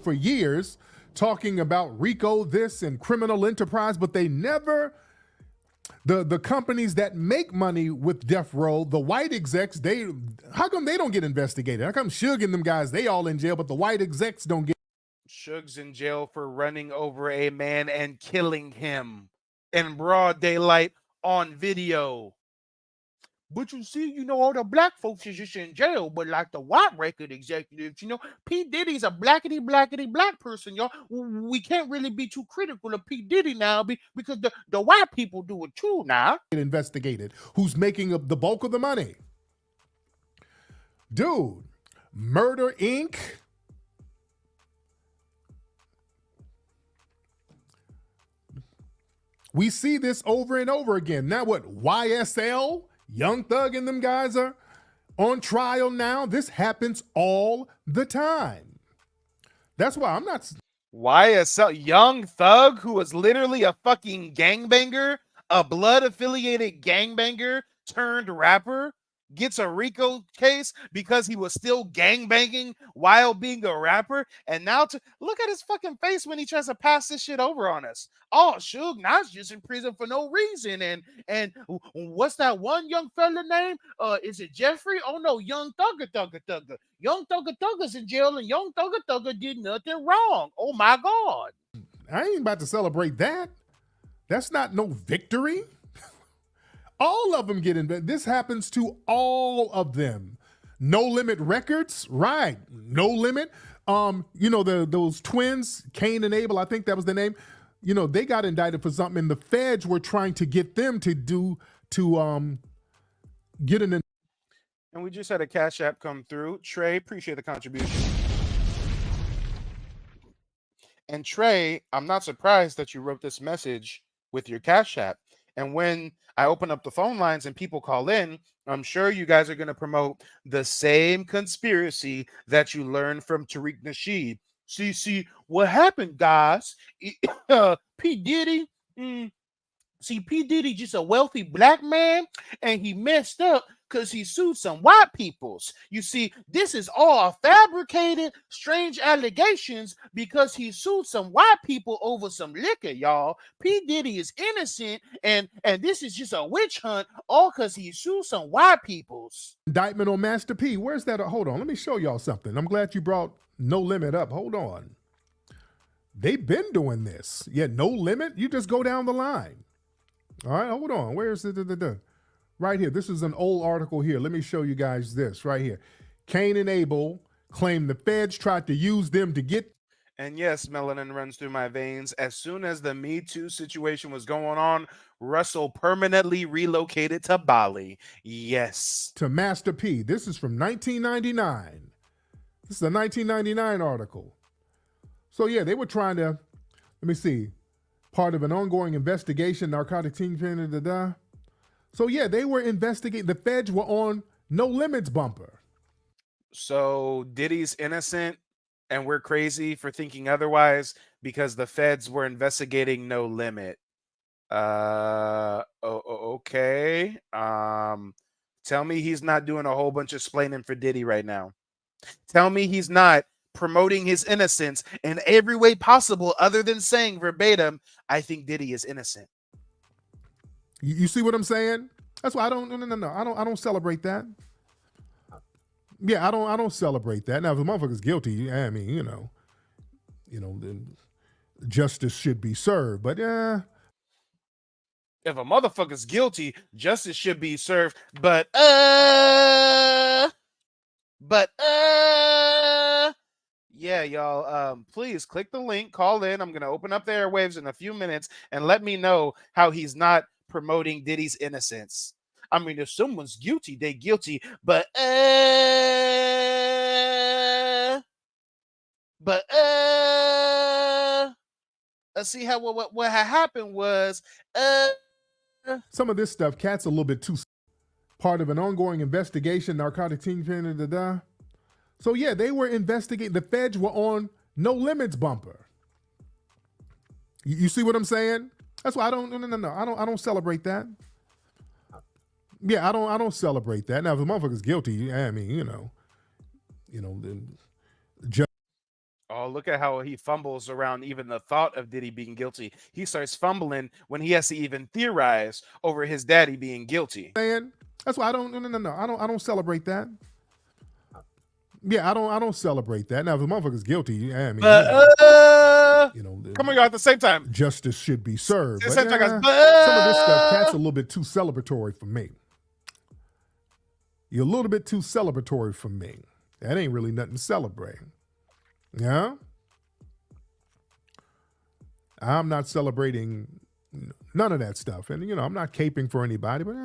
Speaker 3: For years talking about RICO this and criminal enterprise, but they never, the companies that make money with Death Row, the white execs, how come they don't get investigated? How come Suge and them guys, they all in jail, but the white execs don't get?
Speaker 2: Suge's in jail for running over a man and killing him in broad daylight on video. But you see, all the black folks is just in jail, but like the white record executives, P. Diddy's a blackety black person, y'all. We can't really be too critical of P. Diddy now because the white people do it too now.
Speaker 3: Investigated. Who's making up the bulk of the money? Dude, Murder Inc. We see this over and over again. Now what? YSL? Young Thug and them guys are on trial now. This happens all the time. That's why I'm not.
Speaker 2: YSL, Young Thug, who was literally a fucking gangbanger, a blood-affiliated gangbanger turned rapper, gets a RICO case because he was still gangbanging while being a rapper. And now look at his fucking face when he tries to pass this shit over on us. Oh, Suge Knight's just in prison for no reason. And what's that one young fella name? Is it Jeffrey? Oh no, Young Thugger. Young Thugger's in jail, and Young Thugger did nothing wrong. Oh my God.
Speaker 3: I ain't about to celebrate that. That's not no victory. All of them get in. This happens to all of them. No Limit Records, right? No Limit. Those twins, Cain and Abel, I think that was the name. They got indicted for something, and the feds were trying to get them to get an.
Speaker 2: And we just had a Cash App come through. Trey, appreciate the contribution. And Trey, I'm not surprised that you wrote this message with your Cash App. And when I open up the phone lines and people call in, I'm sure you guys are going to promote the same conspiracy that you learned from Tariq Nasheed. See, what happened, guys? P. Diddy, P. Diddy just a wealthy black man, and he messed up because he sued some white peoples. You see, this is all fabricated, strange allegations because he sued some white people over some liquor, y'all. P. Diddy is innocent, and this is just a witch hunt, all because he sued some white peoples.
Speaker 3: Indictment on Master P. Where's that? Hold on, let me show y'all something. I'm glad you brought No Limit up. Hold on. They've been doing this. Yeah, No Limit. You just go down the line. All right, hold on. Where's it? Right here. This is an old article here. Let me show you guys this right here. Cain and Abel claim the feds tried to use them to get.
Speaker 2: And yes, melanin runs through my veins. As soon as the Me Too situation was going on, Russell permanently relocated to Bali. Yes.
Speaker 3: To Master P. This is from 1999. This is a 1999 article. So yeah, they were trying to, let me see, part of an ongoing investigation, narcotic kingpin, So yeah, they were investigating. The feds were on No Limits bumper.
Speaker 2: So Diddy's innocent and we're crazy for thinking otherwise because the feds were investigating No Limit. Okay. Tell me he's not doing a whole bunch of splaining for Diddy right now. Tell me he's not promoting his innocence in every way possible other than saying verbatim, I think Diddy is innocent.
Speaker 3: You see what I'm saying? That's why I don't. No. I don't celebrate that. Yeah, I don't celebrate that. Now, if the motherfucker's guilty, I mean, then justice should be served. But yeah,
Speaker 2: if a motherfucker's guilty, justice should be served. But yeah, y'all. Please click the link, call in. I'm gonna open up the airwaves in a few minutes and let me know how he's not promoting Diddy's innocence. I mean, if someone's guilty, they guilty. But see how what had happened was
Speaker 3: some of this stuff, cat's a little bit too part of an ongoing investigation, narcotic kingpin, So yeah, they were investigating. The feds were on No Limits bumper. You see what I'm saying? That's why I don't. No. I don't celebrate that. Yeah, I don't celebrate that. Now, if the motherfucker's guilty, I mean, then
Speaker 2: oh, look at how he fumbles around even the thought of Diddy being guilty. He starts fumbling when he has to even theorize over his daddy being guilty.
Speaker 3: That's why I don't. No. I don't celebrate that. Yeah, I don't celebrate that. Now, if the motherfucker's guilty, I mean,
Speaker 2: come on, y'all, at the same time.
Speaker 3: Justice should be served. But,
Speaker 2: same time, guys.
Speaker 3: Some of this stuff, cat's a little bit too celebratory for me. You're a little bit too celebratory for me. That ain't really nothing to celebrate. Yeah? I'm not celebrating none of that stuff. And, I'm not caping for anybody, but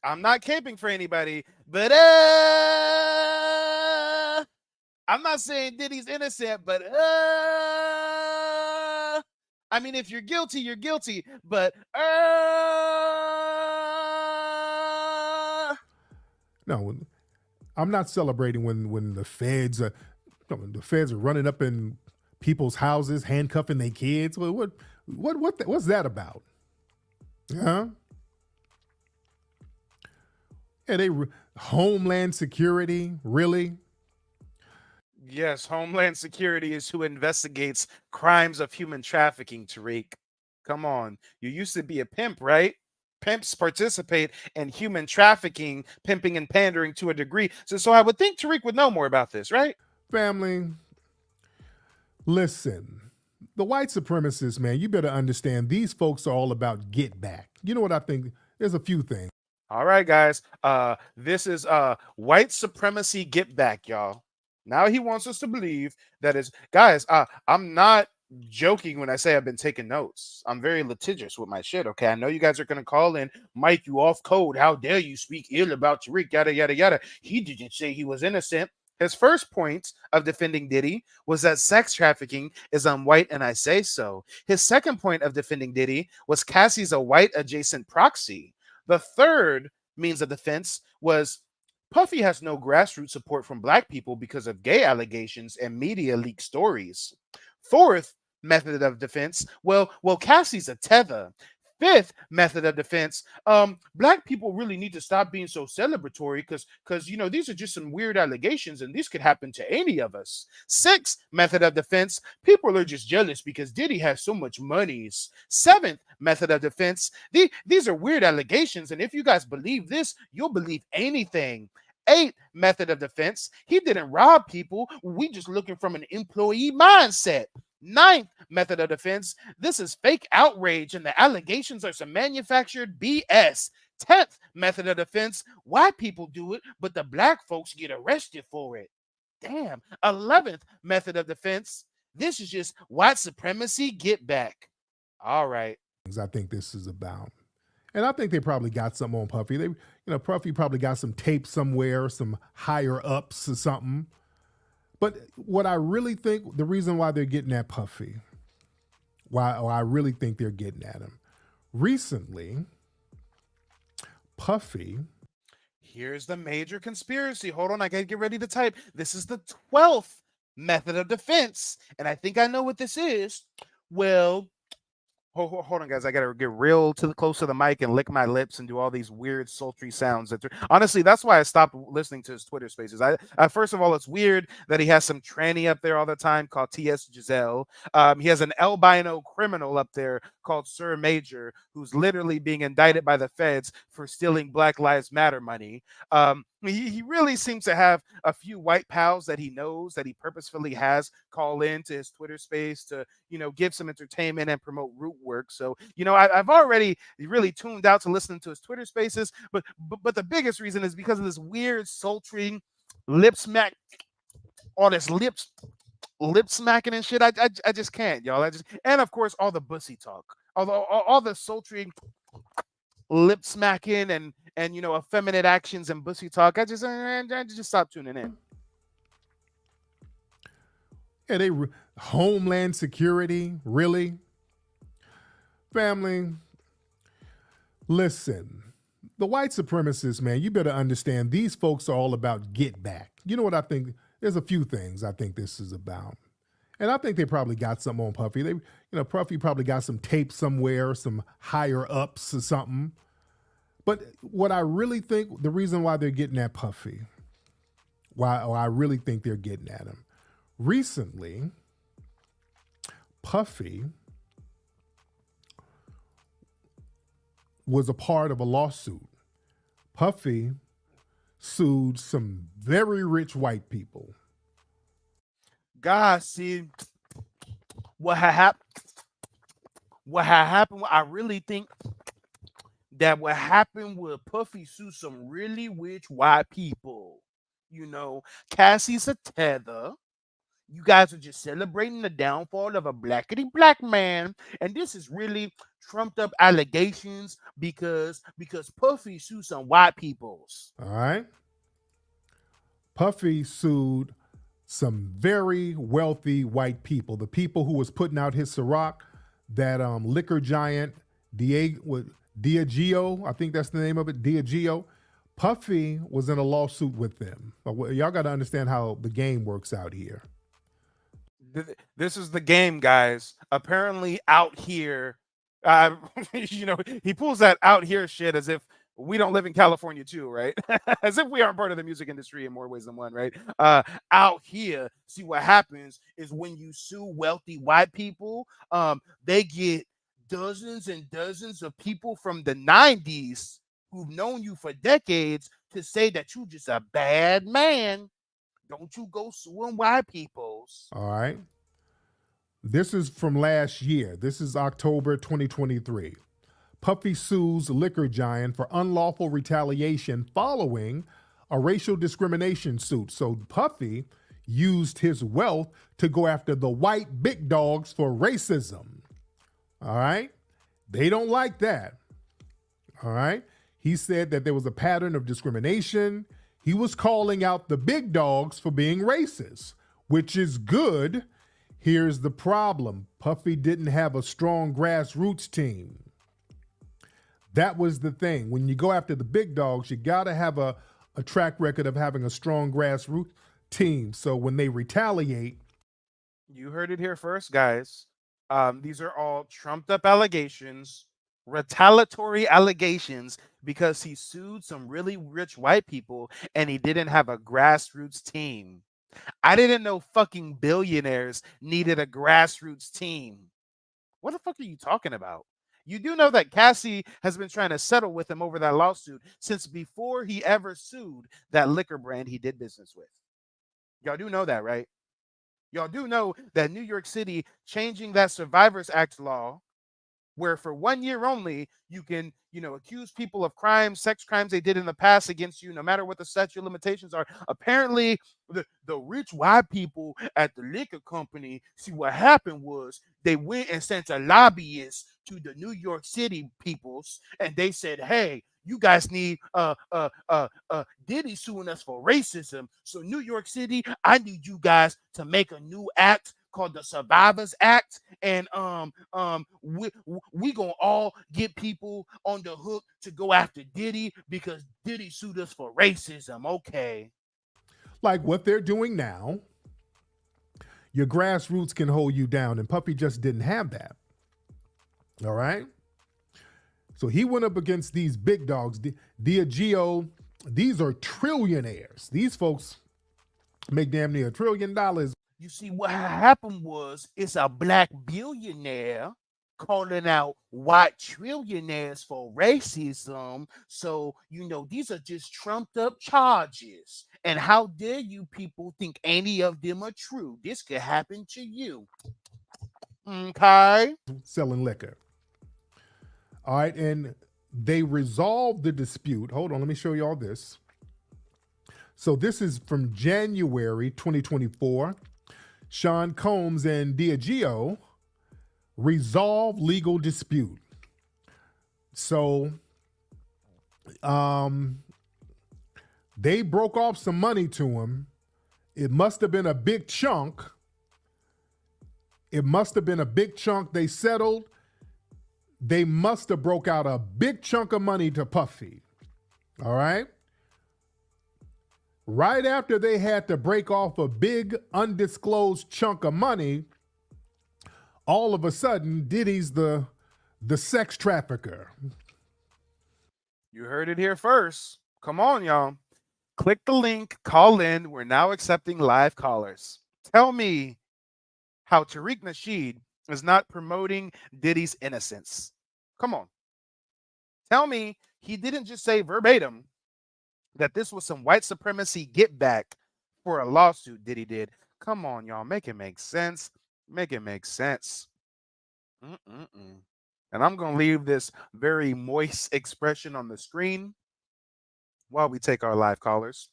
Speaker 2: I'm not caping for anybody, but I'm not saying Diddy's innocent, but I mean, if you're guilty, you're guilty, but
Speaker 3: no, I'm not celebrating when the feds are running up in people's houses, handcuffing their kids. What's that about? Huh? Yeah, Homeland Security, really?
Speaker 2: Yes, Homeland Security is who investigates crimes of human trafficking, Tariq. Come on. You used to be a pimp, right? Pimps participate in human trafficking, pimping and pandering to a degree. So I would think Tariq would know more about this, right?
Speaker 3: Family, listen. The white supremacists, man, you better understand these folks are all about get back. You know what I think? There's a few things.
Speaker 2: All right, guys. This is white supremacy get back, y'all. Now he wants us to believe that is, guys, I'm not joking when I say I've been taking notes. I'm very litigious with my shit, okay? I know you guys are going to call in, Mike, you off code. How dare you speak ill about Tariq, yada, yada, yada. He didn't say he was innocent. His first point of defending Diddy was that sex trafficking is unwhite, and I say so. His second point of defending Diddy was Cassie's a white adjacent proxy. The third means of defense was Puffy has no grassroots support from black people because of gay allegations and media leak stories. Fourth method of defense, well, Cassie's a tether. Fifth method of defense, black people really need to stop being so celebratory because these are just some weird allegations and these could happen to any of us. Sixth method of defense, people are just jealous because Diddy has so much monies. Seventh method of defense, these are weird allegations and if you guys believe this, you'll believe anything. Eighth method of defense, he didn't rob people. We just looking from an employee mindset. Ninth method of defense, this is fake outrage and the allegations are some manufactured BS. 10th method of defense, white people do it, but the black folks get arrested for it. Damn. 11th method of defense, this is just white supremacy get back. All right.
Speaker 3: I think this is about. And I think they probably got something on Puffy. Puffy probably got some tape somewhere, some higher ups or something. But what I really think, the reason why they're getting at Puffy, why I really think they're getting at him. Recently, Puffy.
Speaker 2: Here's the major conspiracy. Hold on, I gotta get ready to type. This is the 12th method of defense, and I think I know what this is. Well, hold on, guys. I gotta get real close to the mic and lick my lips and do all these weird, sultry sounds. Honestly, that's why I stopped listening to his Twitter Spaces. First of all, it's weird that he has some tranny up there all the time called T.S. Giselle. He has an albino criminal up there called Sir Major, who's literally being indicted by the feds for stealing Black Lives Matter money. He really seems to have a few white pals that he knows that he purposefully has call into his Twitter space to, give some entertainment and promote root work. So, I've already really tuned out to listening to his Twitter spaces, but the biggest reason is because of this weird, sultry lip smack, all this lip smacking and shit. I just can't, y'all. And of course, all the bussy talk, all the sultry lip smacking and effeminate actions and bussy talk. I just stopped tuning in.
Speaker 3: Yeah, Homeland Security, really? Family, listen, the white supremacists, man, you better understand these folks are all about get back. You know what I think? There's a few things I think this is about. And I think they probably got something on Puffy. Puffy probably got some tape somewhere, some higher ups or something. But what I really think, the reason why they're getting at Puffy, I really think they're getting at him. Recently, Puffy was a part of a lawsuit. Puffy sued some very rich white people.
Speaker 2: Guys, see, what had happened, I really think that what happened was Puffy sued some really rich white people. Cassie's a tether. You guys are just celebrating the downfall of a blackity black man, and this is really trumped up allegations because Puffy sued some white peoples.
Speaker 3: All right. Puffy sued some very wealthy white people, the people who was putting out his Ciroc, that liquor giant Diageo, I think that's the name of it, Diageo. Puffy was in a lawsuit with them. Y'all got to understand how the game works out here.
Speaker 2: This is the game, guys. Apparently out here, he pulls that out here shit as if we don't live in California too, right? As if we aren't part of the music industry in more ways than one, right? Out here, see what happens is when you sue wealthy white people, they get dozens and dozens of people from the 90s who've known you for decades to say that you're just a bad man. Don't you go suing white peoples.
Speaker 3: All right. This is from last year. This is October 2023. Puffy sues liquor giant for unlawful retaliation following a racial discrimination suit. So Puffy used his wealth to go after the white big dogs for racism. All right? They don't like that. All right? He said that there was a pattern of discrimination. He was calling out the big dogs for being racist, which is good. Here's the problem. Puffy didn't have a strong grassroots team. That was the thing. When you go after the big dogs, you got to have a track record of having a strong grassroots team. So when they retaliate.
Speaker 2: You heard it here first, guys. These are all trumped up allegations, retaliatory allegations, because he sued some really rich white people and he didn't have a grassroots team. I didn't know fucking billionaires needed a grassroots team. What the fuck are you talking about? You do know that Cassie has been trying to settle with him over that lawsuit since before he ever sued that liquor brand he did business with. Y'all do know that, right? Y'all do know that New York City changing that Survivors Act law, where for 1 year only, you can, accuse people of crimes, sex crimes they did in the past against you, no matter what the statute of limitations are. Apparently, the rich white people at the liquor company, see what happened was they went and sent a lobbyist to the New York City peoples, and they said, hey, you guys need Diddy suing us for racism. So New York City, I need you guys to make a new act called the Survivors Act, and we gonna all get people on the hook to go after Diddy because Diddy sued us for racism. Okay.
Speaker 3: Like what they're doing now, your grassroots can hold you down, and Puffy just didn't have that. All right? So he went up against these big dogs. Diageo, these are trillionaires. These folks make damn near $1 trillion.
Speaker 2: You see, what happened was it's a black billionaire calling out white trillionaires for racism. So, these are just trumped up charges. And how dare you people think any of them are true? This could happen to you. Okay.
Speaker 3: Selling liquor. All right. And they resolved the dispute. Hold on. Let me show you all this. So this is from January 2024. Sean Combs and Diageo resolve legal dispute. So they broke off some money to him. It must have been a big chunk. They settled. They must have broke out a big chunk of money to Puffy. All right? Right after they had to break off a big undisclosed chunk of money, all of a sudden, Diddy's the sex trafficker.
Speaker 2: You heard it here first. Come on, y'all. Click the link, call in. We're now accepting live callers. Tell me how Tariq Nasheed is not promoting Diddy's innocence. Come on. Tell me he didn't just say verbatim that this was some white supremacy get back for a lawsuit Diddy did. Come on, y'all. Make it make sense. Make it make sense. And I'm going to leave this very moist expression on the screen while we take our live callers.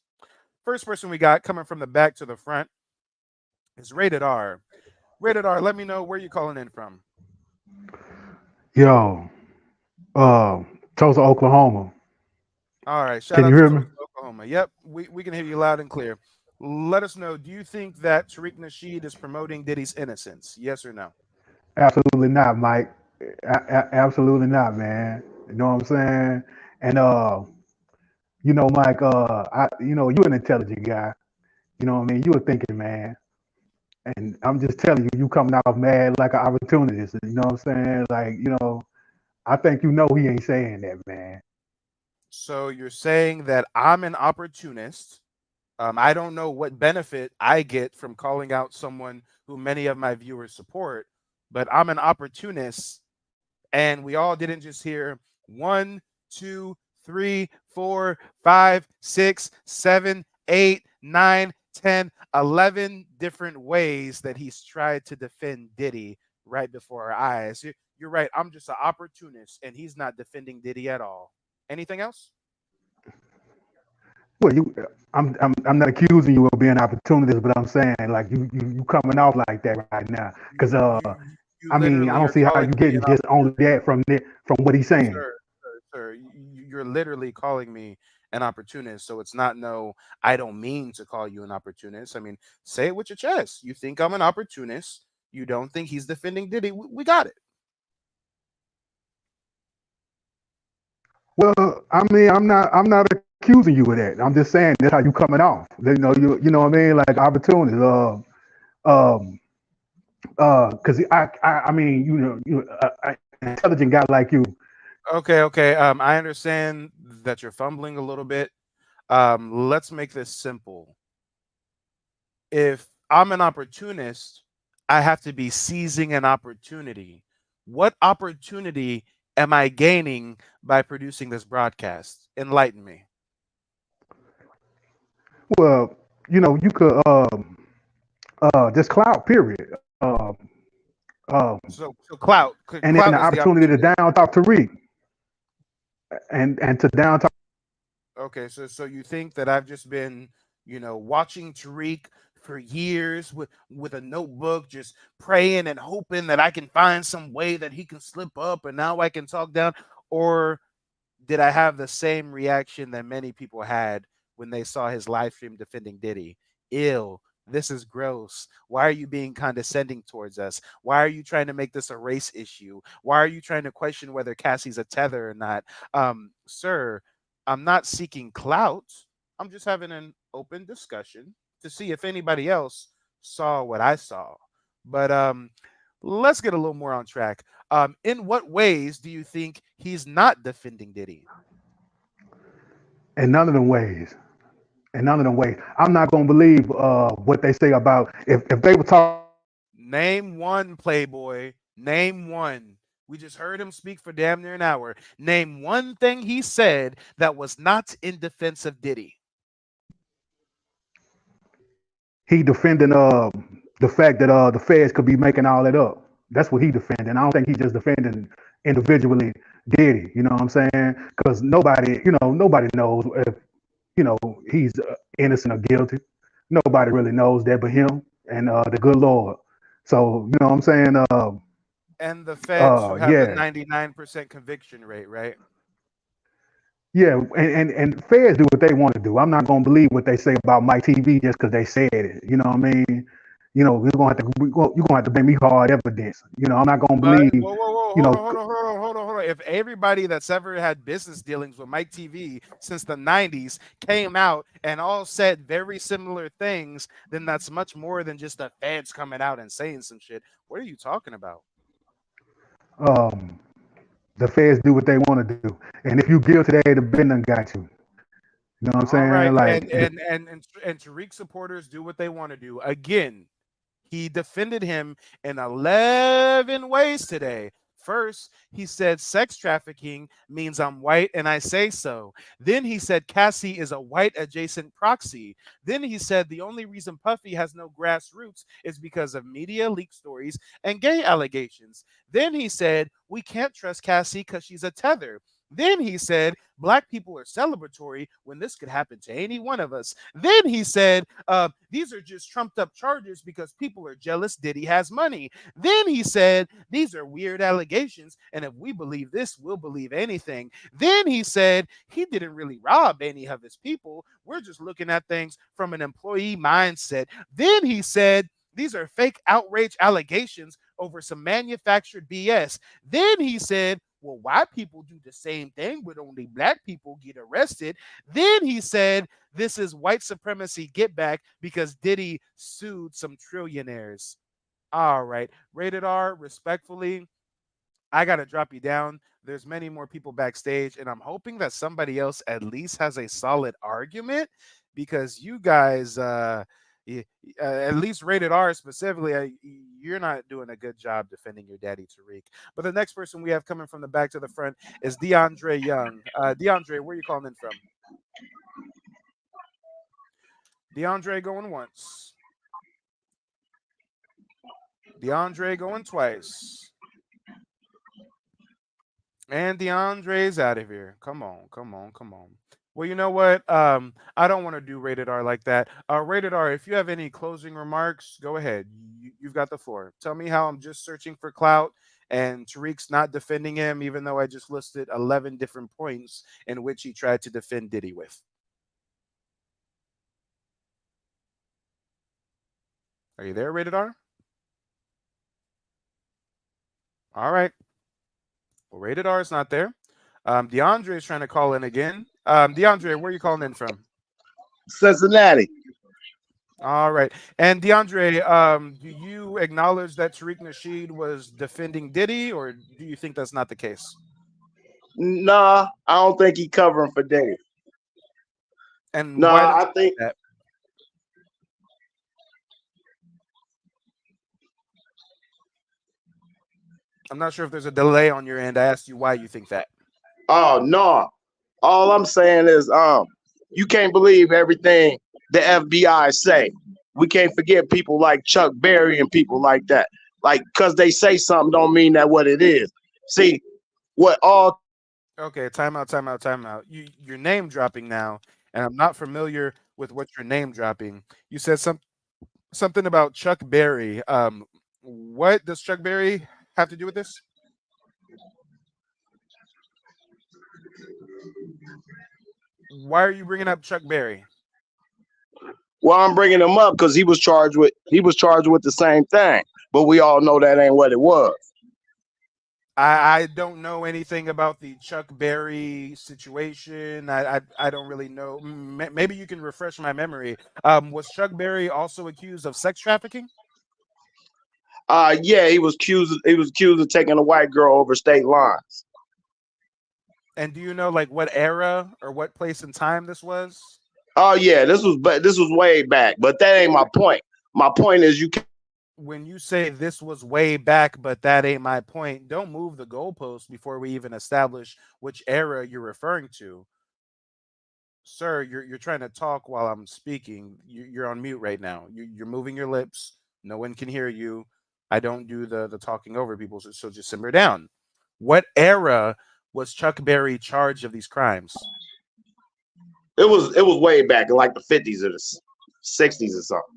Speaker 2: First person we got coming from the back to the front is Rated R. Rated R, let me know where you're calling in from.
Speaker 4: Yo, Tulsa, Oklahoma.
Speaker 2: All right. Shout
Speaker 4: Can
Speaker 2: out
Speaker 4: you
Speaker 2: to
Speaker 4: hear me?
Speaker 2: Tulsa, Oklahoma. Yep, we can hear you loud and clear. Let us know, do you think that Tariq Nasheed is promoting Diddy's innocence? Yes or no?
Speaker 4: Absolutely not, Mike. Absolutely not, man. You know what I'm saying? And Mike, you an intelligent guy. You know what I mean? You a thinking man. And I'm just telling you, you coming off mad like an opportunist. You know what I'm saying? Like, I think he ain't saying that, man.
Speaker 2: So you're saying that I'm an opportunist. I don't know what benefit I get from calling out someone who many of my viewers support, but I'm an opportunist. And we all didn't just hear 1, 2, 3, 4, 5, 6, 7, 8, 9, 10, 11 different ways that he's tried to defend Diddy right before our eyes. You're right. I'm just an opportunist, and he's not defending Diddy at all. Anything else?
Speaker 4: Well, I'm not accusing you of being an opportunist, but I'm saying like you coming off like that right now, because
Speaker 2: You
Speaker 4: I
Speaker 2: literally
Speaker 4: don't
Speaker 2: are
Speaker 4: see how
Speaker 2: calling
Speaker 4: you
Speaker 2: me
Speaker 4: getting
Speaker 2: an
Speaker 4: just only that from what he's saying.
Speaker 2: sir. You're literally calling me an opportunist. So it's not I don't mean to call you an opportunist. I mean, say it with your chest. You think I'm an opportunist. You don't think he's defending Diddy. We got it.
Speaker 4: Well, I mean, I'm not accusing you of that. I'm just saying that's how you coming off. You know what I mean? Like opportunity. Because I mean, an intelligent guy like you.
Speaker 2: Okay. I understand that you're fumbling a little bit. Let's make this simple. If I'm an opportunist, I have to be seizing an opportunity. What opportunity am I gaining by producing this broadcast? Enlighten me.
Speaker 4: Well, you could just clout. Period.
Speaker 2: So clout.
Speaker 4: And then
Speaker 2: Clout
Speaker 4: the
Speaker 2: is the
Speaker 4: opportunity to
Speaker 2: opportunity.
Speaker 4: down talk Tariq and to down talk.
Speaker 2: Okay, so you think that I've just been, watching Tariq for years with a notebook, just praying and hoping that I can find some way that he can slip up and now I can talk down? Or did I have the same reaction that many people had when they saw his live stream defending Diddy? Ill, This is gross. Why are you being condescending towards us? Why are you trying to make this a race issue? Why are you trying to question whether Cassie's a tether or not? Sir, I'm not seeking clout. I'm just having an open discussion to see if anybody else saw what I saw. But let's get a little more on track. In what ways do you think he's not defending Diddy?
Speaker 4: In none of them ways. In none of them ways. I'm not gonna believe what they say about if they were talking.
Speaker 2: Name one, Playboy. Name one. We just heard him speak for damn near an hour. Name one thing he said that was not in defense of Diddy.
Speaker 4: He defending the fact that the feds could be making all that up. That's what he defending. I don't think he just defending individually Diddy. You know what I'm saying? Because nobody knows if he's innocent or guilty. Nobody really knows that but him and the good Lord. So you know what I'm saying?
Speaker 2: And the feds who have the
Speaker 4: Yeah,
Speaker 2: 99% conviction rate, right?
Speaker 4: yeah, and feds do what they want to do. I'm not gonna believe what they say about my TV just because they said it. You know what I mean? You're gonna have to bring me hard evidence. I'm not gonna
Speaker 2: But
Speaker 4: believe.
Speaker 2: whoa, whoa, whoa,
Speaker 4: You
Speaker 2: hold
Speaker 4: know,
Speaker 2: on, hold on, hold on, hold on, hold on. If everybody that's ever had business dealings with Mike TV since the 90s came out and all said very similar things, then that's much more than just the feds coming out and saying some shit. What are you talking about?
Speaker 4: um, the feds do what they want to do, and if you guilty, they'd have been done got you. You know what I'm
Speaker 2: All right,
Speaker 4: saying? Like,
Speaker 2: and Tariq supporters do what they want to do. Again, he defended him in 11 ways today. First, he said sex trafficking means I'm white and I say so. Then he said Cassie is a white adjacent proxy. Then he said the only reason Puffy has no grassroots is because of media leak stories and gay allegations. Then he said we can't trust Cassie because she's a tether. Then he said black people are celebratory when this could happen to any one of us. Then he said these are just trumped up charges because people are jealous Diddy has money. Then he said these are weird allegations, and if we believe this, we'll believe anything. Then he said he didn't really rob any of his people. We're just looking at things from an employee mindset. Then he said these are fake outrage allegations over some manufactured BS. Then he said, well, white people do the same thing, but only black people get arrested. Then he said, this is white supremacy get back because Diddy sued some trillionaires. All right. Rated R, respectfully, I got to drop you down. There's many more people backstage, and I'm hoping that somebody else at least has a solid argument because you guys, at least Rated R specifically, you're not doing a good job defending your daddy, Tariq. But the next person we have coming from the back to the front is DeAndre Young. DeAndre, where are you calling in from? DeAndre going once. DeAndre going twice. And DeAndre's out of here. Come on, come on, come on. Well, you know what? I don't want to do Rated R like that. Rated R, if you have any closing remarks, go ahead. You've got the floor. Tell me how I'm just searching for clout and Tariq's not defending him, even though I just listed 11 different points in which he tried to defend Diddy with. Are you there, Rated R? All right. Well, Rated R is not there. DeAndre is trying to call in again. DeAndre, where are you calling in from?
Speaker 5: Cincinnati.
Speaker 2: All right. And DeAndre, do you acknowledge that Tariq Nasheed was defending Diddy, or do you think that's not the case?
Speaker 5: Nah, I don't think he covering for Diddy.
Speaker 2: And why don't you think that? I'm not sure if there's a delay on your end. I asked you why you think that.
Speaker 5: Oh no. All I'm saying is you can't believe everything the FBI say. We can't forget people like Chuck Berry and people like that. Like, because they say something don't mean that what it is. See, what all
Speaker 2: Okay, time out, time out, time out. You're name dropping now, and I'm not familiar with what you're name dropping. You said something about Chuck Berry. What does Chuck Berry have to do with this? Why are you bringing up Chuck Berry?
Speaker 5: Well, I'm bringing him up because he was charged with the same thing, but we all know that ain't what it was.
Speaker 2: I don't know anything about the Chuck Berry situation. I don't really know. Maybe you can refresh my memory. Was Chuck Berry also accused of sex trafficking?
Speaker 5: Yeah, he was accused of taking a white girl over state lines.
Speaker 2: And do you know like what era or what place and time this was?
Speaker 5: Oh yeah, this was way back, but that ain't my point. My point is you can't.
Speaker 2: When you say this was way back, but that ain't my point, don't move the goalpost before we even establish which era you're referring to. Sir, you're trying to talk while I'm speaking. You're on mute right now. You're moving your lips. No one can hear you. I don't do the talking over people, so just simmer down. What era was Chuck Berry charged of these crimes?
Speaker 5: It was way back in like the 50s or the 60s or something.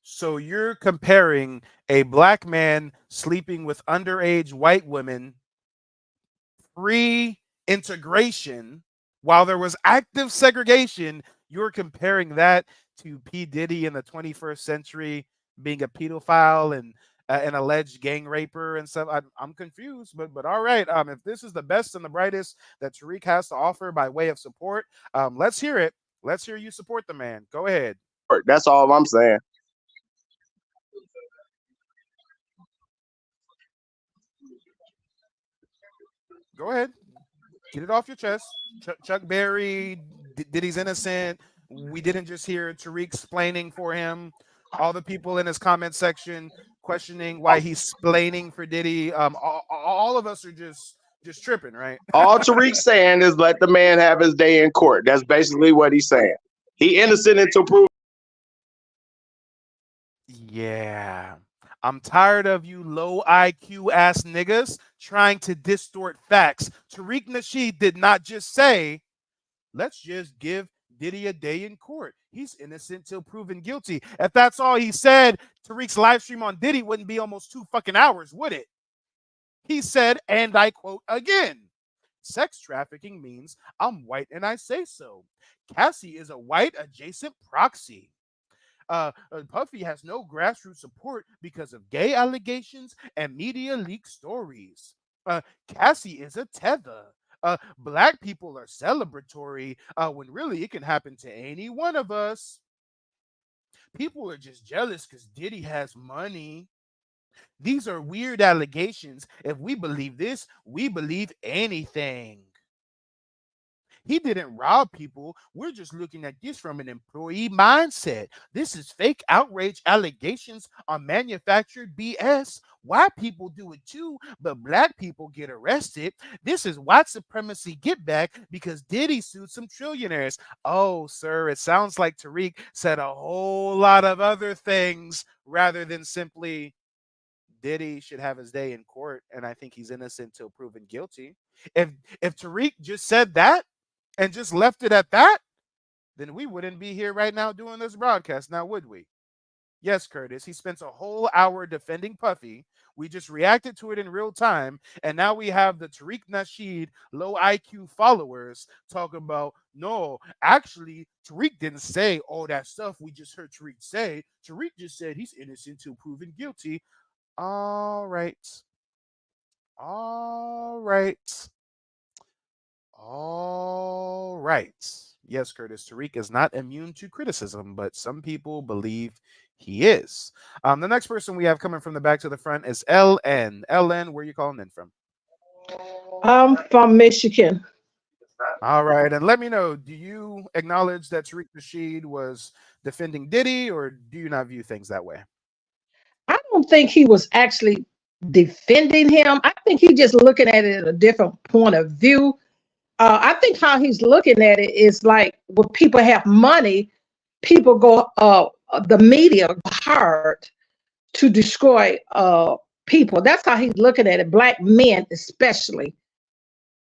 Speaker 2: So you're comparing a black man sleeping with underage white women pre-integration while there was active segregation. You're comparing that to P. Diddy in the 21st century being a pedophile and an alleged gang raper and stuff. I'm confused, but all right. If this is the best and the brightest that Tariq has to offer by way of support, let's hear it. Let's hear you support the man. Go ahead.
Speaker 5: That's all I'm saying.
Speaker 2: Go ahead. Get it off your chest. Chuck Berry, Diddy's innocent. We didn't just hear Tariq explaining for him. All the people in his comment section questioning why he's splaining for Diddy. All of us are just tripping, right?
Speaker 5: All Tariq's saying is let the man have his day in court. That's basically what he's saying. He innocent until proven.
Speaker 2: Yeah. I'm tired of you low IQ ass niggas trying to distort facts. Tariq Nasheed did not just say, let's just give Diddy a day in court. He's innocent till proven guilty. If that's all he said, Tariq's live stream on Diddy wouldn't be almost 2 fucking hours, would it? He said, and I quote again, sex trafficking means I'm white and I say so. Cassie is a white adjacent proxy. Puffy has no grassroots support because of gay allegations and media leak stories. Cassie is a tether. Black people are celebratory when really it can happen to any one of us. People are just jealous because Diddy has money. These are weird allegations. If we believe this, we believe anything. He didn't rob people. We're just looking at this from an employee mindset. This is fake outrage allegations on manufactured BS. White people do it too, but black people get arrested. This is white supremacy get back because Diddy sued some trillionaires. Oh, sir, it sounds like Tariq said a whole lot of other things rather than simply Diddy should have his day in court, and I think he's innocent till proven guilty. If Tariq just said that, and just left it at that, then we wouldn't be here right now doing this broadcast, now would we? Yes, Curtis, he spent a whole hour defending Puffy. We just reacted to it in real time, and now we have the Tariq Nasheed low IQ followers talking about, no, actually, Tariq didn't say all that stuff we just heard Tariq say. Tariq just said he's innocent till proven guilty. All right. All right. All right. Yes, Curtis, Tariq is not immune to criticism, but some people believe he is. The next person we have coming from the back to the front is LN. LN, where are you calling in from?
Speaker 6: I'm from Michigan.
Speaker 2: All right. And let me know, do you acknowledge that Tariq Nasheed was defending Diddy, or do you not view things that way?
Speaker 6: I don't think he was actually defending him. I think he's just looking at it at a different point of view. I think how he's looking at it is like when people have money, people go, the media hard to destroy people. That's how he's looking at it, black men especially.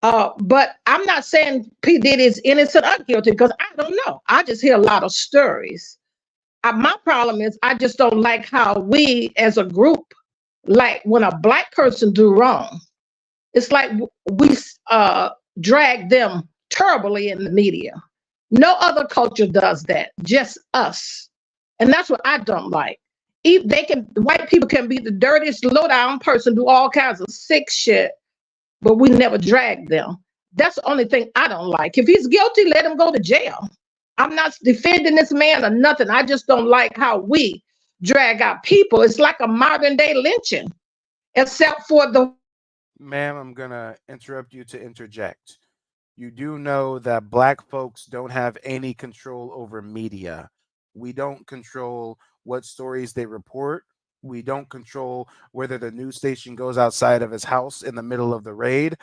Speaker 6: But I'm not saying P. Diddy is innocent or guilty because I don't know. I just hear a lot of stories. My problem is I just don't like how we as a group, like when a black person do wrong, it's like we drag them terribly in the media. No other culture does that, just us. And that's what I don't like. White people can be the dirtiest, low down person, do all kinds of sick shit, but we never drag them. That's the only thing I don't like. If he's guilty, let him go to jail. I'm not defending this man or nothing. I just don't like how we drag our people. It's like a modern day lynching, except for the.
Speaker 2: Ma'am, I'm gonna interrupt you to interject. You do know that black folks don't have any control over media. We don't control what stories they report. We don't control whether the news station goes outside of his house in the middle of the raid.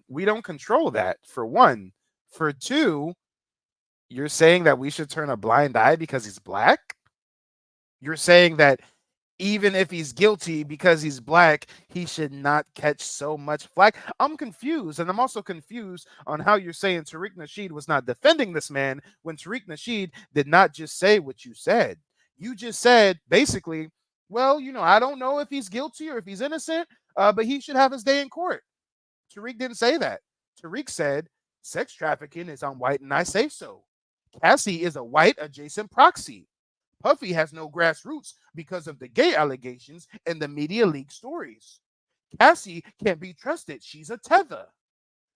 Speaker 2: We don't control that, for one. For two, you're saying that we should turn a blind eye because he's black? You're saying that even if he's guilty because he's black, he should not catch so much flack. I'm confused. And I'm also confused on how you're saying Tariq Nasheed was not defending this man when Tariq Nasheed did not just say what you said. You just said, basically, well, I don't know if he's guilty or if he's innocent, but he should have his day in court. Tariq didn't say that. Tariq said, sex trafficking is on white, and I say so. Cassie is a white adjacent proxy. Puffy has no grassroots because of the gay allegations and the media leak stories. Cassie can't be trusted. She's a tether.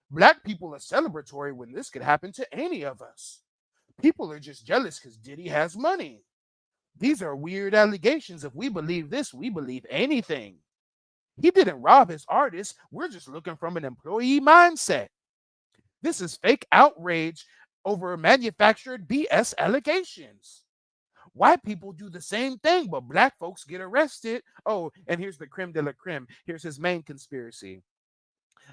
Speaker 2: Black people are celebratory when this could happen to any of us. People are just jealous because Diddy has money. These are weird allegations. If we believe this, we believe anything. He didn't rob his artists. We're just looking from an employee mindset. This is fake outrage over manufactured BS allegations. White people do the same thing, but black folks get arrested. Oh, and here's the creme de la creme. Here's his main conspiracy.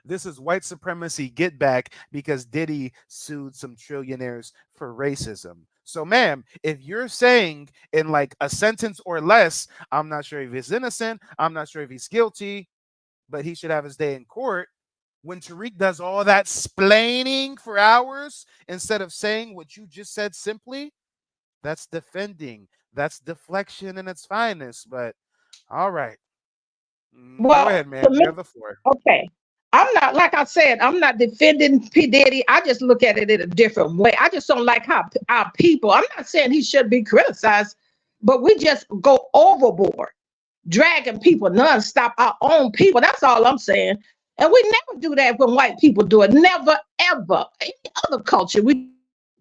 Speaker 2: This is white supremacy get back because Diddy sued some trillionaires for racism. So, ma'am, if you're saying in like a sentence or less, I'm not sure if he's innocent, I'm not sure if he's guilty, but he should have his day in court. When Tariq does all that splaining for hours instead of saying what you just said simply, that's defending. That's deflection in its finest. But all right. Go
Speaker 6: Well,
Speaker 2: ahead,
Speaker 6: to
Speaker 2: man.
Speaker 6: me,
Speaker 2: You have the floor.
Speaker 6: okay. I'm not, like I said, I'm not defending P. Diddy. I just look at it in a different way. I just don't like how our people, I'm not saying he should be criticized, but we just go overboard, dragging people nonstop, our own people. That's all I'm saying. And we never do that when white people do it. Never, ever. Any other culture, we.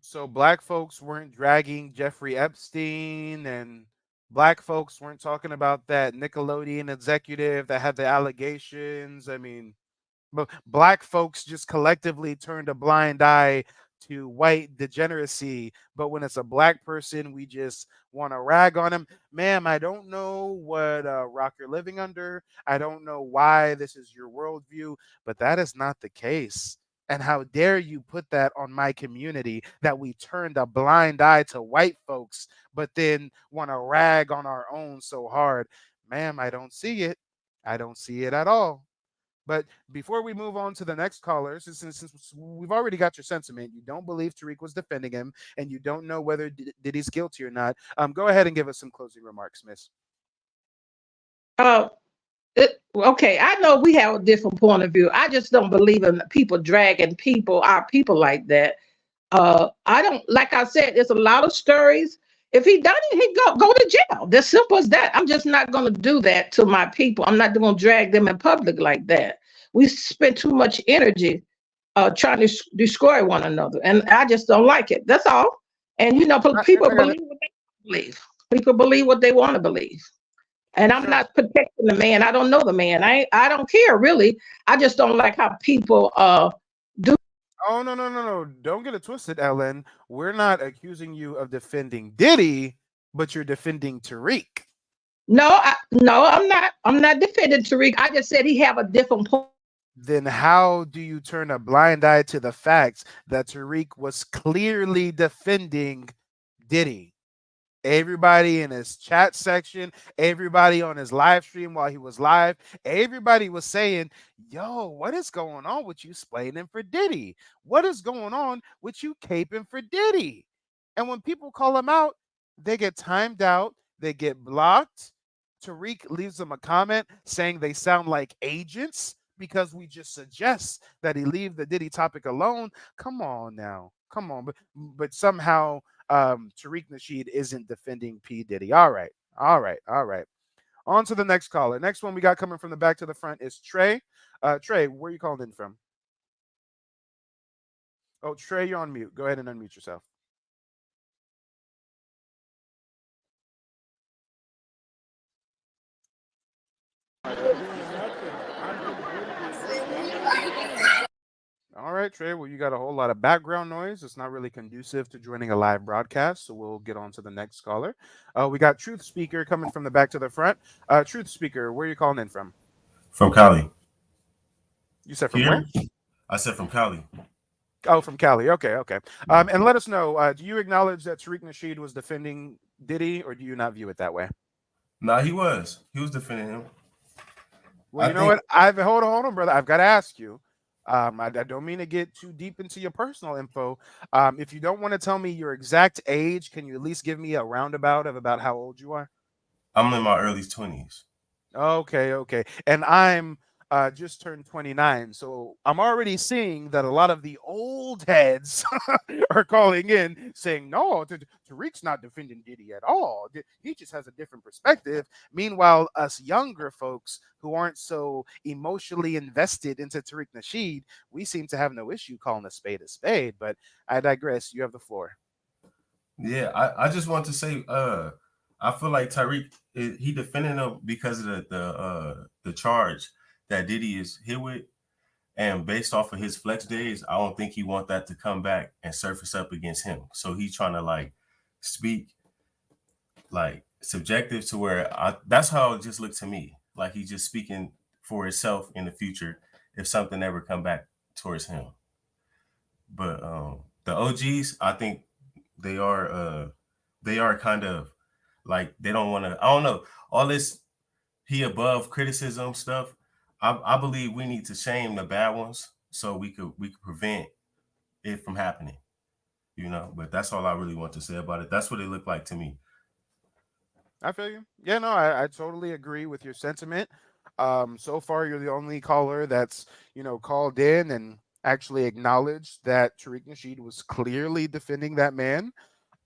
Speaker 2: So black folks weren't dragging Jeffrey Epstein, and black folks weren't talking about that Nickelodeon executive that had the allegations. I mean, but black folks just collectively turned a blind eye to white degeneracy. But when it's a black person, we just want to rag on him. Ma'am, I don't know what rock you're living under. I don't know why this is your worldview, but that is not the case. And how dare you put that on my community that we turned a blind eye to white folks, but then want to rag on our own so hard? Ma'am, I don't see it. I don't see it at all. But before we move on to the next caller, since we've already got your sentiment, you don't believe Tariq was defending him, and you don't know whether Diddy's guilty or not. Go ahead and give us some closing remarks, Miss.
Speaker 6: Okay, I know we have a different point of view. I just don't believe in people dragging our people like that. I don't, like I said, there's a lot of stories. If he done it, he go to jail. As simple as that. I'm just not going to do that to my people. I'm not going to drag them in public like that. We spend too much energy trying to destroy one another, and I just don't like it. That's all. And people believe what they believe. People believe what they want to believe. And I'm not protecting the man. I don't know the man. I don't care really. I just don't like how people do.
Speaker 2: Oh, no. Don't get it twisted, Ellen. We're not accusing you of defending Diddy, but you're defending Tariq.
Speaker 6: No, I'm not. I'm not defending Tariq. I just said he have a different point.
Speaker 2: Then how do you turn a blind eye to the facts that Tariq was clearly defending Diddy? Everybody in his chat section, everybody on his live stream while he was live, everybody was saying, yo, what is going on with you splaining for Diddy? What is going on with you caping for Diddy? And when people call him out, they get timed out, they get blocked. Tariq leaves them a comment saying they sound like agents because we just suggest that he leave the Diddy topic alone. Come on now. Come on. But somehow Tariq Nasheed isn't defending P. Diddy. All right. On to the next caller. Next one we got coming from the back to the front is Trey. Trey, where are you calling in from? Oh, Trey, you're on mute. Go ahead and unmute yourself. All right, Trey. Well, you got a whole lot of background noise. It's not really conducive to joining a live broadcast, so we'll get on to the next caller. We got Truth Speaker coming from the back to the front. Truth Speaker, where are you calling in from?
Speaker 7: From Cali.
Speaker 2: You said from where?
Speaker 7: I said from Cali.
Speaker 2: Oh, from Cali. Okay. And let us know, do you acknowledge that Tariq Nasheed was defending Diddy, or do you not view it that way?
Speaker 7: Nah, he was. He was defending him.
Speaker 2: Well, you know what? Hold on, brother. I've got to ask you. I don't mean to get too deep into your personal info. If you don't want to tell me your exact age, can you at least give me a roundabout of about how old you are?
Speaker 7: I'm in my early 20s.
Speaker 2: Okay. And I'm just turned 29. So I'm already seeing that a lot of the old heads are calling in saying, no, Tariq's not defending Diddy at all. He just has a different perspective. Meanwhile, us younger folks who aren't so emotionally invested into Tariq Nasheed, we seem to have no issue calling a spade. But I digress. You have the floor.
Speaker 7: Yeah, I just want to say, I feel like Tariq, he defended him because of the charge that Diddy is hit with, and based off of his flex days, I don't think he want that to come back and surface up against him. So he's trying to like speak like subjective to where that's how it just looked to me. Like he's just speaking for himself in the future if something ever come back towards him. But the OGs, I think they are kind of like they don't want to. I don't know all this he above criticism stuff. I believe we need to shame the bad ones so we could prevent it from happening. You know, but that's all I really want to say about it. That's what it looked like to me.
Speaker 2: I feel you. Yeah, no, I totally agree with your sentiment. So far, you're the only caller that's, called in and actually acknowledged that Tariq Nasheed was clearly defending that man.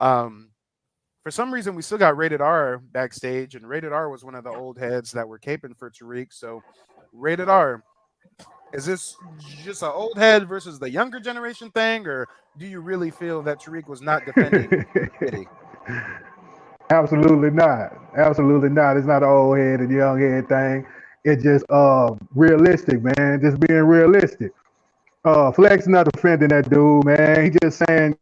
Speaker 2: For some reason, we still got Rated R backstage, and Rated R was one of the old heads that were caping for Tariq. So, Rated R, is this just an old head versus the younger generation thing, or do you really feel that Tariq was not defending Diddy?
Speaker 4: Absolutely not. Absolutely not. It's not an old head and young head thing. It's just realistic, man. Just being realistic. Flex not defending that dude, man. He just saying.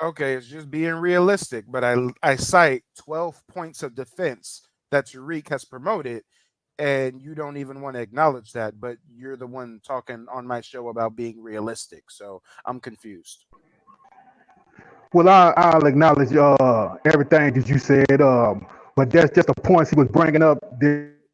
Speaker 2: Okay, it's just being realistic, but I cite 12 points of defense that Tariq has promoted, and you don't even want to acknowledge that, but you're the one talking on my show about being realistic, so I'm confused.
Speaker 4: Well, I'll acknowledge everything that you said, but that's just the points he was bringing up.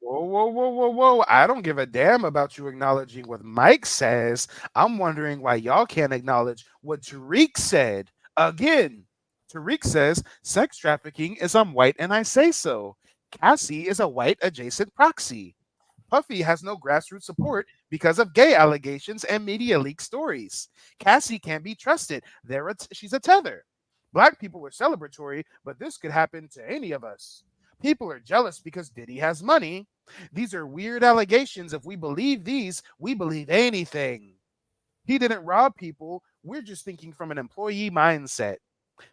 Speaker 2: Whoa. I don't give a damn about you acknowledging what Mike says. I'm wondering why y'all can't acknowledge what Tariq said. Again, Tariq says sex trafficking is I'm white and I say so. Cassie is a white adjacent proxy. Puffy has no grassroots support because of gay allegations and media leak stories. Cassie can't be trusted. She's a tether. Black people are celebratory, but this could happen to any of us. People are jealous because Diddy has money. These are weird allegations. If we believe these, we believe anything. He didn't rob people. We're just thinking from an employee mindset.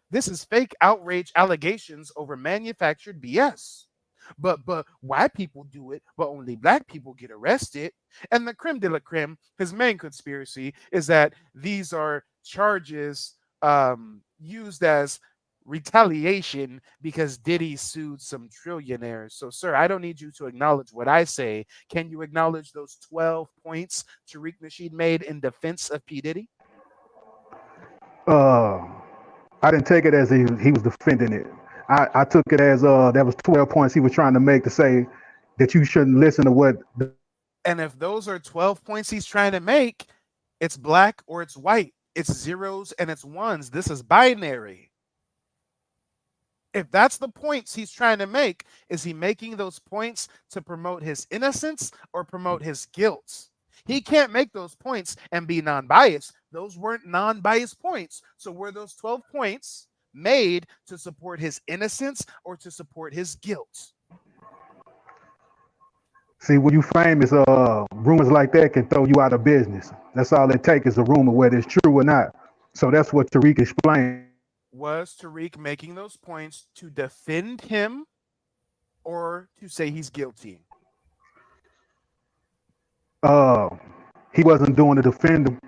Speaker 2: This is fake outrage allegations over manufactured BS. But white people do it, but only black people get arrested. And the creme de la creme, his main conspiracy is that these are charges used as retaliation because Diddy sued some trillionaires. So, sir, I don't need you to acknowledge what I say. Can you acknowledge those 12 points Tariq Nasheed made in defense of P. Diddy?
Speaker 4: I didn't take it as he was defending it. I took it as that was 12 points he was trying to make to say that you shouldn't listen to what.
Speaker 2: And if those are 12 points he's trying to make, it's black or it's white. It's zeros and it's ones. This is binary. If that's the points he's trying to make, is he making those points to promote his innocence or promote his guilt? He can't make those points and be non-biased. Those weren't non-biased points. So were those 12 points made to support his innocence or to support his guilt.
Speaker 4: See, when you famous, rumors like that can throw you out of business. That's all it takes is a rumor, whether it's true or not. So that's what Tariq explained.
Speaker 2: Was Tariq making those points to defend him or to say he's guilty?
Speaker 4: He wasn't doing to defend him.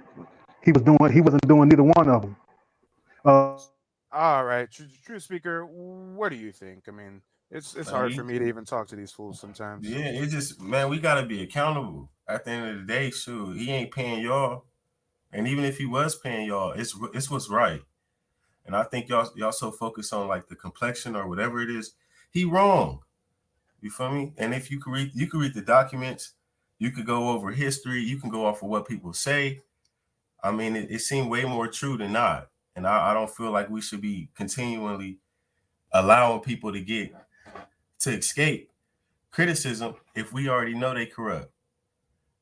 Speaker 4: He wasn't doing neither one of them.
Speaker 2: All right, true speaker. What do you think? I mean, it's hard for me to even talk to these fools sometimes.
Speaker 7: Yeah, it's just, man, we gotta be accountable. At the end of the day, shoot, he ain't paying y'all, and even if he was paying y'all, it's what's right. And I think y'all so focused on like the complexion or whatever it is, he wrong. You feel me? And if you could read the documents, you could go over history, you can go off of what people say. I mean, it seemed way more true than not. And I don't feel like we should be continually allowing people to escape criticism if we already know they corrupt.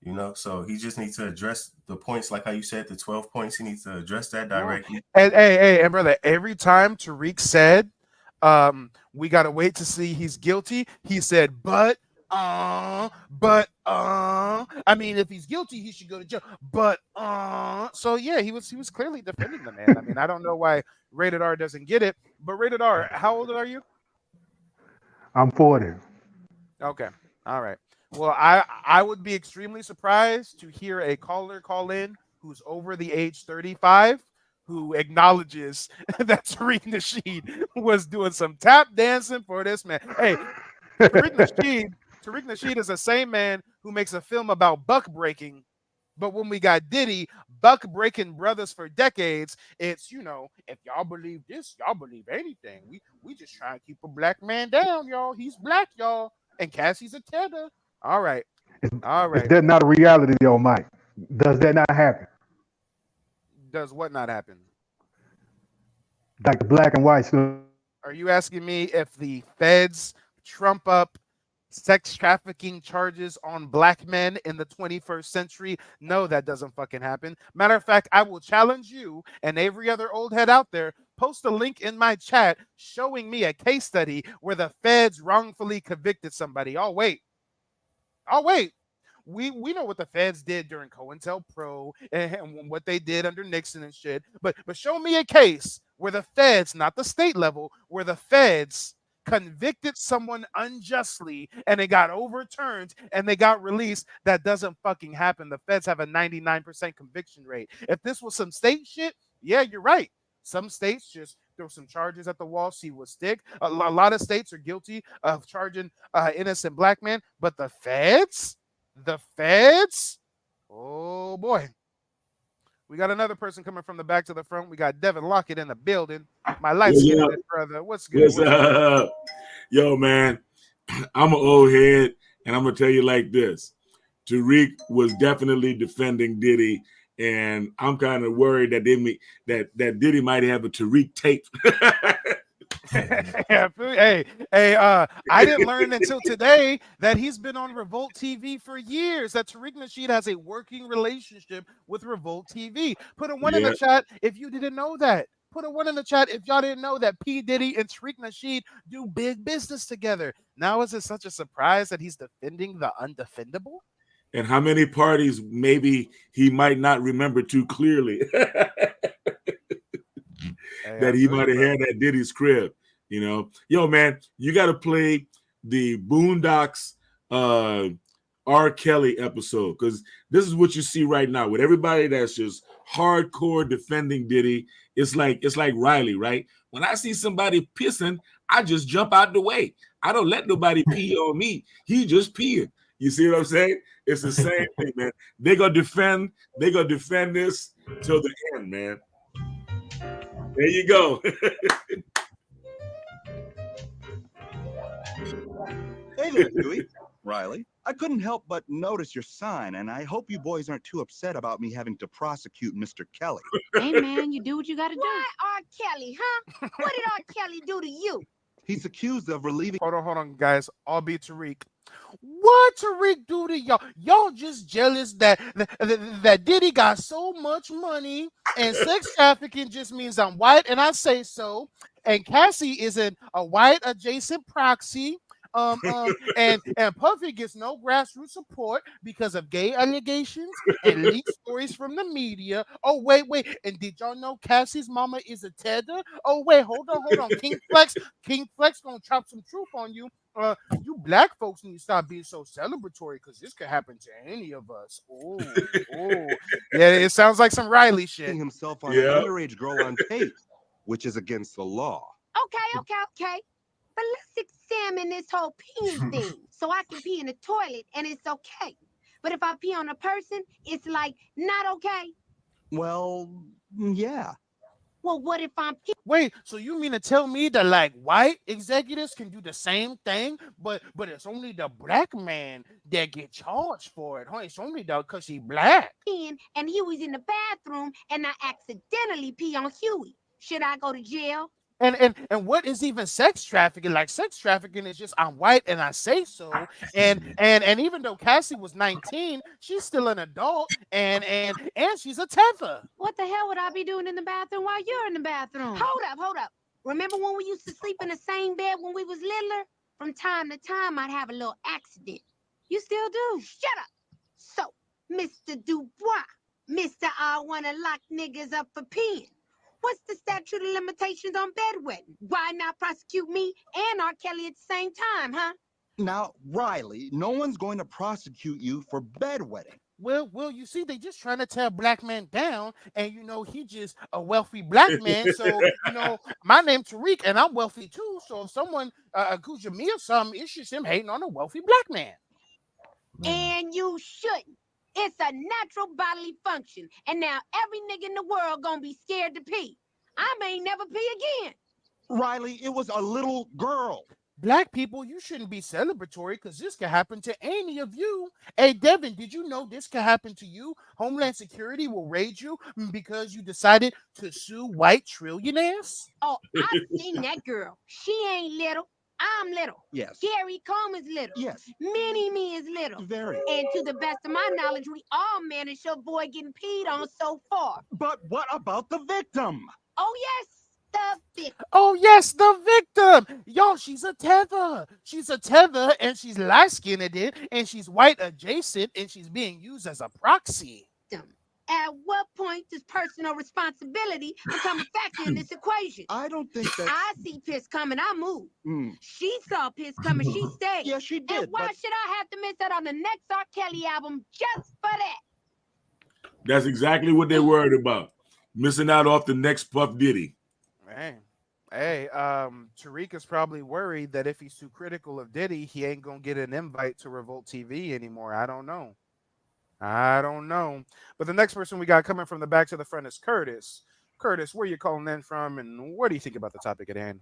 Speaker 7: You know, so he just needs to address the points, like how you said, the 12 points. He needs to address that directly.
Speaker 2: And brother, every time Tariq said, we gotta wait to see he's guilty, he said, but I mean, if he's guilty, he should go to jail. But so yeah, he was clearly defending the man. I mean, I don't know why Rated R doesn't get it, but Rated R, how old are you?
Speaker 4: I'm 40.
Speaker 2: Okay, all right. Well, I would be extremely surprised to hear a caller call in who's over the age 35 who acknowledges that Tariq Nasheed was doing some tap dancing for this man. Hey, Tariq Nasheed is the same man who makes a film about buck breaking. But when we got Diddy, buck breaking brothers for decades, it's, you know, if y'all believe this, y'all believe anything. We just try to keep a black man down, y'all. He's black, y'all. And Cassie's a tether. All right. All right.
Speaker 4: Is that not a reality, though, Mike? Does that not happen?
Speaker 2: Does what not happen?
Speaker 4: Like the black and white stuff.
Speaker 2: Are you asking me if the feds trump up sex trafficking charges on black men in the 21st century? No, that doesn't fucking happen. Matter of fact, I will challenge you and every other old head out there, post a link in my chat showing me a case study where the feds wrongfully convicted somebody. I'll wait. We know what the feds did during COINTELPRO and what they did under Nixon and shit. But show me a case where the feds, not the state level, where the feds convicted someone unjustly and it got overturned and they got released. That doesn't fucking happen. The feds have a 99% conviction rate. If this was some state shit, yeah, you're right. Some states just throw some charges at the wall, see what stick. A lot of states are guilty of charging innocent black men, but the feds, oh boy. We got another person coming from the back to the front. We got Devin Lockett in the building. My light-skinned brother. What's good?
Speaker 8: What's up? Yo, man, I'm an old head, and I'm going to tell you like this. Tariq was definitely defending Diddy, and I'm kind of worried that that Diddy might have a Tariq tape.
Speaker 2: Hey, I didn't learn until today that he's been on Revolt TV for years, that Tariq Nasheed has a working relationship with Revolt TV. Put a 1 in the chat if you didn't know that. Put a 1 in the chat if y'all didn't know that P. Diddy and Tariq Nasheed do big business together. Now is it such a surprise that he's defending the undefendable?
Speaker 8: And how many parties maybe he might not remember too clearly that he might have had at Diddy's crib, you know? Yo, man, you got to play the Boondocks R. Kelly episode, because this is what you see right now with everybody that's just hardcore defending Diddy. It's like Riley, right? When I see somebody pissing, I just jump out the way. I don't let nobody pee on me. He just peeing. You see what I'm saying? It's the same thing, man. They gonna defend this till the end, man. There you go.
Speaker 9: Hey there, Dewey. Riley. I couldn't help but notice your sign, and I hope you boys aren't too upset about me having to prosecute Mr. Kelly.
Speaker 10: Hey, man, you do what you gotta do.
Speaker 11: Why R. Kelly, huh? What did R. Kelly do to you?
Speaker 9: He's accused of relieving...
Speaker 2: Hold on, guys. I'll be Tariq. What Tariq do to y'all? Y'all just jealous that Diddy got so much money, and sex trafficking just means I'm white and I say so. And Cassie is a white adjacent proxy. And Puffy gets no grassroots support because of gay allegations and leaked stories from the media. Oh wait, and did y'all know Cassie's mama is a tether? Oh wait, hold on, King Flex gonna chop some truth on you. You black folks need to stop being so celebratory because this could happen to any of us. Oh, yeah, it sounds like some Riley shit.
Speaker 9: Himself on an underage girl on tape, which is against the law.
Speaker 11: Okay. But let's examine this whole peeing thing. So I can pee in the toilet and it's okay. But if I pee on a person, it's like not okay.
Speaker 9: Well, yeah.
Speaker 11: Well, what if I'm
Speaker 2: Wait, so you mean to tell me that like white executives can do the same thing, but it's only the black man that get charged for it, huh? It's only because he black.
Speaker 11: peeing and Huey's in the bathroom and I accidentally pee on Huey? Should I go to jail?
Speaker 2: And what is even sex trafficking? Like sex trafficking is just I'm white and I say so. And even though Cassie was 19, she's still an adult and she's a tether.
Speaker 11: What the hell would I be doing in the bathroom while you're in the bathroom? Hold up. Remember when we used to sleep in the same bed when we was littler? From time to time, I'd have a little accident. You still do? Shut up. So, Mr. Dubois, Mr. I wanna lock niggas up for peeing. What's the statute of limitations on bedwetting? Why not prosecute me and R. Kelly at the same time, huh?
Speaker 9: Now, Riley, no one's going to prosecute you for bedwetting.
Speaker 2: Well, you see, they just trying to tear black man down, and he just a wealthy black man. So my name Tariq, and I'm wealthy too. So if someone accuses me of something, it's just him hating on a wealthy black man.
Speaker 11: And you shouldn't. It's a natural bodily function, and now every nigga in the world gonna be scared to pee. I may never pee again.
Speaker 9: Riley, it was a little girl.
Speaker 2: Black people, you shouldn't be celebratory because this could happen to any of you. Hey, Devin, did you know this could happen to you? Homeland Security will raid you because you decided to sue white trillionaires?
Speaker 11: Oh, I've seen that girl. She ain't little. I'm little.
Speaker 9: Yes.
Speaker 11: Gary Coleman's little.
Speaker 9: Yes.
Speaker 11: Mini-Me is little.
Speaker 9: Very.
Speaker 11: And to the best of my knowledge, we all managed to avoid getting peed on so far.
Speaker 9: But what about the victim?
Speaker 11: Oh, yes, the victim.
Speaker 2: Oh, yes, the victim. Y'all, she's a tether. She's a tether, and she's light-skinned, and she's white adjacent, and she's being used as a proxy.
Speaker 11: At what point does personal responsibility become a factor in this equation?
Speaker 9: I don't think that...
Speaker 11: I see piss coming, I move. She saw piss coming, she stayed.
Speaker 9: Yeah, she did.
Speaker 11: And why should I have to miss out on the next R. Kelly album just for that?
Speaker 8: That's exactly what they're worried about. Missing out off the next Puff Diddy.
Speaker 2: Hey, Tariq is probably worried that if he's too critical of Diddy, he ain't gonna get an invite to Revolt TV anymore. I don't know. But the next person we got coming from the back to the front is Curtis. Curtis, where you calling in from, and what do you think about the topic at hand?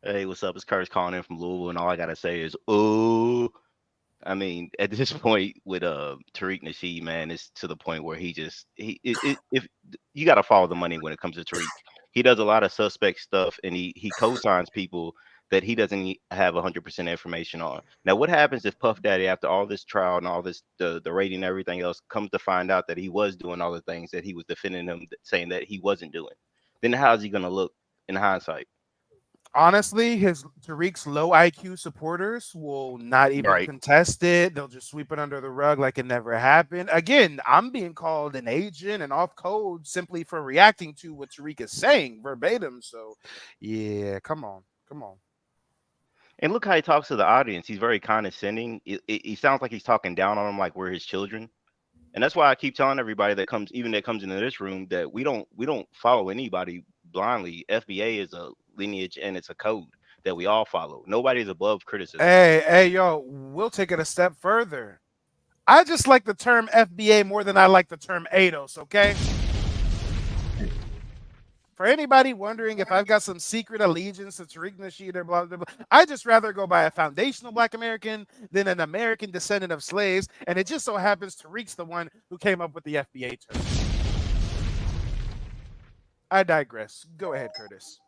Speaker 12: Hey, what's up? It's Curtis calling in from Louisville, and all I gotta say is, oh, I mean, at this point with Tariq Nasheed, man, it's to the point where if you gotta follow the money when it comes to Tariq. He does a lot of suspect stuff, and he co-signs people that he doesn't have 100% information on. Now, what happens if Puff Daddy, after all this trial and all this, the rating and everything else, comes to find out that he was doing all the things that he was defending him, saying that he wasn't doing? Then how's he gonna look in hindsight?
Speaker 2: Honestly, Tariq's low IQ supporters will not even contest it. They'll just sweep it under the rug like it never happened. Again, I'm being called an agent and off code simply for reacting to what Tariq is saying verbatim. So, yeah, come on.
Speaker 12: And look how he talks to the audience. He's very condescending. He sounds like he's talking down on them like we're his children. And that's why I keep telling everybody that comes into this room that we don't follow anybody blindly. FBA is a lineage and it's a code that we all follow. Nobody's above criticism.
Speaker 2: Hey, yo, we'll take it a step further. I just like the term FBA more than I like the term ADOS, okay? For anybody wondering if I've got some secret allegiance to Tariq Nasheed or blah, blah, blah, I just rather go by a foundational Black American than an American descendant of slaves. And it just so happens Tariq's the one who came up with the FBA term. I digress. Go ahead, Curtis.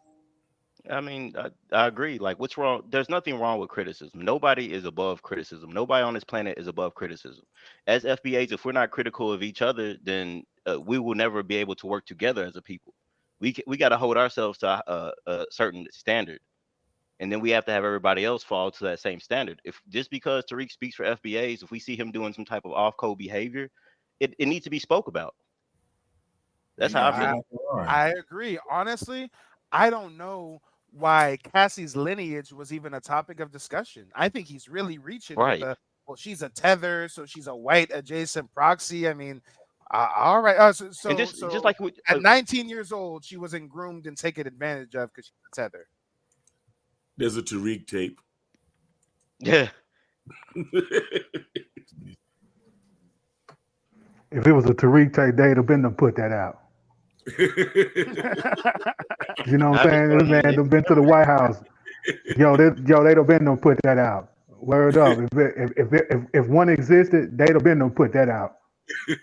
Speaker 12: I mean, I agree. Like, what's wrong? There's nothing wrong with criticism. Nobody is above criticism. Nobody on this planet is above criticism. As FBAs, if we're not critical of each other, then we will never be able to work together as a people. We got to hold ourselves to a certain standard, and then we have to have everybody else fall to that same standard. If just because Tariq speaks for FBAs, if we see him doing some type of off-code behavior, it needs to be spoke about. That's how I feel.
Speaker 2: I agree. Honestly, I don't know why Cassie's lineage was even a topic of discussion. I think he's really reaching with
Speaker 12: Right.
Speaker 2: well, she's a tether, so she's a white adjacent proxy. I mean, all right. So
Speaker 12: And just like
Speaker 2: at 19 years old, she wasn't groomed and taken advantage of because she's a tether.
Speaker 8: There's a Tariq tape.
Speaker 12: Yeah.
Speaker 4: If it was a Tariq tape, they'd have been to put that out. You know what I'm saying? This man have been to the White House. They'd have been to put that out. Word up. If one existed, they'd have been to put that out.
Speaker 7: I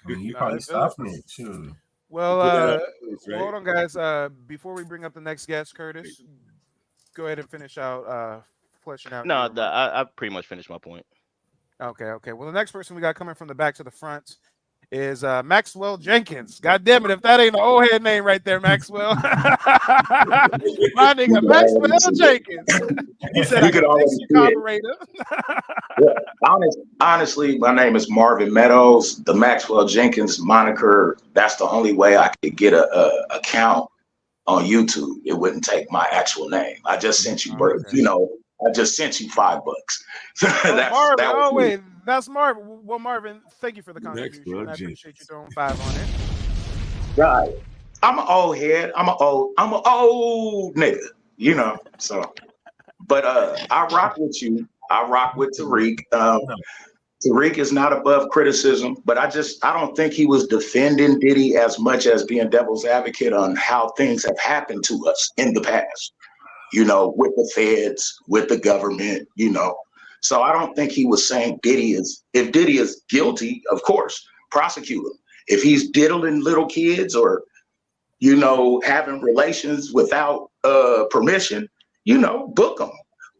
Speaker 7: mean, you probably stopped me. Sure.
Speaker 2: Well, hold on, guys. Before we bring up the next guest, Curtis, go ahead and finish out fleshing out.
Speaker 12: No, I pretty much finished my point.
Speaker 2: Okay. Well, the next person we got coming from the back to the front is Maxwell Jenkins. God damn it, if that ain't an old head name right there, Maxwell. My nigga, Maxwell Jenkins. He said I could fix your carburetor.
Speaker 5: Honestly, my name is Marvin Meadows. The Maxwell Jenkins moniker, that's the only way I could get a account on YouTube. It wouldn't take my actual name. I just sent you, I just sent you $5.
Speaker 2: Wait, that's Marvin. Well, Marvin, thank you for the contribution. I appreciate you throwing 5 on it.
Speaker 5: Right. I'm an old head. I'm an old nigga, so. But I rock with you. I rock with Tariq. Tariq is not above criticism, but I don't think he was defending Diddy as much as being devil's advocate on how things have happened to us in the past, with the feds, with the government, So I don't think he was saying if Diddy is guilty, of course, prosecute him. If he's diddling little kids or, having relations without permission, book him.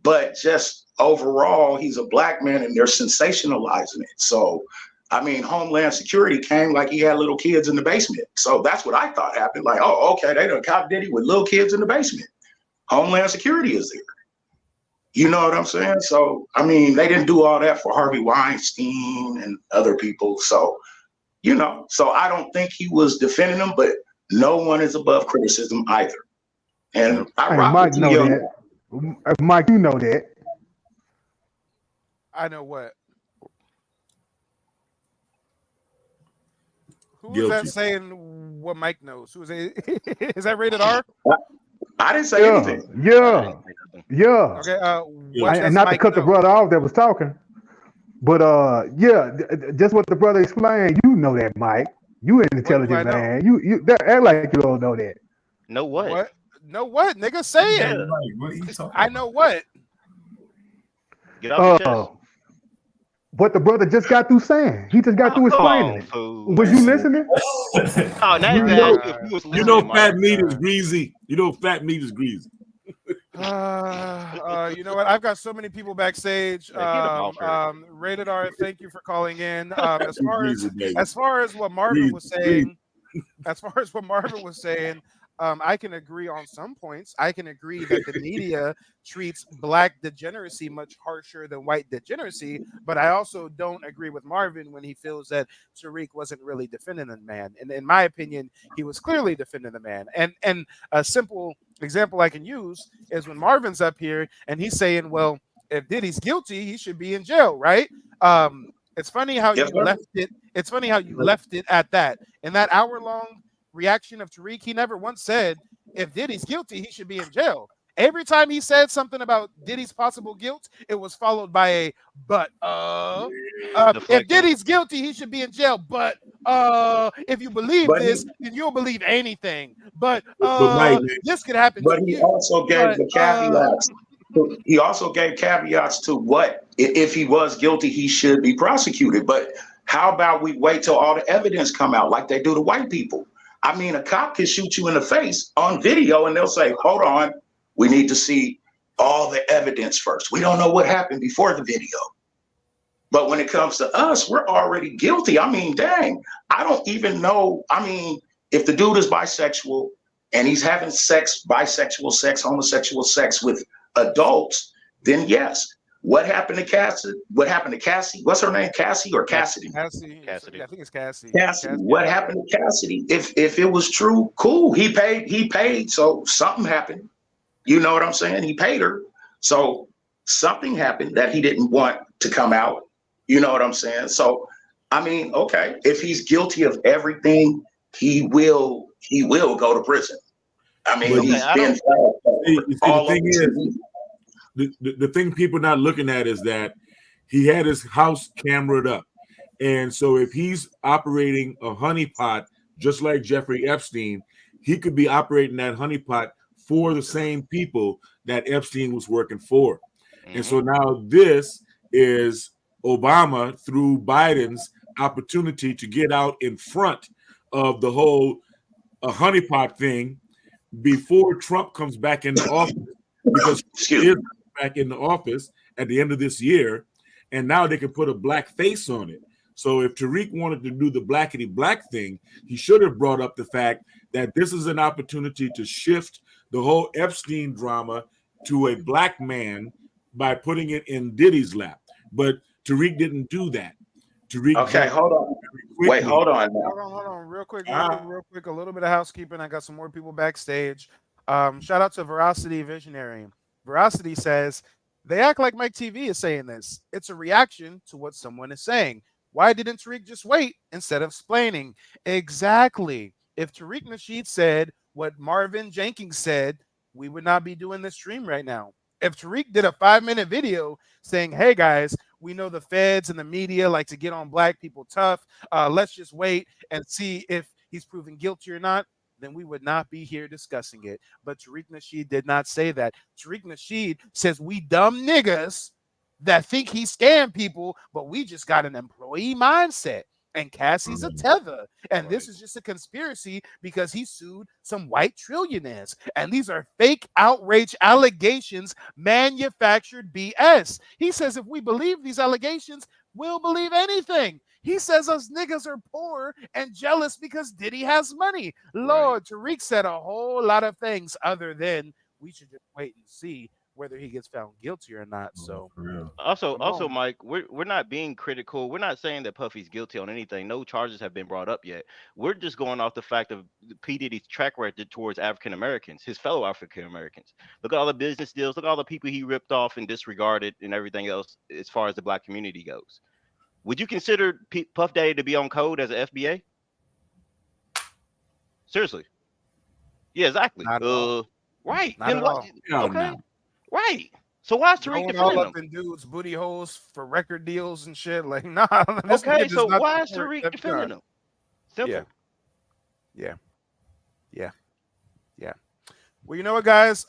Speaker 5: But just overall, he's a black man and they're sensationalizing it. So, I mean, Homeland Security came like he had little kids in the basement. So that's what I thought happened. Like, oh, okay, they done caught Diddy with little kids in the basement. Homeland Security is there. You know what I'm saying? So, I mean, they didn't do all that for Harvey Weinstein and other people. So, so I don't think he was defending them, but no one is above criticism either. And I rock
Speaker 4: Mike
Speaker 5: with
Speaker 4: know
Speaker 5: you.
Speaker 4: that. Mike, you know that.
Speaker 2: I know what. Who is that saying what Mike knows? Who is it? Is that rated R?
Speaker 5: I didn't say anything.
Speaker 4: Yeah.
Speaker 2: Okay.
Speaker 4: And not to cut the brother off that was talking, but just what the brother explained. You know that, Mike. You an intelligent man. You act like you don't know that.
Speaker 12: Know what?
Speaker 2: What? Know what? Nigga, say it.
Speaker 7: What are you talking
Speaker 2: I know what.
Speaker 12: Get off your chest.
Speaker 4: What the brother just got through saying. He just got through explaining it. Was you listening?
Speaker 12: Oh,
Speaker 8: fat meat is greasy. Fat meat is greasy.
Speaker 2: You know what? I've got so many people backstage. Rated R, thank you for calling in. As far as what Marvin was saying, I can agree on some points. I can agree that the media treats black degeneracy much harsher than white degeneracy, but I also don't agree with Marvin when he feels that Tariq wasn't really defending the man. And in my opinion, he was clearly defending the man. And a simple example I can use is when Marvin's up here and he's saying, well, if Diddy's guilty, he should be in jail, right? It's funny how you left it. It's funny how you left it at that. In that hour-long reaction of Tariq, he never once said if Diddy's guilty, he should be in jail. Every time he said something about Diddy's possible guilt, it was followed by a but. If Diddy's guilty, he should be in jail. But if you believe this, then you'll believe anything. But this could happen.
Speaker 5: But he also gave the caveats. He also gave caveats to what if he was guilty, he should be prosecuted. But how about we wait till all the evidence come out like they do to white people? I mean, a cop can shoot you in the face on video and they'll say, hold on, we need to see all the evidence first. We don't know what happened before the video. But when it comes to us, we're already guilty. I mean, dang, I don't even know. I mean, if the dude is bisexual and he's having sex, bisexual sex, homosexual sex with adults, then yes. What happened to Cassie? What happened to Cassie? What's her name? Cassie or Cassidy?
Speaker 2: Cassidy.
Speaker 12: Cassidy.
Speaker 2: I think it's Cassidy.
Speaker 5: Cassidy. What happened to Cassidy? If it was true, cool. He paid. So something happened. You know what I'm saying? He paid her. So something happened that he didn't want to come out. You know what I'm saying? So, I mean, okay, if he's guilty of everything, he will go to prison. I mean,
Speaker 8: But
Speaker 5: he's been
Speaker 8: the thing is, the thing people not looking at is that he had his house cameraed up. And so if he's operating a honeypot, just like Jeffrey Epstein, he could be operating that honeypot for the same people that Epstein was working for. Mm-hmm. And so now this is Obama through Biden's opportunity to get out in front of the whole honeypot thing before Trump comes back into office, because he is back in the office at the end of this year, and now they can put a black face on it. So if Tariq wanted to do the blackity black thing, he should have brought up the fact that this is an opportunity to shift the whole Epstein drama to a black man by putting it in Diddy's lap. But Tariq didn't do that. Tariq.
Speaker 5: Okay, hold on. Wait, hold on.
Speaker 2: Hold on. Real quick. A little bit of housekeeping. I got some more people backstage. Shout out to Veracity Visionary. Veracity says, they act like Mike TV is saying this. It's a reaction to what someone is saying. Why didn't Tariq just wait instead of explaining? Exactly. If Tariq Nasheed said what Marvin Jenkins said, we would not be doing this stream right now. If Tariq did a 5-minute video saying, hey guys, we know the feds and the media like to get on black people tough. Let's just wait and see if he's proven guilty or not, then we would not be here discussing it. But Tariq Nasheed did not say that. Tariq Nasheed says we dumb niggas that think he scammed people, but we just got an employee mindset. And Cassie's a tether. And this is just a conspiracy because he sued some white trillionaires. And these are fake outrage allegations, manufactured BS. He says if we believe these allegations, we'll believe anything. He says us niggas are poor and jealous because Diddy has money. Lord, Tariq said a whole lot of things other than we should just wait and see whether he gets found guilty or not. So
Speaker 12: also Mike, we're not being critical. We're not saying that Puffy's guilty on anything. No charges have been brought up yet. We're just going off the fact of P. Diddy's track record towards African Americans, his fellow African Americans. Look at all the business deals, look at all the people he ripped off and disregarded and everything else as far as the black community goes. Would you consider Puff Daddy to be on code as an FBA? Seriously. Yeah, exactly. Right.
Speaker 2: Not at all.
Speaker 12: Okay. Right. So why is Tariq defending
Speaker 2: all
Speaker 12: him?
Speaker 2: up in dudes' booty holes for record deals and shit? Like, nah.
Speaker 12: Okay, so why is Tariq defending him? Simple.
Speaker 2: Yeah. Well, you know what, guys?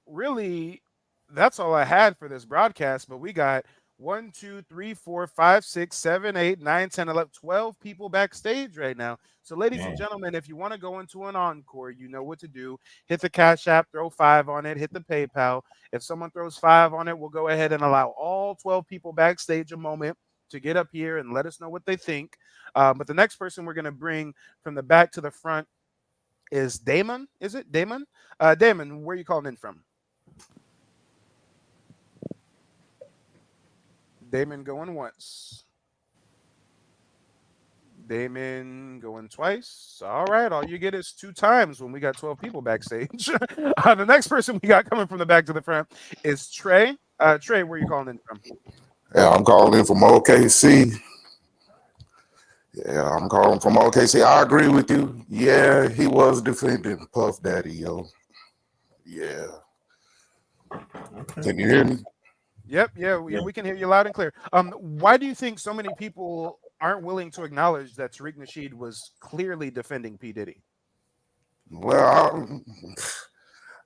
Speaker 2: Really, that's all I had for this broadcast. But we got 1, 2, 3, 4, 5, 6, 7, 8, 9, 10, 11, 12 people backstage right now. So, ladies and gentlemen, if you want to go into an encore, you know what to do. Hit the Cash App, throw 5 on it, hit the PayPal. If someone throws 5 on it, we'll go ahead and allow all 12 people backstage a moment to get up here and let us know what they think. But the next person we're going to bring from the back to the front is Damon. Is it Damon? Damon, where are you calling in from? Damon going once. Damon going twice. All right. All you get is 2 times when we got 12 people backstage. The next person we got coming from the back to the front is Trey. Trey, where are you calling in from?
Speaker 13: Yeah, I'm calling in from OKC. I agree with you. Yeah, he was defending Puff Daddy, yo. Yeah. Can you hear me?
Speaker 2: Yep. Yeah, we can hear you loud and clear. Why do you think so many people aren't willing to acknowledge that Tariq Nasheed was clearly defending P. Diddy?
Speaker 13: Well,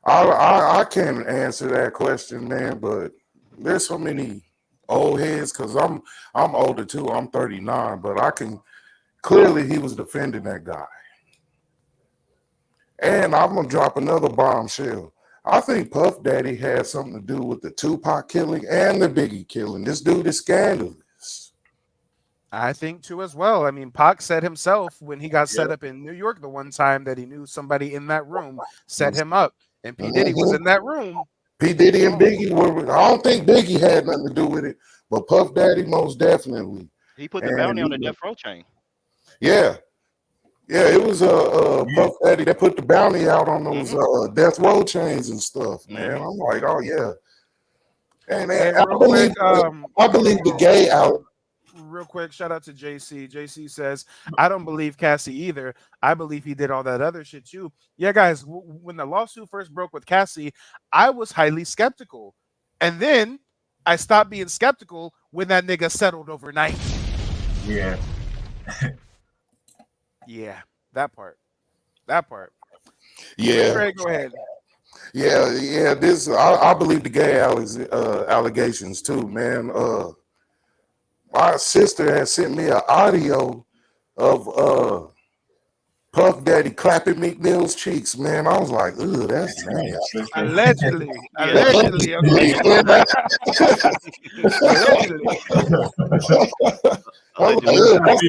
Speaker 13: I can't answer that question, man, but there's so many old heads because I'm older too. I'm 39, but I can clearly he was defending that guy. And I'm gonna drop another bombshell. I think Puff Daddy had something to do with the Tupac killing and the Biggie killing. This dude is scandalous.
Speaker 2: I think too as well. I mean, Pac said himself when he got set up in New York the one time that he knew somebody in that room set him up, and P. Diddy was in that room.
Speaker 13: P. Diddy and Biggie were. I don't think Biggie had nothing to do with it, but Puff Daddy most definitely.
Speaker 12: He put the bounty on the death row chain.
Speaker 13: Yeah. Yeah, it was Puff Daddy that put the bounty out on those death row chains and stuff, man. I'm like, oh yeah. And I believe the gay out.
Speaker 2: Real quick, shout out to JC. JC says, I don't believe Cassie either. I believe he did all that other shit too. Yeah, guys, when the lawsuit first broke with Cassie, I was highly skeptical. And then I stopped being skeptical when that nigga settled overnight.
Speaker 7: Yeah.
Speaker 2: Yeah, that part. That part.
Speaker 13: Yeah.
Speaker 2: Trey, go ahead.
Speaker 13: Yeah. This I believe the gay allegations too, man. My sister had sent me an audio of Puff Daddy clapping Meek Mill's cheeks, man. I was like, ooh, that's nasty.
Speaker 2: Allegedly.
Speaker 13: That's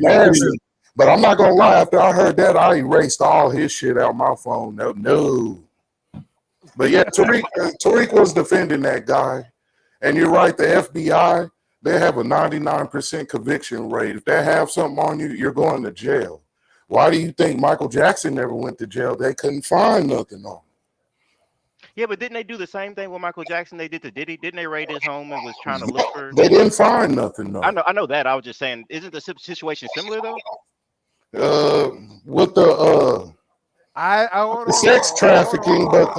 Speaker 13: nasty. But I'm not gonna lie, after I heard that, I erased all his shit out my phone. No. But yeah, Tariq was defending that guy. And you're right, the FBI, they have a 99% conviction rate. If they have something on you, you're going to jail. Why do you think Michael Jackson never went to jail? They couldn't find nothing on him.
Speaker 12: Yeah, but didn't they do the same thing with Michael Jackson? They did to Diddy. Didn't they raid his home and was trying to look for?
Speaker 13: They didn't find nothing though.
Speaker 12: I know that. I was just saying, isn't the situation similar though?
Speaker 13: With the sex trafficking, but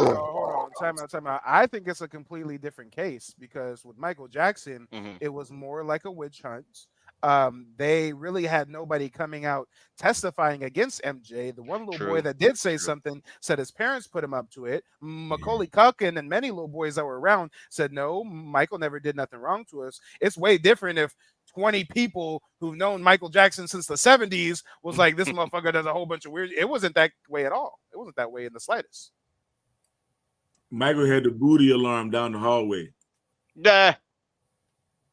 Speaker 2: time out. I think it's a completely different case because with Michael Jackson, it was more like a witch hunt. They really had nobody coming out testifying against MJ. The one little boy that did say something said his parents put him up to it. Macaulay Culkin and many little boys that were around said, no, Michael never did nothing wrong to us. It's way different if 20 people who've known Michael Jackson since the 70s was like, this motherfucker does a whole bunch of weird. It wasn't that way at all. It wasn't that way in the slightest.
Speaker 8: Michael had the booty alarm down the hallway.
Speaker 12: Nah.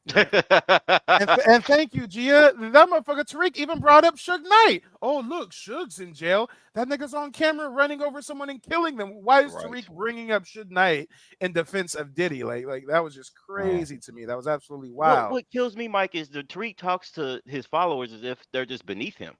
Speaker 2: and thank you, Gia. That motherfucker Tariq even brought up Suge Knight. Oh, look, Suge's in jail. That nigga's on camera running over someone and killing them. Why is Tariq bringing up Suge Knight in defense of Diddy? Like that was just crazy to me. That was absolutely wild.
Speaker 12: What kills me, Mike, is the Tariq talks to his followers as if they're just beneath him.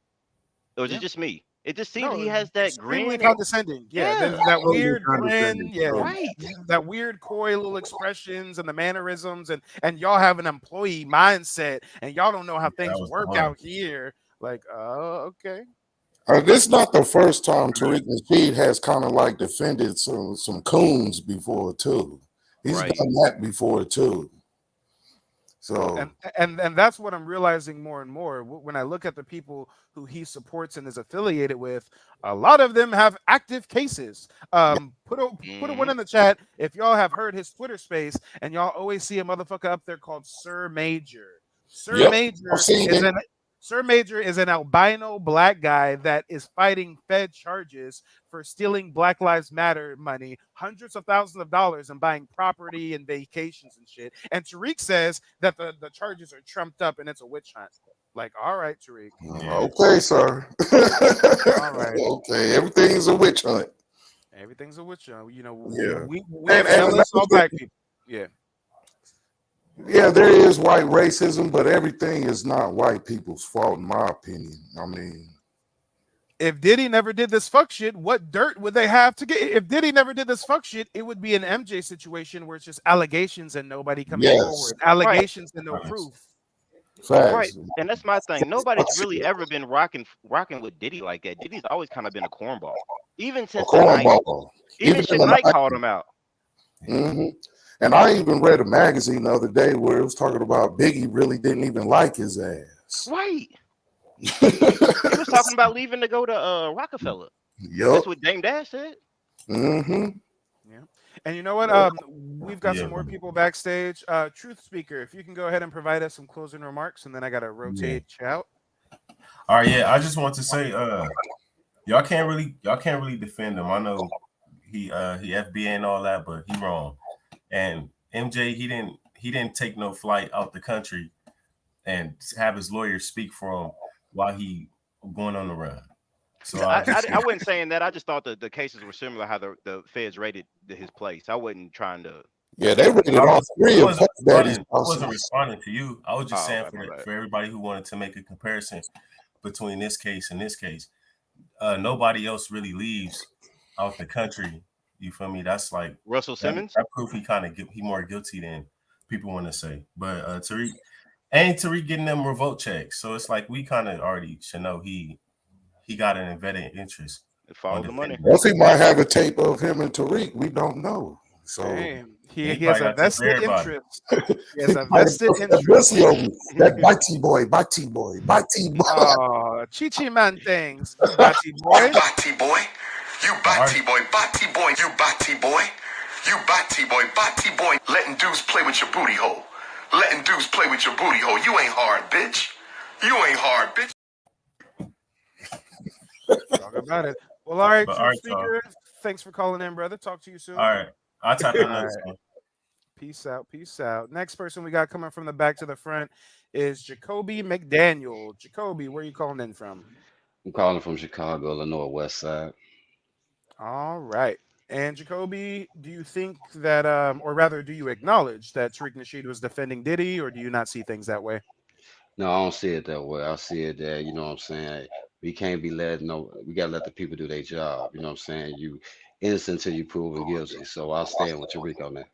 Speaker 12: Or is it just me? It just seems he has that grin.
Speaker 2: Condescending. That weird grin. Yeah, right. That weird coy little expressions and the mannerisms, and y'all have an employee mindset, and y'all don't know how things work out here. Like, okay.
Speaker 13: This is not the first time Tariq Nasheed has kind of like defended some coons before too. He's done that before too. So
Speaker 2: and that's what I'm realizing more and more when I look at the people who he supports and is affiliated with. A lot of them have active cases. Put a one in the chat if y'all have heard his Twitter space, and y'all always see a motherfucker up there called Sir Major. Sir Major is an albino black guy that is fighting Fed charges for stealing Black Lives Matter money, hundreds of thousands of dollars, and buying property and vacations and shit. And Tariq says that the charges are trumped up and it's a witch hunt. Like, all right, Tariq.
Speaker 13: Okay, sir.
Speaker 2: All right.
Speaker 13: Okay, everything's a witch hunt.
Speaker 2: Everything's a witch hunt. You know,
Speaker 13: we
Speaker 2: all black people. Yeah.
Speaker 13: Yeah, there is white racism, but everything is not white people's fault, in my opinion. I mean,
Speaker 2: if Diddy never did this fuck shit, what dirt would they have to get? If Diddy never did this fuck shit, it would be an MJ situation where it's just allegations and nobody coming forward. Allegations and no proof.
Speaker 13: Facts.
Speaker 12: Right, and that's my thing. Nobody's really ever been rocking with Diddy like that. Diddy's always kind of been a cornball, even since the 90s. Even Suge Knight called him out.
Speaker 13: And I even read a magazine the other day where it was talking about Biggie really didn't even like his ass.
Speaker 12: Right. He was talking about leaving to go to Rockefeller.
Speaker 13: Yep.
Speaker 12: That's what Dame Dash said.
Speaker 2: Yeah. And you know what? We've got some more people backstage. Truth Speaker, if you can go ahead and provide us some closing remarks, and then I got to rotate out.
Speaker 7: All right, yeah. I just want to say, y'all can't really defend him. I know he FBA and all that, but he wrong. And MJ, he didn't take no flight out the country and have his lawyer speak for him while he going on the run. So
Speaker 12: I wasn't saying that. I just thought the cases were similar. How the feds rated his place. I wasn't trying to.
Speaker 13: Yeah, they rated all three of Puff Daddy's
Speaker 7: I wasn't
Speaker 13: houses.
Speaker 7: responding to you. I was just saying
Speaker 12: okay,
Speaker 7: for everybody who wanted to make a comparison between this case and this case. Nobody else really leaves out the country. You feel me? That's like
Speaker 12: Russell Simmons.
Speaker 7: That proof he more guilty than people want to say. But Tariq getting them revolt checks. So it's like we kind of already should know he got an embedded interest.
Speaker 12: Follow the money.
Speaker 13: Well, he might have a tape of him and Tariq. We don't know. So
Speaker 2: he has a vested interest. He has a vested interest.
Speaker 13: That bitey boy.
Speaker 2: Oh, Chi man things. Batty boy.
Speaker 14: Batty boy. You batty boy. Batty boy. You batty boy. You batty boy. Batty boy. Letting dudes play with your booty hole. Letting dudes play with your booty hole. You ain't hard, bitch. You ain't hard, bitch.
Speaker 2: Talk about it. Well, all right,
Speaker 7: Truth
Speaker 2: Speaker. Thanks for calling in, brother. Talk to you soon.
Speaker 7: All right. I'll tap in next one.
Speaker 2: Peace out. Peace out. Next person we got coming from the back to the front is Jacoby McDaniel. Jacoby, where are you calling in from?
Speaker 15: I'm calling from Chicago, Illinois, West Side.
Speaker 2: All right. And Jacoby, do you think that, or rather, do you acknowledge that Tariq Nasheed was defending Diddy, or do you not see things that way?
Speaker 15: No, I don't see it that way. I see it that, you know what I'm saying, we can't be we gotta let the people do their job. You know what I'm saying? You innocent until you proven guilty. So I'll stand with Tariq on that.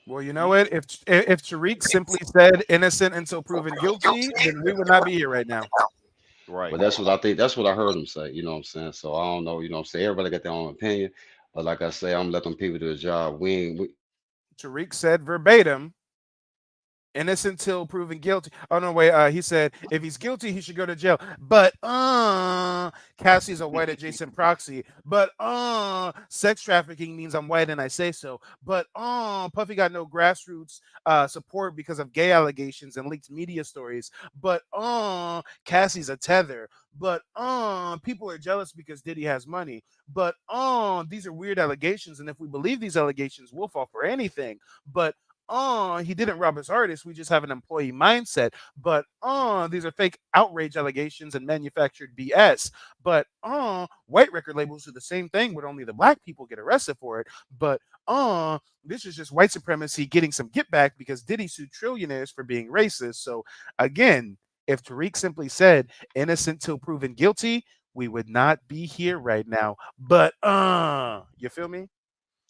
Speaker 2: Well, you know what? If Tariq simply said innocent until proven guilty, then we would not be here right now.
Speaker 15: Right. But that's what I think. That's what I heard him say. You know what I'm saying? So I don't know. You know what I'm saying? Everybody got their own opinion. But like I say, I'm letting people do the job.
Speaker 2: Tariq said verbatim, innocent till proven guilty. Oh no, wait. He said if he's guilty, he should go to jail. But Cassie's a white adjacent proxy. But sex trafficking means I'm white and I say so. But Puffy got no grassroots support because of gay allegations and leaked media stories. But Cassie's a tether. But people are jealous because Diddy has money. But these are weird allegations, and if we believe these allegations, we'll fall for anything. But he didn't rob his artist. We just have an employee mindset. But these are fake outrage allegations and manufactured BS. But white record labels do the same thing, but only the black people get arrested for it. But this is just white supremacy getting some get back because Diddy sued trillionaires for being racist. So again, if Tariq simply said innocent till proven guilty, we would not be here right now. But you feel me?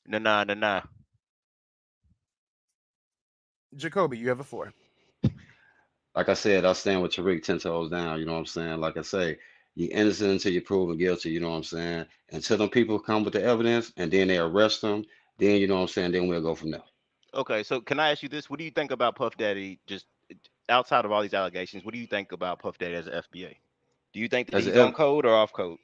Speaker 12: Nah.
Speaker 2: Jacoby, you have a 4.
Speaker 15: Like I said, I stand with Tariq 10 toes down. You know what I'm saying? Like I say, you're innocent until you're proven guilty. You know what I'm saying? Until them people come with the evidence and then they arrest them, then you know what I'm saying? Then we'll go from there.
Speaker 12: Okay, so can I ask you this? What do you think about Puff Daddy? Just outside of all these allegations, what do you think about Puff Daddy as an FBA? Do you think that he's on code or off code?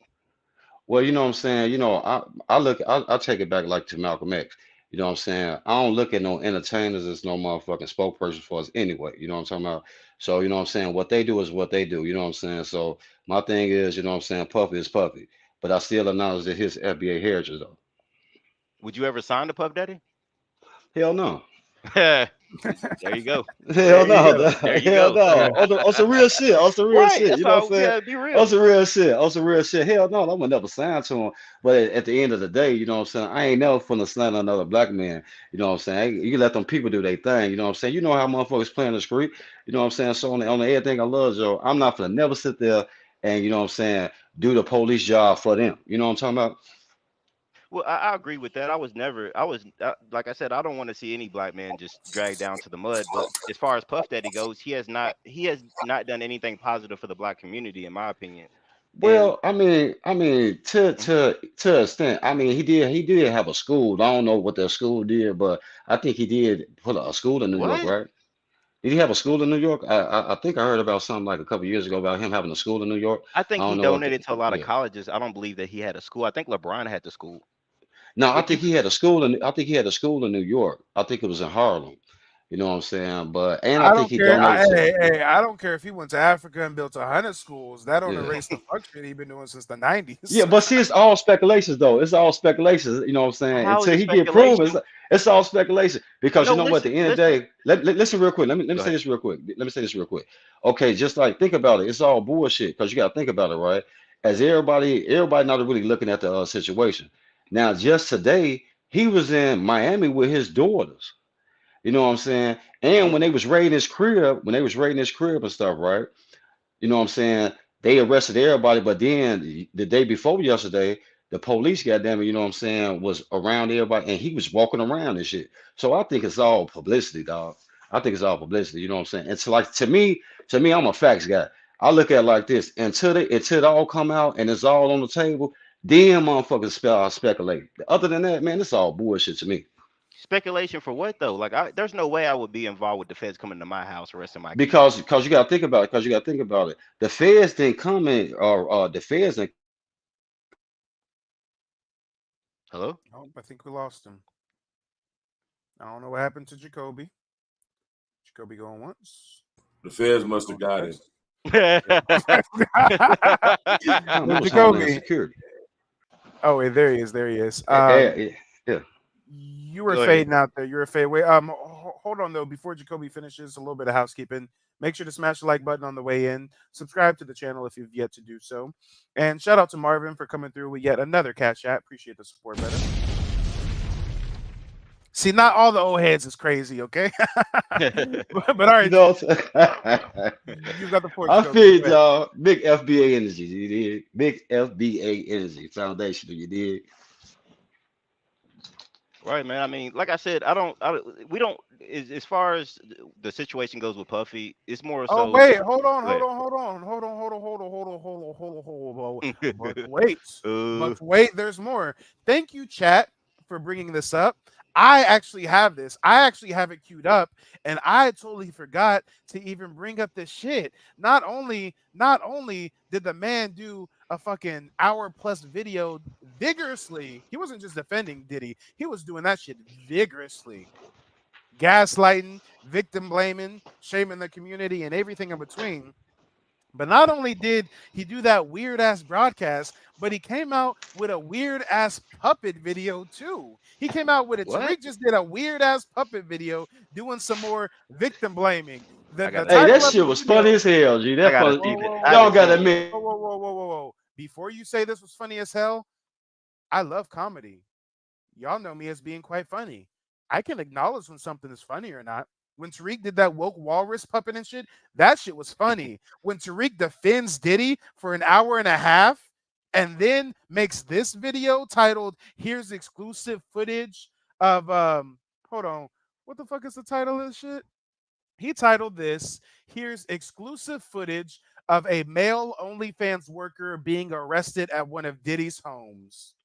Speaker 15: Well, you know what I'm saying? You know, I take it back like to Malcolm X. You know what I'm saying? I don't look at no entertainers as no motherfucking spokesperson for us anyway. You know what I'm talking about? So, you know what I'm saying? What they do is what they do. You know what I'm saying? So my thing is, you know what I'm saying? Puffy is Puffy. But I still acknowledge that his FBA heritage though.
Speaker 12: Would you ever sign to Puff Daddy?
Speaker 15: Hell no.
Speaker 12: There you go.
Speaker 15: Hell no.
Speaker 12: Hell
Speaker 15: no. On some real shit. On some real shit. You know what I'm saying?
Speaker 12: Yeah, be real.
Speaker 15: On some real shit. On some real shit. Hell no, I'm gonna never sign to him. But at the end of the day, you know what I'm saying? I ain't never finna sign another black man. You know what I'm saying? You let them people do their thing. You know what I'm saying? You know how motherfuckers play on the street. You know what I'm saying? So on everything I love, Joe, I'm not finna never sit there and, you know what I'm saying, do the police job for them. You know what I'm talking about?
Speaker 12: Well, I agree with that. Like I said, I don't want to see any black man just dragged down to the mud. But as far as Puff Daddy goes, he has not done anything positive for the black community, in my opinion.
Speaker 15: Well, I mean, to an extent, I mean, he did have a school. I don't know what that school did, but I think he did put a school in New York, right? Did he have a school in New York? I think I heard about something like a couple years ago about him having a school in New York.
Speaker 12: I think he donated to a lot of colleges. I don't believe that he had a school. I think LeBron had the school.
Speaker 15: No, I think he had a school in New York. I think it was in Harlem. You know what I'm saying? But and
Speaker 2: I
Speaker 15: I think
Speaker 2: don't
Speaker 15: he
Speaker 2: care.
Speaker 15: donated to.
Speaker 2: I don't care if he went to Africa and built 100 schools. That don't
Speaker 15: Yeah.
Speaker 2: erase the fuck shit he been doing since the 90s.
Speaker 15: Yeah, but see, it's all speculations though. It's all speculations. You know what I'm saying?
Speaker 12: How is
Speaker 15: Until
Speaker 12: it
Speaker 15: he get proven,
Speaker 12: speculation?
Speaker 15: it's all speculation. Because
Speaker 12: No,
Speaker 15: you know what? At the end of the day, listen real quick. Let me
Speaker 12: Go
Speaker 15: say
Speaker 12: ahead.
Speaker 15: this real quick. Let me say this real quick. Okay, just like think about it. It's all bullshit because you got to think about it, right? As everybody not really looking at the situation. Now, just today, he was in Miami with his daughters. You know what I'm saying? And when they was raiding his crib, and stuff, right? You know what I'm saying? They arrested everybody, but then the day before yesterday, the police, goddamn it, you know what I'm saying, was around everybody, and he was walking around and shit. So I think it's all publicity, dog. I think it's all publicity. You know what I'm saying? It's like to me, I'm a facts guy. I look at it like this: until it all come out and it's all on the table, then motherfuckers speculate. Other than that, man, it's all bullshit to me.
Speaker 12: Speculation for what though? Like, there's no way I would be involved with the feds coming to my house, arresting my kids.
Speaker 15: Because you got to think about it. Because you got to think about it. The feds didn't come in, or the feds didn't.
Speaker 12: Hello?
Speaker 2: Oh, I think we lost him. I don't know what happened to Jacoby. Jacoby going once.
Speaker 8: The feds must have got it.
Speaker 2: Jacoby.
Speaker 15: Security.
Speaker 2: Oh, wait, there he is. There he is.
Speaker 15: Yeah.
Speaker 2: You were fading out there. You were fading. Wait, hold on though. Before Jacoby finishes, a little bit of housekeeping. Make sure to smash the like button on the way in. Subscribe to the channel if you've yet to do so. And shout out to Marvin for coming through with yet another cash app. Appreciate the support, brother. See, not all the old heads is crazy, okay? but all right,
Speaker 15: you know,
Speaker 2: you got the point.
Speaker 15: I feel y'all. Big FBA energy, you did. Big FBA energy, foundational, you did.
Speaker 12: Right, man. I mean, like I said, we don't. As far as the situation goes with Puffy, it's more so.
Speaker 2: Oh wait, hold on. But wait, there's more. Thank you, chat, for bringing this up. I actually have this. I actually have it queued up, and I totally forgot to even bring up this shit. Not only did the man do a fucking hour-plus video vigorously, he wasn't just defending Diddy. He was doing that shit vigorously. Gaslighting, victim blaming, shaming the community, and everything in between. But not only did he do that weird-ass broadcast, but he came out with a weird-ass puppet video, too. He came out with it. Tariq just did a weird-ass puppet video doing some more victim blaming.
Speaker 15: Hey, that shit was funny as hell, G. That y'all gotta admit.
Speaker 2: Whoa. Before you say this was funny as hell, I love comedy. Y'all know me as being quite funny. I can acknowledge when something is funny or not. When Tariq did that woke walrus puppet and shit, that shit was funny. When Tariq defends Diddy for an hour and a half and then makes this video titled, "Here's exclusive footage of hold on, what the fuck is the title of this shit?" He titled this, "Here's exclusive footage of a male OnlyFans worker being arrested at one of Diddy's homes."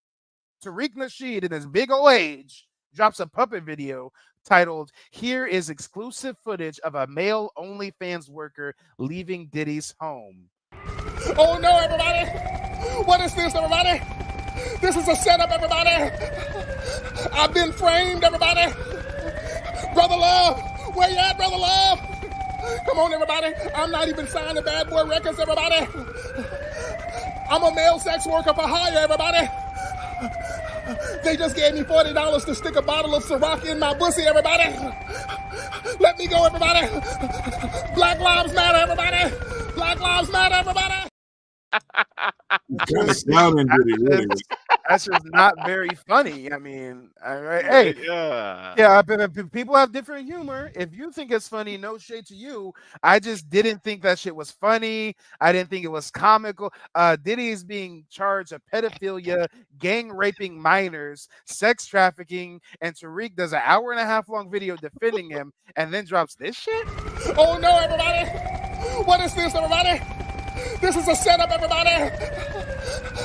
Speaker 2: Tariq Nasheed, in his big old age, drops a puppet video titled, "Here is exclusive footage of a male OnlyFans worker leaving Diddy's home."
Speaker 16: Oh no, everybody! What is this, everybody? This is a setup, everybody! I've been framed, everybody! Brother Love, where you at, Brother Love? Come on, everybody! I'm not even signed to Bad Boy Records, everybody! I'm a male sex worker for hire, everybody! They just gave me $40 to stick a bottle of Ciroc in my pussy, everybody. Let me go, everybody. Black Lives Matter, everybody. Black Lives Matter, everybody.
Speaker 2: That's just not very funny. I mean, hey, yeah, people have different humor. If you think it's funny, no shade to you. I just didn't think that shit was funny. I didn't think it was comical. Diddy is being charged of pedophilia, gang raping minors, sex trafficking, and Tariq does an hour and a half long video defending him and then drops this shit.
Speaker 16: Oh no, everybody! What is this, everybody? This is a setup, everybody.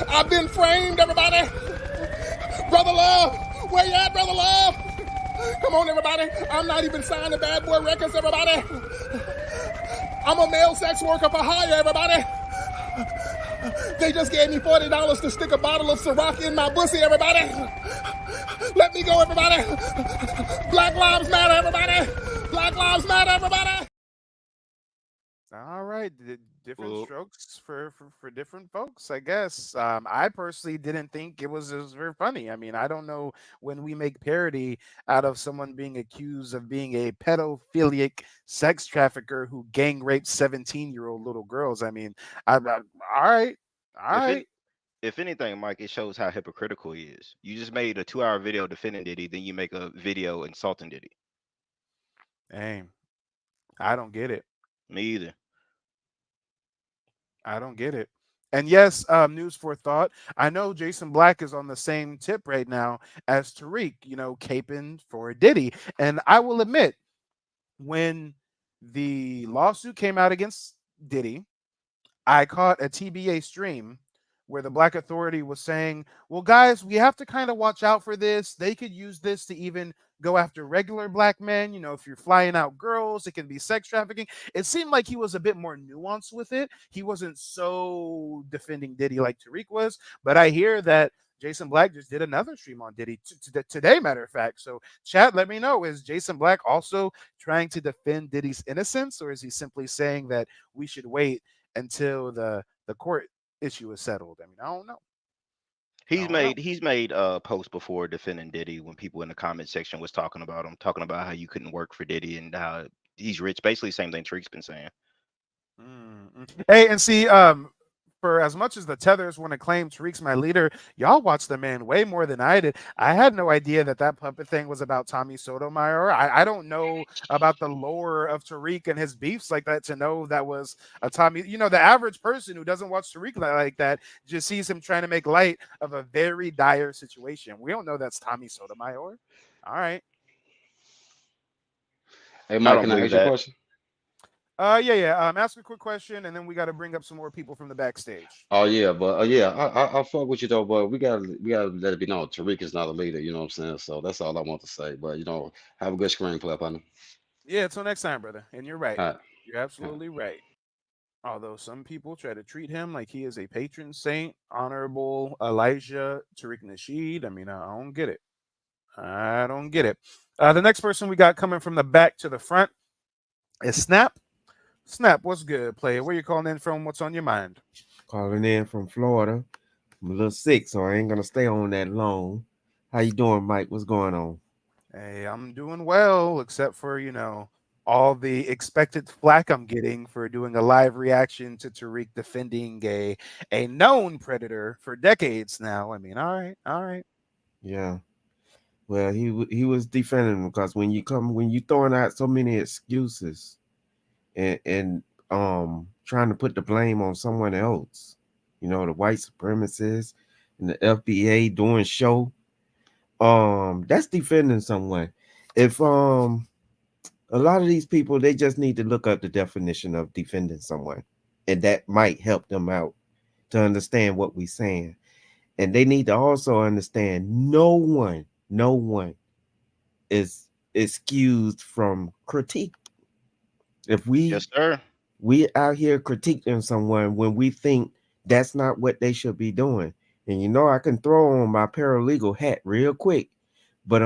Speaker 16: I've been framed, everybody. Brother Love, where you at, Brother Love? Come on, everybody. I'm not even signed to Bad Boy Records, everybody. I'm a male sex worker for hire, everybody. They just gave me $40 to stick a bottle of Ciroc in my pussy, everybody. Let me go, everybody. Black Lives Matter, everybody. Black Lives Matter, everybody.
Speaker 2: All right, different
Speaker 12: Well,
Speaker 2: strokes for different folks, I guess. I personally didn't think it was very funny. I mean, I don't know when we make parody out of someone being accused of being a pedophilic sex trafficker who gang raped 17-year-old little girls. I mean, all right, all
Speaker 12: if it
Speaker 2: right.
Speaker 12: if anything, Mike, it shows how hypocritical he is. You just made a 2-hour video defending Diddy, then you make a video insulting Diddy.
Speaker 2: Hey, I don't get it.
Speaker 12: Me either.
Speaker 2: I don't get it. And yes, news for thought. I know Jason Black is on the same tip right now as Tariq, caping for Diddy. And I will admit, when the lawsuit came out against Diddy, I caught a TBA stream where the Black Authority was saying, well, guys, we have to kind of watch out for this. They could use this to even go after regular black men. If you're flying out girls, it can be sex trafficking. It seemed like he was a bit more nuanced with it. He wasn't so defending Diddy like Tariq was. But I hear that Jason Black just did another stream on Diddy today, matter of fact. So, chat, let me know. Is Jason Black also trying to defend Diddy's innocence, or is he simply saying that we should wait until the court issue is settled? I mean, I don't know.
Speaker 12: He's made posts before defending Diddy when people in the comment section was talking about him, talking about how you couldn't work for Diddy and how he's rich. Basically, same thing Tariq's been saying.
Speaker 2: Hey, and see, for as much as the tethers want to claim Tariq's my leader, y'all watch the man way more than I did. I had no idea that puppet thing was about Tommy Sotomayor. I don't know about the lore of Tariq and his beefs like that to know that was a Tommy. The average person who doesn't watch Tariq like that just sees him trying to make light of a very dire situation. We don't know that's Tommy Sotomayor. All right.
Speaker 15: Hey,
Speaker 12: I
Speaker 15: Mike,
Speaker 12: don't
Speaker 15: can I
Speaker 12: believe
Speaker 15: ask you a
Speaker 12: that.
Speaker 15: question?
Speaker 2: Yeah. Ask a quick question, and then we got to bring up some more people from the backstage.
Speaker 15: Oh yeah, but yeah, I fuck with you though, but we gotta let it be known Tariq is not a leader, you know what I'm saying? So that's all I want to say. But have a good screenplay, partner.
Speaker 2: Yeah, until next time, brother. And you're right.
Speaker 15: All right.
Speaker 2: You're absolutely right. Although some people try to treat him like he is a patron saint, honorable Elijah Tariq Nasheed. I mean, I don't get it. I don't get it. The next person we got coming from the back to the front is Snap. Snap, what's good, player? Where you calling in from? What's on your mind?
Speaker 17: Calling in from Florida. I'm a little sick, so I ain't gonna stay on that long. How you doing, Mike? What's going on?
Speaker 2: Hey, I'm doing well, except for, all the expected flack I'm getting for doing a live reaction to Tariq defending a known predator for decades now. I mean, all right, all right.
Speaker 17: Yeah. Well, he was defending him because when you throwing out so many excuses and trying to put the blame on someone else, the white supremacists and the FBA doing show, that's defending someone. If a lot of these people, they just need to look up the definition of defending someone, and that might help them out to understand what we're saying. And they need to also understand no one is excused from critique. If
Speaker 12: Yes, sir.
Speaker 17: we out here critiquing someone when we think that's not what they should be doing. And I can throw on my paralegal hat real quick. But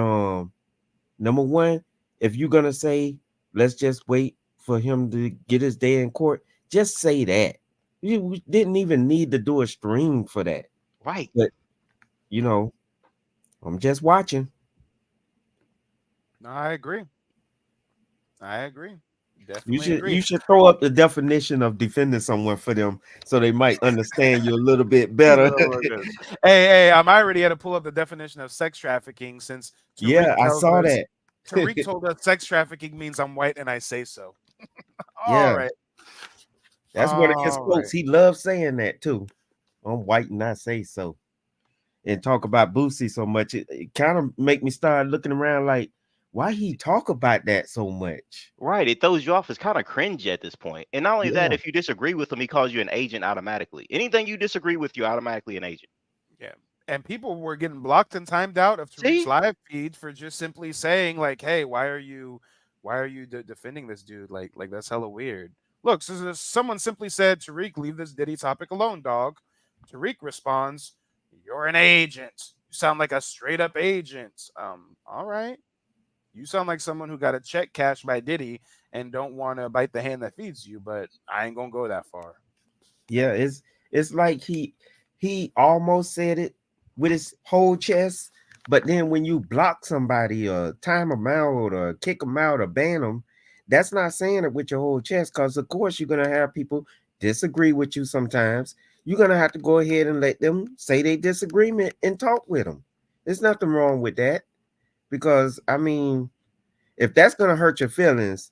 Speaker 17: number one, if you're gonna say let's just wait for him to get his day in court, just say that. You didn't even need to do a stream for that.
Speaker 12: Right.
Speaker 17: But I'm just watching.
Speaker 2: No, I agree. I agree.
Speaker 17: You
Speaker 2: Definitely
Speaker 17: should
Speaker 2: agree.
Speaker 17: you should throw up the definition of defending someone for them so they might understand you a little bit better.
Speaker 2: Oh my goodness. Hey, I already had to pull up the definition of sex trafficking since
Speaker 17: Yeah, I saw that.
Speaker 2: Tariq told us sex trafficking means I'm white and I say so. All
Speaker 17: Yeah,
Speaker 2: right.
Speaker 17: that's one of his
Speaker 2: All
Speaker 17: quotes.
Speaker 2: right.
Speaker 17: He loves saying that too. I'm white and I say so. And talk about Boosie so much, it kind of make me start looking around like, why he talk about that so much?
Speaker 12: Right. It throws you off. It's kind of cringe at this point. And not only that,
Speaker 17: Yeah,
Speaker 12: if you disagree with him, he calls you an agent automatically. Anything you disagree with, you're automatically an agent.
Speaker 2: Yeah. And people were getting blocked and timed out of Tariq's
Speaker 12: See?
Speaker 2: live feed for just simply saying, like, hey, why are you defending this dude? Like that's hella weird. Look, so someone simply said, Tariq, leave this Diddy topic alone, dog. Tariq responds, you're an agent. You sound like a straight up agent. All right. You sound like someone who got a check cashed by Diddy and don't want to bite the hand that feeds you, but I ain't gonna go that far.
Speaker 17: Yeah, it's like he almost said it with his whole chest, but then when you block somebody or time them out or kick them out or ban them, that's not saying it with your whole chest, because of course you're gonna have people disagree with you sometimes. You're gonna have to go ahead and let them say their disagreement and talk with them. There's nothing wrong with that, because I mean, if that's gonna hurt your feelings,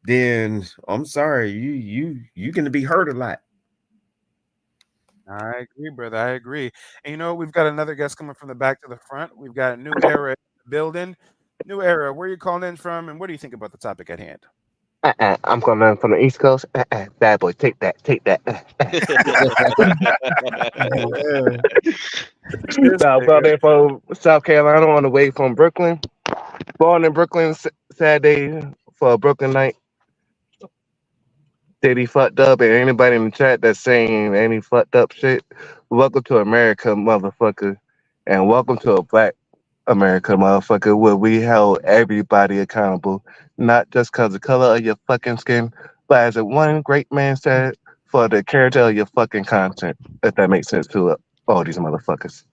Speaker 17: then I'm sorry, you're gonna be hurt a lot.
Speaker 2: I agree, brother. I agree. And you know, we've got another guest coming from the back to the front. We've got a new era in the building. New era. Where are you calling in from, and what do you think about the topic at hand?
Speaker 18: I'm calling from the East Coast. Bad boy, take that, take that.
Speaker 2: This
Speaker 18: Nah,
Speaker 2: nigga.
Speaker 18: brother from South Carolina on the way from Brooklyn. Born in Brooklyn, Saturday for a Brooklyn night. Diddy fucked up, and anybody in the chat that's saying any fucked up shit, welcome to America, motherfucker, and welcome to a Black America, motherfucker, where we held everybody accountable, not just because the color of your fucking skin, but as one great man said, for the character of your fucking content. If that makes sense to all these motherfuckers.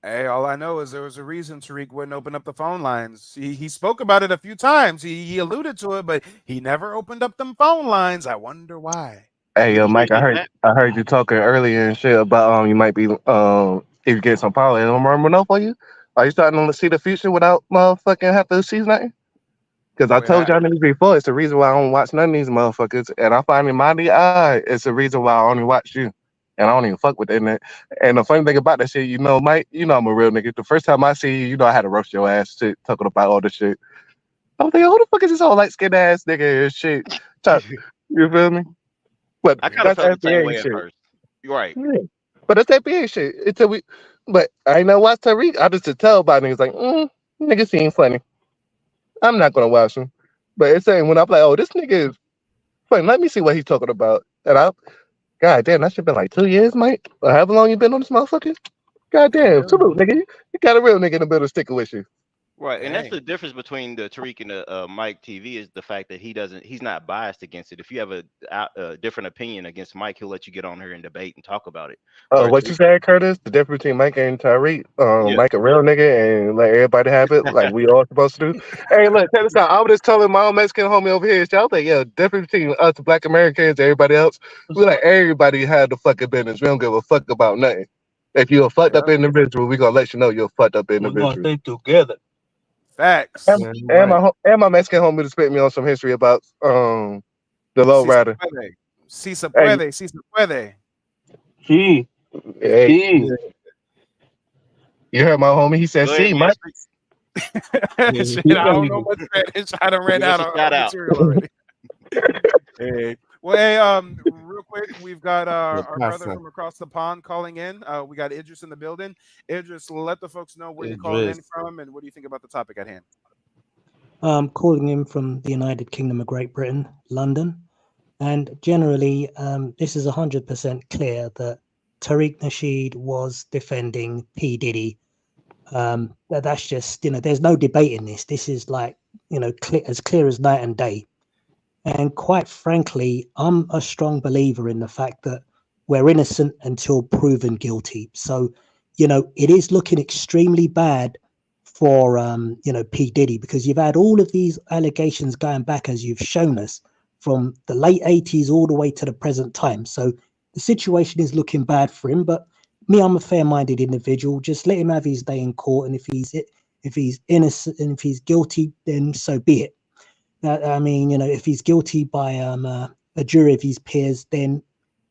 Speaker 2: Hey, all I know is there was a reason Tariq wouldn't open up the phone lines. He spoke about it a few times. He alluded to it, but he never opened up them phone lines. I wonder why.
Speaker 18: Hey, Mike, I heard you talking earlier and shit about you might be if you get some power, and I'm running up for you. Are you starting to see the future without motherfucking have to see nothing? Because I
Speaker 2: Oh
Speaker 18: told
Speaker 2: yeah.
Speaker 18: y'all niggas before, it's the reason why I don't watch none of these motherfuckers, and I find in my eye, it's the reason why I only watch you, and I don't even fuck with that. And the funny thing about that shit, Mike, I'm a real nigga. The first time I see you, I had to roast your ass shit, talking about all this shit. I was like, who the fuck is this old light skinned ass nigga and shit? You feel me? But
Speaker 12: I kind of
Speaker 18: that's
Speaker 12: felt the same
Speaker 18: NBA
Speaker 12: way at
Speaker 18: shit.
Speaker 12: first. You're right.
Speaker 18: Yeah. But that's NBA shit. Until we, but I ain't know watch Tariq. I just to tell about niggas like, nigga seem funny. I'm not gonna watch him. But it's saying when I'm like, oh, this nigga is funny. Let me see what he's talking about. And God damn, that should been like 2 years, Mike. Or however long you been on this motherfucker. God damn, salute, nigga. You got a real nigga in the middle sticking with you.
Speaker 12: Right, and that's
Speaker 2: Hey.
Speaker 12: the difference between the Tariq and the Mike TV is the fact that he's not biased against it. If you have a different opinion against Mike, he'll let you get on here and debate and talk about it. Whereas
Speaker 18: What you said, Curtis? The difference between Mike and Tariq,
Speaker 12: yeah,
Speaker 18: Mike a real nigga and let everybody have it like we all supposed to do. Hey, look, check this out. I was just telling my old Mexican homie over here, I was like, yeah, the difference between us Black Americans and everybody else, we like everybody had the fucking business. We don't give a fuck about nothing. If you're a fucked up individual, we gonna let you know you're a fucked up individual.
Speaker 19: We're gonna stay together.
Speaker 2: Facts.
Speaker 18: And my Mexican homie just spit me on some history about the low
Speaker 2: Si se
Speaker 18: rider.
Speaker 2: puede. Si se
Speaker 18: Hey,
Speaker 2: puede. Si se puede.
Speaker 19: He.
Speaker 18: hey, you heard my homie? He said,
Speaker 12: go ahead,
Speaker 18: "See,
Speaker 12: man.
Speaker 18: Mike."
Speaker 2: Shit, I don't know much Spanish. I done ran
Speaker 12: Give us
Speaker 2: out
Speaker 12: a
Speaker 2: of
Speaker 12: shout out.
Speaker 2: material already. Hey. Well, hey, real quick, we've got our brother from across the pond calling in. We got Idris in the building. Idris, let the folks know where you're calling in from and what do you think about the topic at hand?
Speaker 20: Calling in from the United Kingdom of Great Britain, London. And generally, this is 100% clear that Tariq Nasheed was defending P. Diddy. That's just, there's no debate in this. This is like, as clear as night and day. And quite frankly, I'm a strong believer in the fact that we're innocent until proven guilty. So, it is looking extremely bad for, P. Diddy, because you've had all of these allegations going back, as you've shown us, from the late 80s all the way to the present time. So the situation is looking bad for him. But me, I'm a fair-minded individual. Just let him have his day in court. And if he's innocent and if he's guilty, then so be it. I mean, if he's guilty by a jury of his peers, then,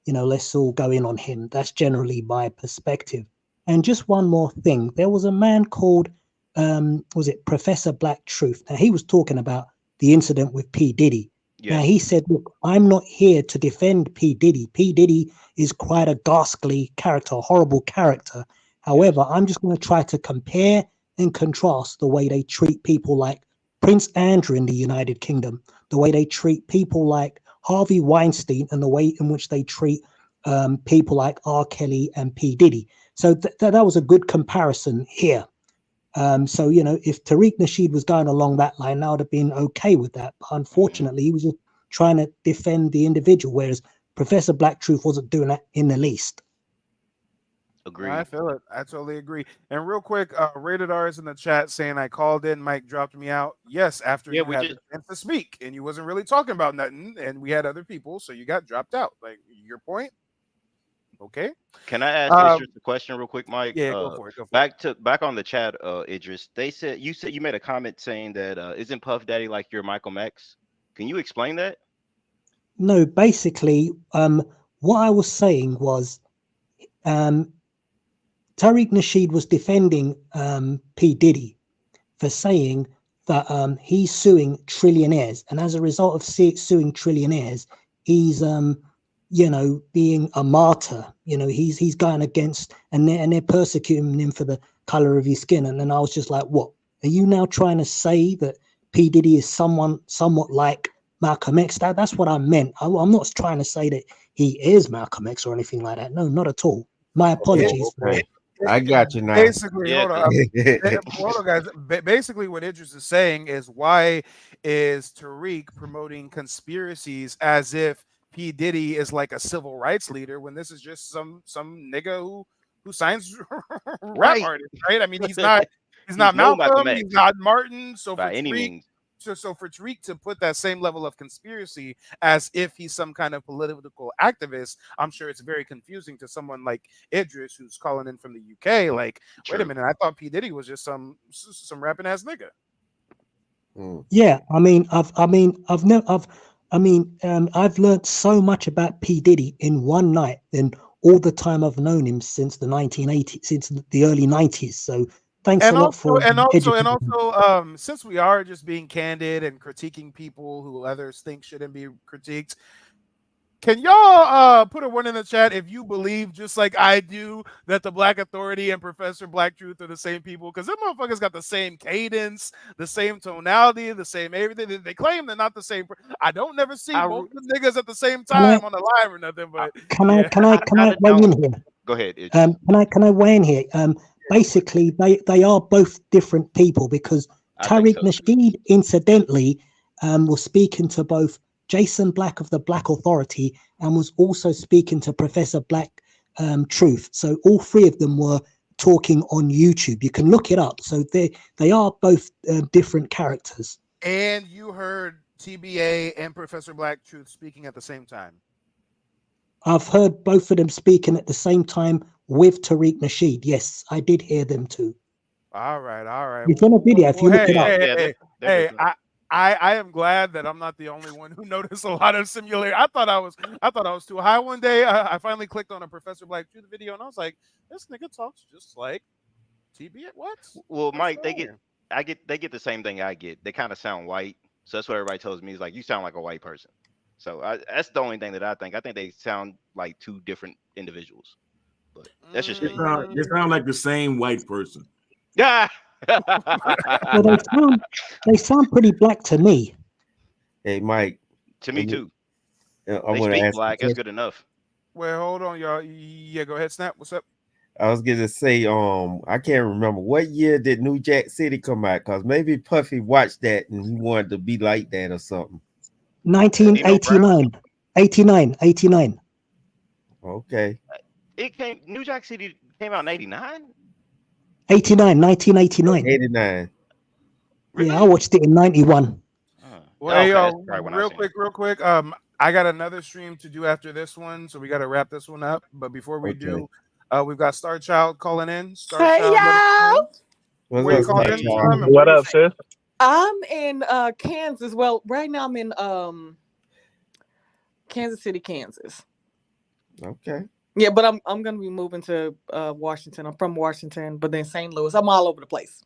Speaker 20: let's all go in on him. That's generally my perspective. And just one more thing. There was a man called, was it Professor Black Truth? Now, he was talking about the incident with P. Diddy. Yeah. Now, he said, look, I'm not here to defend P. Diddy. P. Diddy is quite a ghastly character, a horrible character. However, I'm just going to try to compare and contrast the way they treat people like Prince Andrew in the United Kingdom, the way they treat people like Harvey Weinstein, and the way in which they treat people like R. Kelly and P. Diddy. So that was a good comparison here. So, you know, if Tariq Nasheed was going along that line, I would have been okay with that. But unfortunately, he was just trying to defend the individual, whereas Professor Black Truth wasn't doing that in the least.
Speaker 12: Agree.
Speaker 2: I feel it. I totally agree. And real quick, Rated R is in the chat saying I called in, Mike dropped me out. Yes, after
Speaker 12: Yeah,
Speaker 2: you
Speaker 12: we
Speaker 2: had
Speaker 12: just
Speaker 2: the chance to speak, and you wasn't really talking about nothing, and we had other people, so you got dropped out. Like your point. Okay.
Speaker 12: Can I ask
Speaker 2: Um,
Speaker 12: Idris a question real quick, Mike?
Speaker 2: yeah, go for it. Go for it.
Speaker 12: Back on the chat, Idris. They said you made a comment saying that isn't Puff Daddy like your Michael X? Can you explain that?
Speaker 20: No, basically, what I was saying was Tariq Nasheed was defending P. Diddy for saying that he's suing trillionaires, and as a result of suing trillionaires, he's you know, being a martyr. You know, he's going against, and they're persecuting him for the color of his skin. And then I was just like, what are you now trying to say, that P. Diddy is somewhat like Malcolm X? That's what I meant. I'm not trying to say that he is Malcolm X or anything like that. No, not at all. My apologies.
Speaker 17: Okay. I got you now.
Speaker 2: Basically,
Speaker 12: Yeah,
Speaker 2: hold on, guys. Basically, what Idris is saying is, why is Tariq promoting conspiracies as if P. Diddy is like a civil rights leader, when this is just some nigga who signs rap
Speaker 12: Right.
Speaker 2: artists, right? I mean, he's not
Speaker 12: no Malcolm
Speaker 2: Malcolm,
Speaker 12: X
Speaker 2: he's not Martin. So for
Speaker 12: by any
Speaker 2: Tariq,
Speaker 12: means.
Speaker 2: so for Tariq to put that same level of conspiracy as if he's some kind of political activist, I'm sure it's very confusing to someone like Idris, who's calling in from the UK. Like, wait a minute, I thought P. Diddy was just some rapping ass nigga.
Speaker 20: Yeah, I've learned so much about P. Diddy in one night in all the time I've known him since the 1980s, since the early 90s. So thanks a lot for educating me.
Speaker 2: Since we are just being candid and critiquing people who others think shouldn't be critiqued, can y'all put a one in the chat if you believe, just like I do, that the Black Authority and Professor Black Truth are the same people? Because them motherfuckers got the same cadence, the same tonality, the same everything. They claim they're not the same. I don't never see both the niggas at the same time on the live or nothing. But
Speaker 20: Can I weigh in here?
Speaker 12: Go ahead. Idris.
Speaker 20: Can I weigh in here? Basically, they are both different people, because Tariq Nasheed, incidentally, was speaking to both Jason Black of the Black Authority and was also speaking to Professor Black Truth. So all three of them were talking on YouTube. You can look it up. So they are both different characters.
Speaker 2: And you heard TBA and Professor Black Truth speaking at the same time.
Speaker 20: I've heard both of them speaking at the same time with Tariq Nasheed. Yes, I did hear them too.
Speaker 2: All right.
Speaker 20: It's on a video if you look it up.
Speaker 2: Hey, I am glad that I'm not the only one who noticed a lot of similarity. I thought I was too high one day. I finally clicked on a Professor Black Truth video, and I was like, this nigga talks just like TB. What?
Speaker 12: Well, Mike, they get the same thing I get. They kind of sound white, so that's what everybody tells me. Is like, you sound like a white person. So that's the only thing that I think. I think they sound like two different individuals. But that's just me.
Speaker 8: They sound like the same white person.
Speaker 12: Yeah.
Speaker 20: Well, they sound pretty black to me.
Speaker 17: Hey, Mike.
Speaker 12: To me too.
Speaker 17: I
Speaker 12: They
Speaker 17: want to
Speaker 12: speak
Speaker 17: ask.
Speaker 12: black. That's good enough.
Speaker 2: Well, hold on, y'all. Yeah, go ahead, Snap. What's up?
Speaker 17: I was gonna say, I can't remember what year did New Jack City come out, because maybe Puffy watched that and he wanted to be like that or something.
Speaker 20: 1989. 89.
Speaker 17: Okay.
Speaker 12: New Jack City came out in 89?
Speaker 20: 1989.
Speaker 17: 89.
Speaker 20: Yeah, I watched it in 91.
Speaker 2: Well, hey, yo, real quick. I got another stream to do after this one, so we got to wrap this one up. But before we do, we've got Star Child calling in.
Speaker 21: Hey, y'all.
Speaker 2: Where you calling in from?
Speaker 19: What up, sis?
Speaker 21: I'm in Kansas. Well, right now I'm in Kansas City, Kansas.
Speaker 17: Okay.
Speaker 21: Yeah, but I'm gonna be moving to Washington. I'm from Washington, but then St. Louis. I'm all over the place.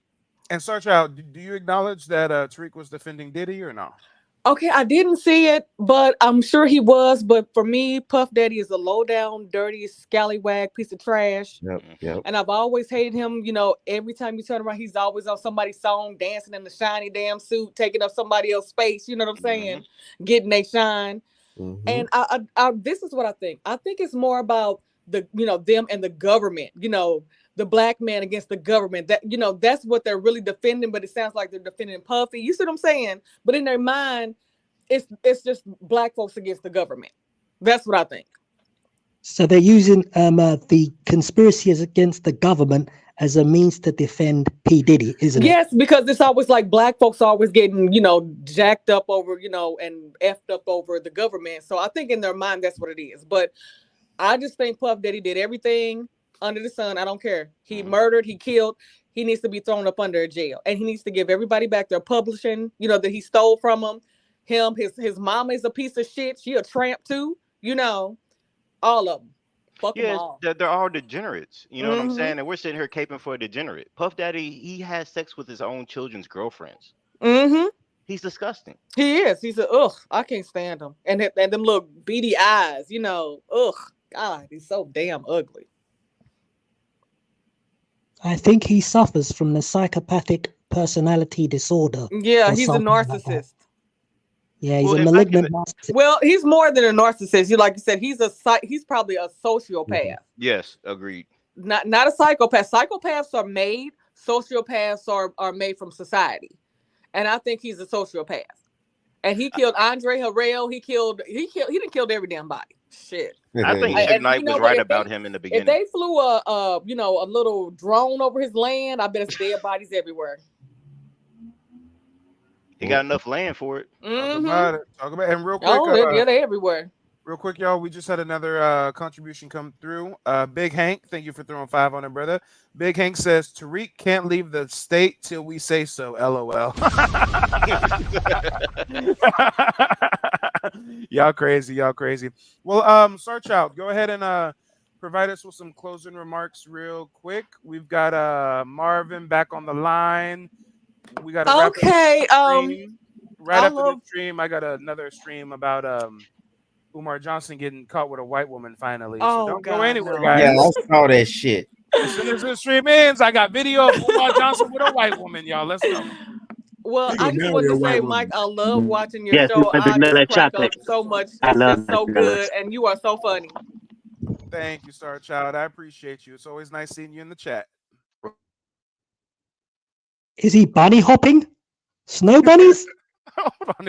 Speaker 2: And Star Child, do you acknowledge that Tariq was defending Diddy or no?
Speaker 21: Okay, I didn't see it, but I'm sure he was. But for me, Puff Daddy is a low down, dirty, scallywag piece of trash.
Speaker 17: Yep.
Speaker 21: And I've always hated him. You know, every time you turn around, he's always on somebody's song, dancing in the shiny damn suit, taking up somebody else's space. You know what I'm saying? Getting they shine. And I this is what I think. I think it's more about them and the government. You know, the black man against the government. That, you know, that's what they're really defending, but it sounds like they're defending Puffy. You see what I'm saying? But in their mind, it's just black folks against the government. That's what I think.
Speaker 20: So they're using the conspiracy against the government as a means to defend P. Diddy, isn't it?
Speaker 21: Yes, because it's always like black folks always getting, you know, jacked up over, you know, and effed up over the government. So I think in their mind that's what it is. But I just think Puff Daddy did everything under the sun. I don't care. He murdered, he killed. He needs to be thrown up under a jail, and he needs to give everybody back their publishing, you know, that he stole from them. His mama is a piece of shit. She a tramp too, you know, all of them. Fuck them
Speaker 12: Yes,
Speaker 21: all.
Speaker 12: they're all degenerates. You know what I'm saying? And we're sitting here caping for a degenerate. Puff Daddy, he has sex with his own children's girlfriends. He's disgusting.
Speaker 21: He is. He's a ugh. I can't stand him. And them little beady eyes, you know. Ugh. God, he's so damn ugly.
Speaker 20: I think he suffers from the psychopathic personality disorder.
Speaker 21: Yeah,
Speaker 20: or
Speaker 21: he's a
Speaker 20: something like that.
Speaker 21: narcissist.
Speaker 20: Yeah, he's a malignant narcissist.
Speaker 21: Well, he's more than a narcissist. You, like you said, he's probably a sociopath.
Speaker 12: Yes, agreed.
Speaker 21: Not a psychopath. Psychopaths are made. Sociopaths are made from society. And I think he's a sociopath. And he killed Andre Harrell. He done killed every damn body. Shit.
Speaker 12: I think Suge Knight was right about him in the beginning.
Speaker 21: If they flew a little drone over his land, I bet it's dead bodies everywhere.
Speaker 12: He got enough land for it.
Speaker 2: Talk about it. And real quick,
Speaker 21: They're everywhere.
Speaker 2: Real quick, y'all, we just had another contribution come through. Big Hank, thank you for throwing 5 on it, brother. Big Hank says, Tariq can't leave the state till we say so, LOL. Y'all crazy. Well, Star Child, go ahead and provide us with some closing remarks real quick. We've got Marvin back on the line. We got
Speaker 21: okay.
Speaker 2: Right after the stream, I got another stream about Umar Johnson getting caught with a white woman finally. So don't go anywhere, guys.
Speaker 17: Yeah, I saw that shit.
Speaker 2: As soon as the stream ends, I got video of Umar Johnson with a white woman, y'all. Let's go.
Speaker 21: Well, I just want to say, Mike, I love watching your
Speaker 19: Yes,
Speaker 21: show.
Speaker 19: you
Speaker 21: I
Speaker 19: vanilla
Speaker 21: just crack up
Speaker 19: chocolate.
Speaker 21: so much.
Speaker 19: I
Speaker 21: It's
Speaker 19: love
Speaker 21: just so
Speaker 19: vanilla.
Speaker 21: good, and you are so funny.
Speaker 2: Thank you, Star Child. I appreciate you. It's always nice seeing you in the chat.
Speaker 20: Is he bunny hopping? Snow bunnies?
Speaker 2: Hold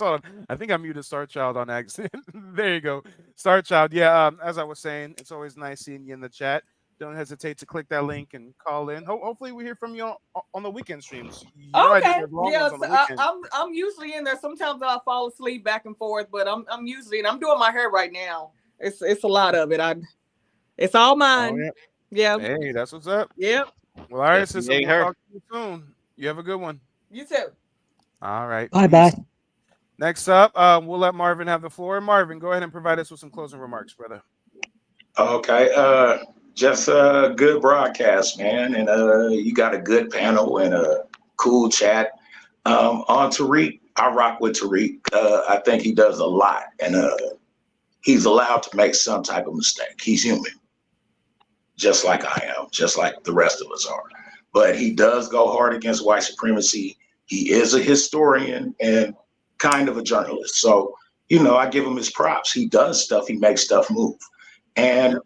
Speaker 2: on. I think I muted Star Child on accident. There you go. Star Child. Yeah, as I was saying, it's always nice seeing you in the chat. Don't hesitate to click that link and call in. Hopefully we hear from you on the weekend streams. You know I do
Speaker 21: Okay.
Speaker 2: the long
Speaker 21: Yes,
Speaker 2: ones on the weekend.
Speaker 21: I'm usually in there. Sometimes I fall asleep back and forth, but I'm usually, and I'm doing my hair right now. It's a lot of it. It's all mine. Yeah.
Speaker 2: Hey, that's what's up.
Speaker 21: Yep.
Speaker 2: Well, all right,
Speaker 12: Yes,
Speaker 2: sister.
Speaker 12: you
Speaker 2: We'll
Speaker 12: ain't
Speaker 2: talk to you soon. You have a good one.
Speaker 21: You too.
Speaker 2: All right.
Speaker 20: Bye.
Speaker 2: Next up, we'll let Marvin have the floor. Marvin, go ahead and provide us with some closing remarks, brother.
Speaker 1: Okay. Just a good broadcast, man. And you got a good panel and a cool chat. On Tariq, I rock with Tariq. I think he does a lot. And he's allowed to make some type of mistake. He's human. Just like I am, just like the rest of us are. But he does go hard against white supremacy. He is a historian and kind of a journalist. So, I give him his props. He does stuff. He makes stuff move. And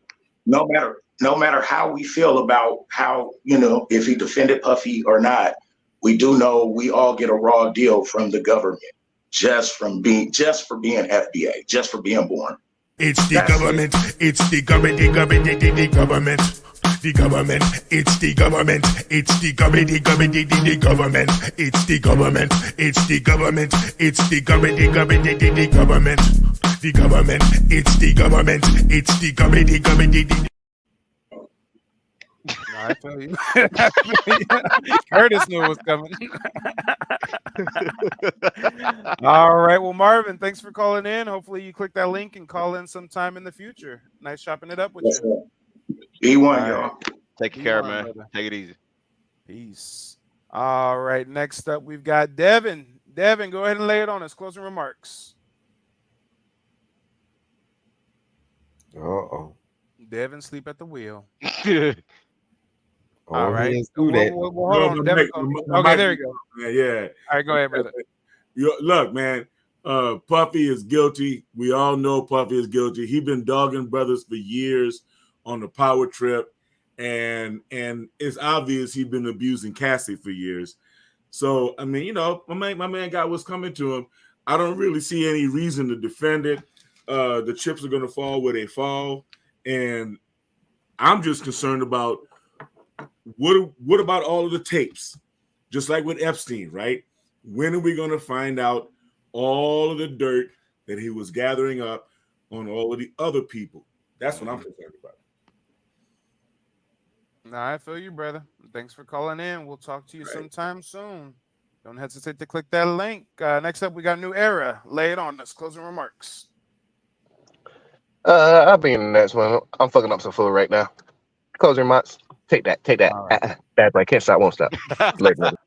Speaker 1: no matter how we feel about how, if he defended Puffy or not, we do know we all get a raw deal from the government just for being FBA, just for being born.
Speaker 16: It's the government. It's the government. The government. The government. The government. It's the government. It's the government. The government. The government. It's the government. It's the government. It's the government. The government. The government. The government. It's the government. It's the government. The government.
Speaker 2: I feel you. Curtis knew it was coming. All right. Well, Marvin, thanks for calling in. Hopefully you click that link and call in sometime in the future. Nice chopping it up with you.
Speaker 1: B1, y'all.
Speaker 12: Take care, man. Brother. Take it easy.
Speaker 2: Peace. All right. Next up, we've got Devin. Devin, go ahead and lay it on us. Closing remarks.
Speaker 17: Uh-oh.
Speaker 2: Devin, sleep at the wheel.
Speaker 17: Oh,
Speaker 2: all right.
Speaker 17: Hold
Speaker 2: on. Devin, okay, there you go.
Speaker 8: Yeah.
Speaker 2: All right, go ahead, brother.
Speaker 8: Look, man, Puffy is guilty. We all know Puffy is guilty. He's been dogging brothers for years on the power trip. and it's obvious he'd been abusing Cassie for years. So I mean, my man got what's coming to him. I don't really see any reason to defend it. The chips are going to fall where they fall, and I'm just concerned about what about all of the tapes? Just like with Epstein, right? When are we going to find out all of the dirt that he was gathering up on all of the other people? That's what I'm concerned about.
Speaker 2: Nah, I feel you, brother. Thanks for calling in. We'll talk to you sometime soon. Don't hesitate to click that link. Next up, we got New Era. Lay it on us. Closing remarks.
Speaker 18: I'll be in the next one. I'm fucking up some food right now. Closing remarks. Take that.
Speaker 2: Right.
Speaker 18: Bad boy. Can't stop, won't stop. Later, brother.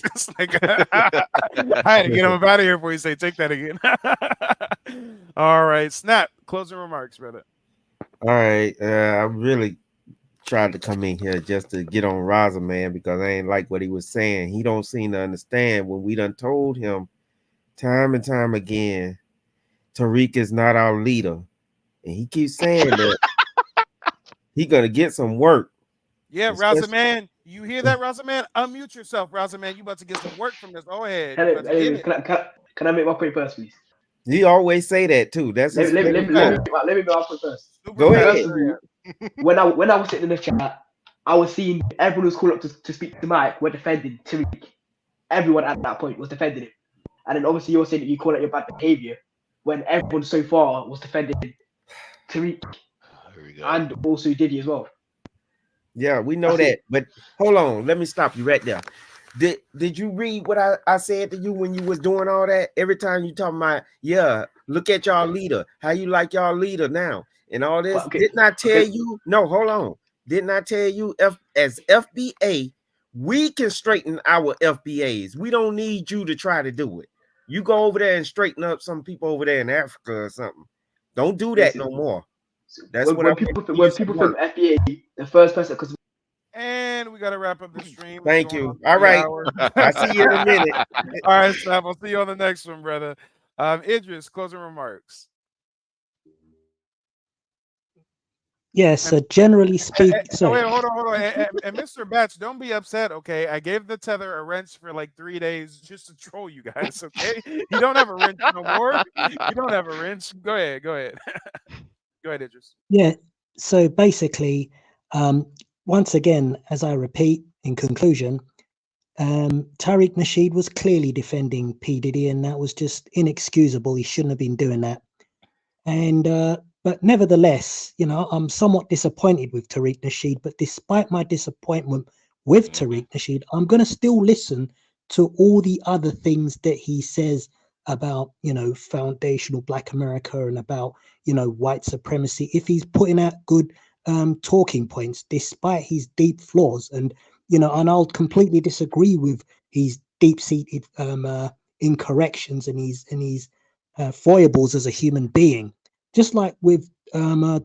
Speaker 2: It's like, I had to get him out of here before you say take that again. All right, Snap. Closing remarks, brother.
Speaker 17: All right. I really tried to come in here just to get on Raza, man, because I ain't like what he was saying. He don't seem to understand when we done told him time and time again, Tariq is not our leader. And he keeps saying that he gonna get some work.
Speaker 2: Yeah, Raza man, you hear that, Raza man? Unmute yourself, Raza man. You about to get some work from this. Go ahead. You about to get it.
Speaker 3: Can I make my point first, please?
Speaker 17: He always say that too. That's his
Speaker 3: Let me
Speaker 17: favorite
Speaker 3: make
Speaker 17: part.
Speaker 3: my point first.
Speaker 17: Go ahead.
Speaker 3: First of all, when I was sitting in the chat, I was seeing everyone who's called up to speak to Mike were defending Tariq. Everyone at that point was defending him. And then obviously you're saying that you call it your bad behavior when everyone so far was defending Tariq and also Diddy as well.
Speaker 17: Yeah, we know that. But hold on, let me stop you right there. Did you read what I said to you when you was doing all that? Every time you talking about, yeah, look at y'all leader, how you like y'all leader now, and all this. Didn't I tell you? No, hold on. Didn't I tell you as FBA, we can straighten our FBAs. We don't need you to try to do it. You go over there and straighten up some people over there in Africa or something. Don't do that no more. That's
Speaker 3: when people from FBA, the first person, because
Speaker 2: and we got to wrap up the stream.
Speaker 17: Thank you. All right. I'll see you in a minute.
Speaker 2: All right, Snap. I'll see you on the next one, brother. Idris, closing remarks.
Speaker 20: Yes, so generally speaking.
Speaker 2: Wait, hold on. And Mr. Batch, don't be upset, okay? I gave the tether a wrench for like 3 days just to troll you guys, okay? You don't have a wrench no more. You don't have a wrench. Go ahead. Go ahead, Idris.
Speaker 20: Yeah, so basically, once again, as I repeat, in conclusion, Tariq Nasheed was clearly defending P. Diddy, and that was just inexcusable. He shouldn't have been doing that. And but nevertheless, I'm somewhat disappointed with Tariq Nasheed. But despite my disappointment with Tariq Nasheed, I'm going to still listen to all the other things that he says about, foundational Black America and about, white supremacy. If he's putting out good talking points, despite his deep flaws, and I'll completely disagree with his deep-seated incorrections and his foibles as a human being. Just like with Umar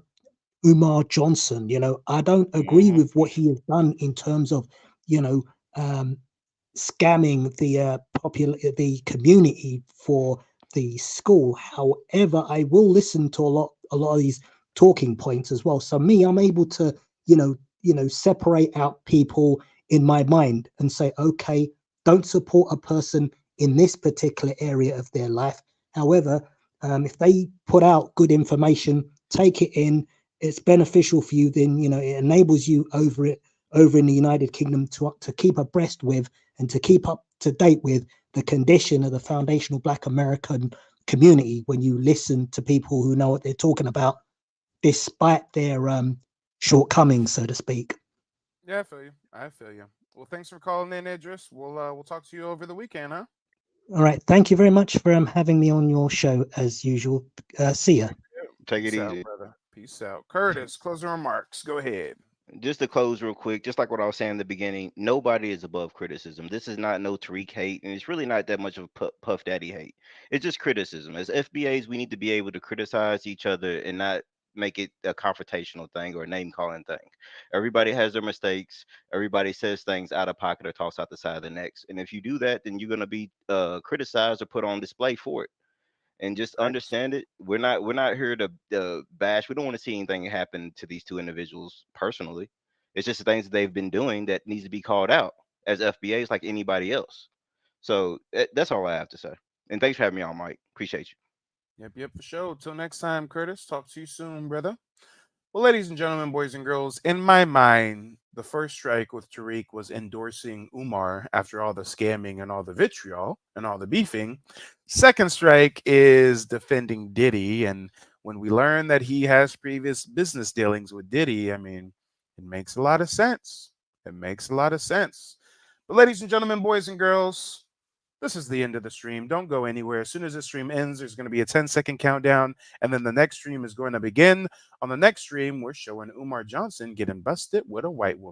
Speaker 20: Johnson, I don't agree with what he has done in terms of, scamming the community for the school. However, I will listen to a lot of these talking points as well. So I'm able to, separate out people in my mind and say, okay, don't support a person in this particular area of their life. However, if they put out good information, take it in, it's beneficial for you, then, it enables you over in the United Kingdom to keep abreast with and to keep up to date with the condition of the foundational Black American community when you listen to people who know what they're talking about, despite their shortcomings, so to speak.
Speaker 2: Yeah, I feel you. Well, thanks for calling in, Idris. We'll talk to you over the weekend, huh?
Speaker 20: All right. Thank you very much for having me on your show as usual. See ya.
Speaker 12: Take it
Speaker 2: Peace out,
Speaker 12: easy,
Speaker 2: brother. Peace out. Curtis, closing remarks. Go ahead.
Speaker 12: Just to close real quick, just like what I was saying in the beginning, nobody is above criticism. This is not no Tariq hate, and it's really not that much of Puff Daddy hate. It's just criticism. As FBAs, we need to be able to criticize each other and not make it a confrontational thing or a name calling thing. Everybody has their mistakes. Everybody says things out of pocket or tossed out the side of the necks. And if you do that, then you're going to be criticized or put on display for it. And just understand it. We're not here to bash. We don't want to see anything happen to these two individuals personally. It's just the things that they've been doing that needs to be called out as FBAs like anybody else. So that's all I have to say. And thanks for having me on, Mike. Appreciate you.
Speaker 2: Yep, for sure. Till next time, Curtis. Talk to you soon, brother. Well, ladies and gentlemen, boys and girls, in my mind, the first strike with Tariq was endorsing Umar after all the scamming and all the vitriol and all the beefing. Second strike is defending Diddy. And when we learn that he has previous business dealings with Diddy, I mean, it makes a lot of sense. It makes a lot of sense. But ladies and gentlemen, boys and girls, this is the end of the stream. Don't go anywhere. As soon as the stream ends, there's going to be a 10-second countdown, and then the next stream is going to begin. On the next stream, we're showing Umar Johnson getting busted with a white woman.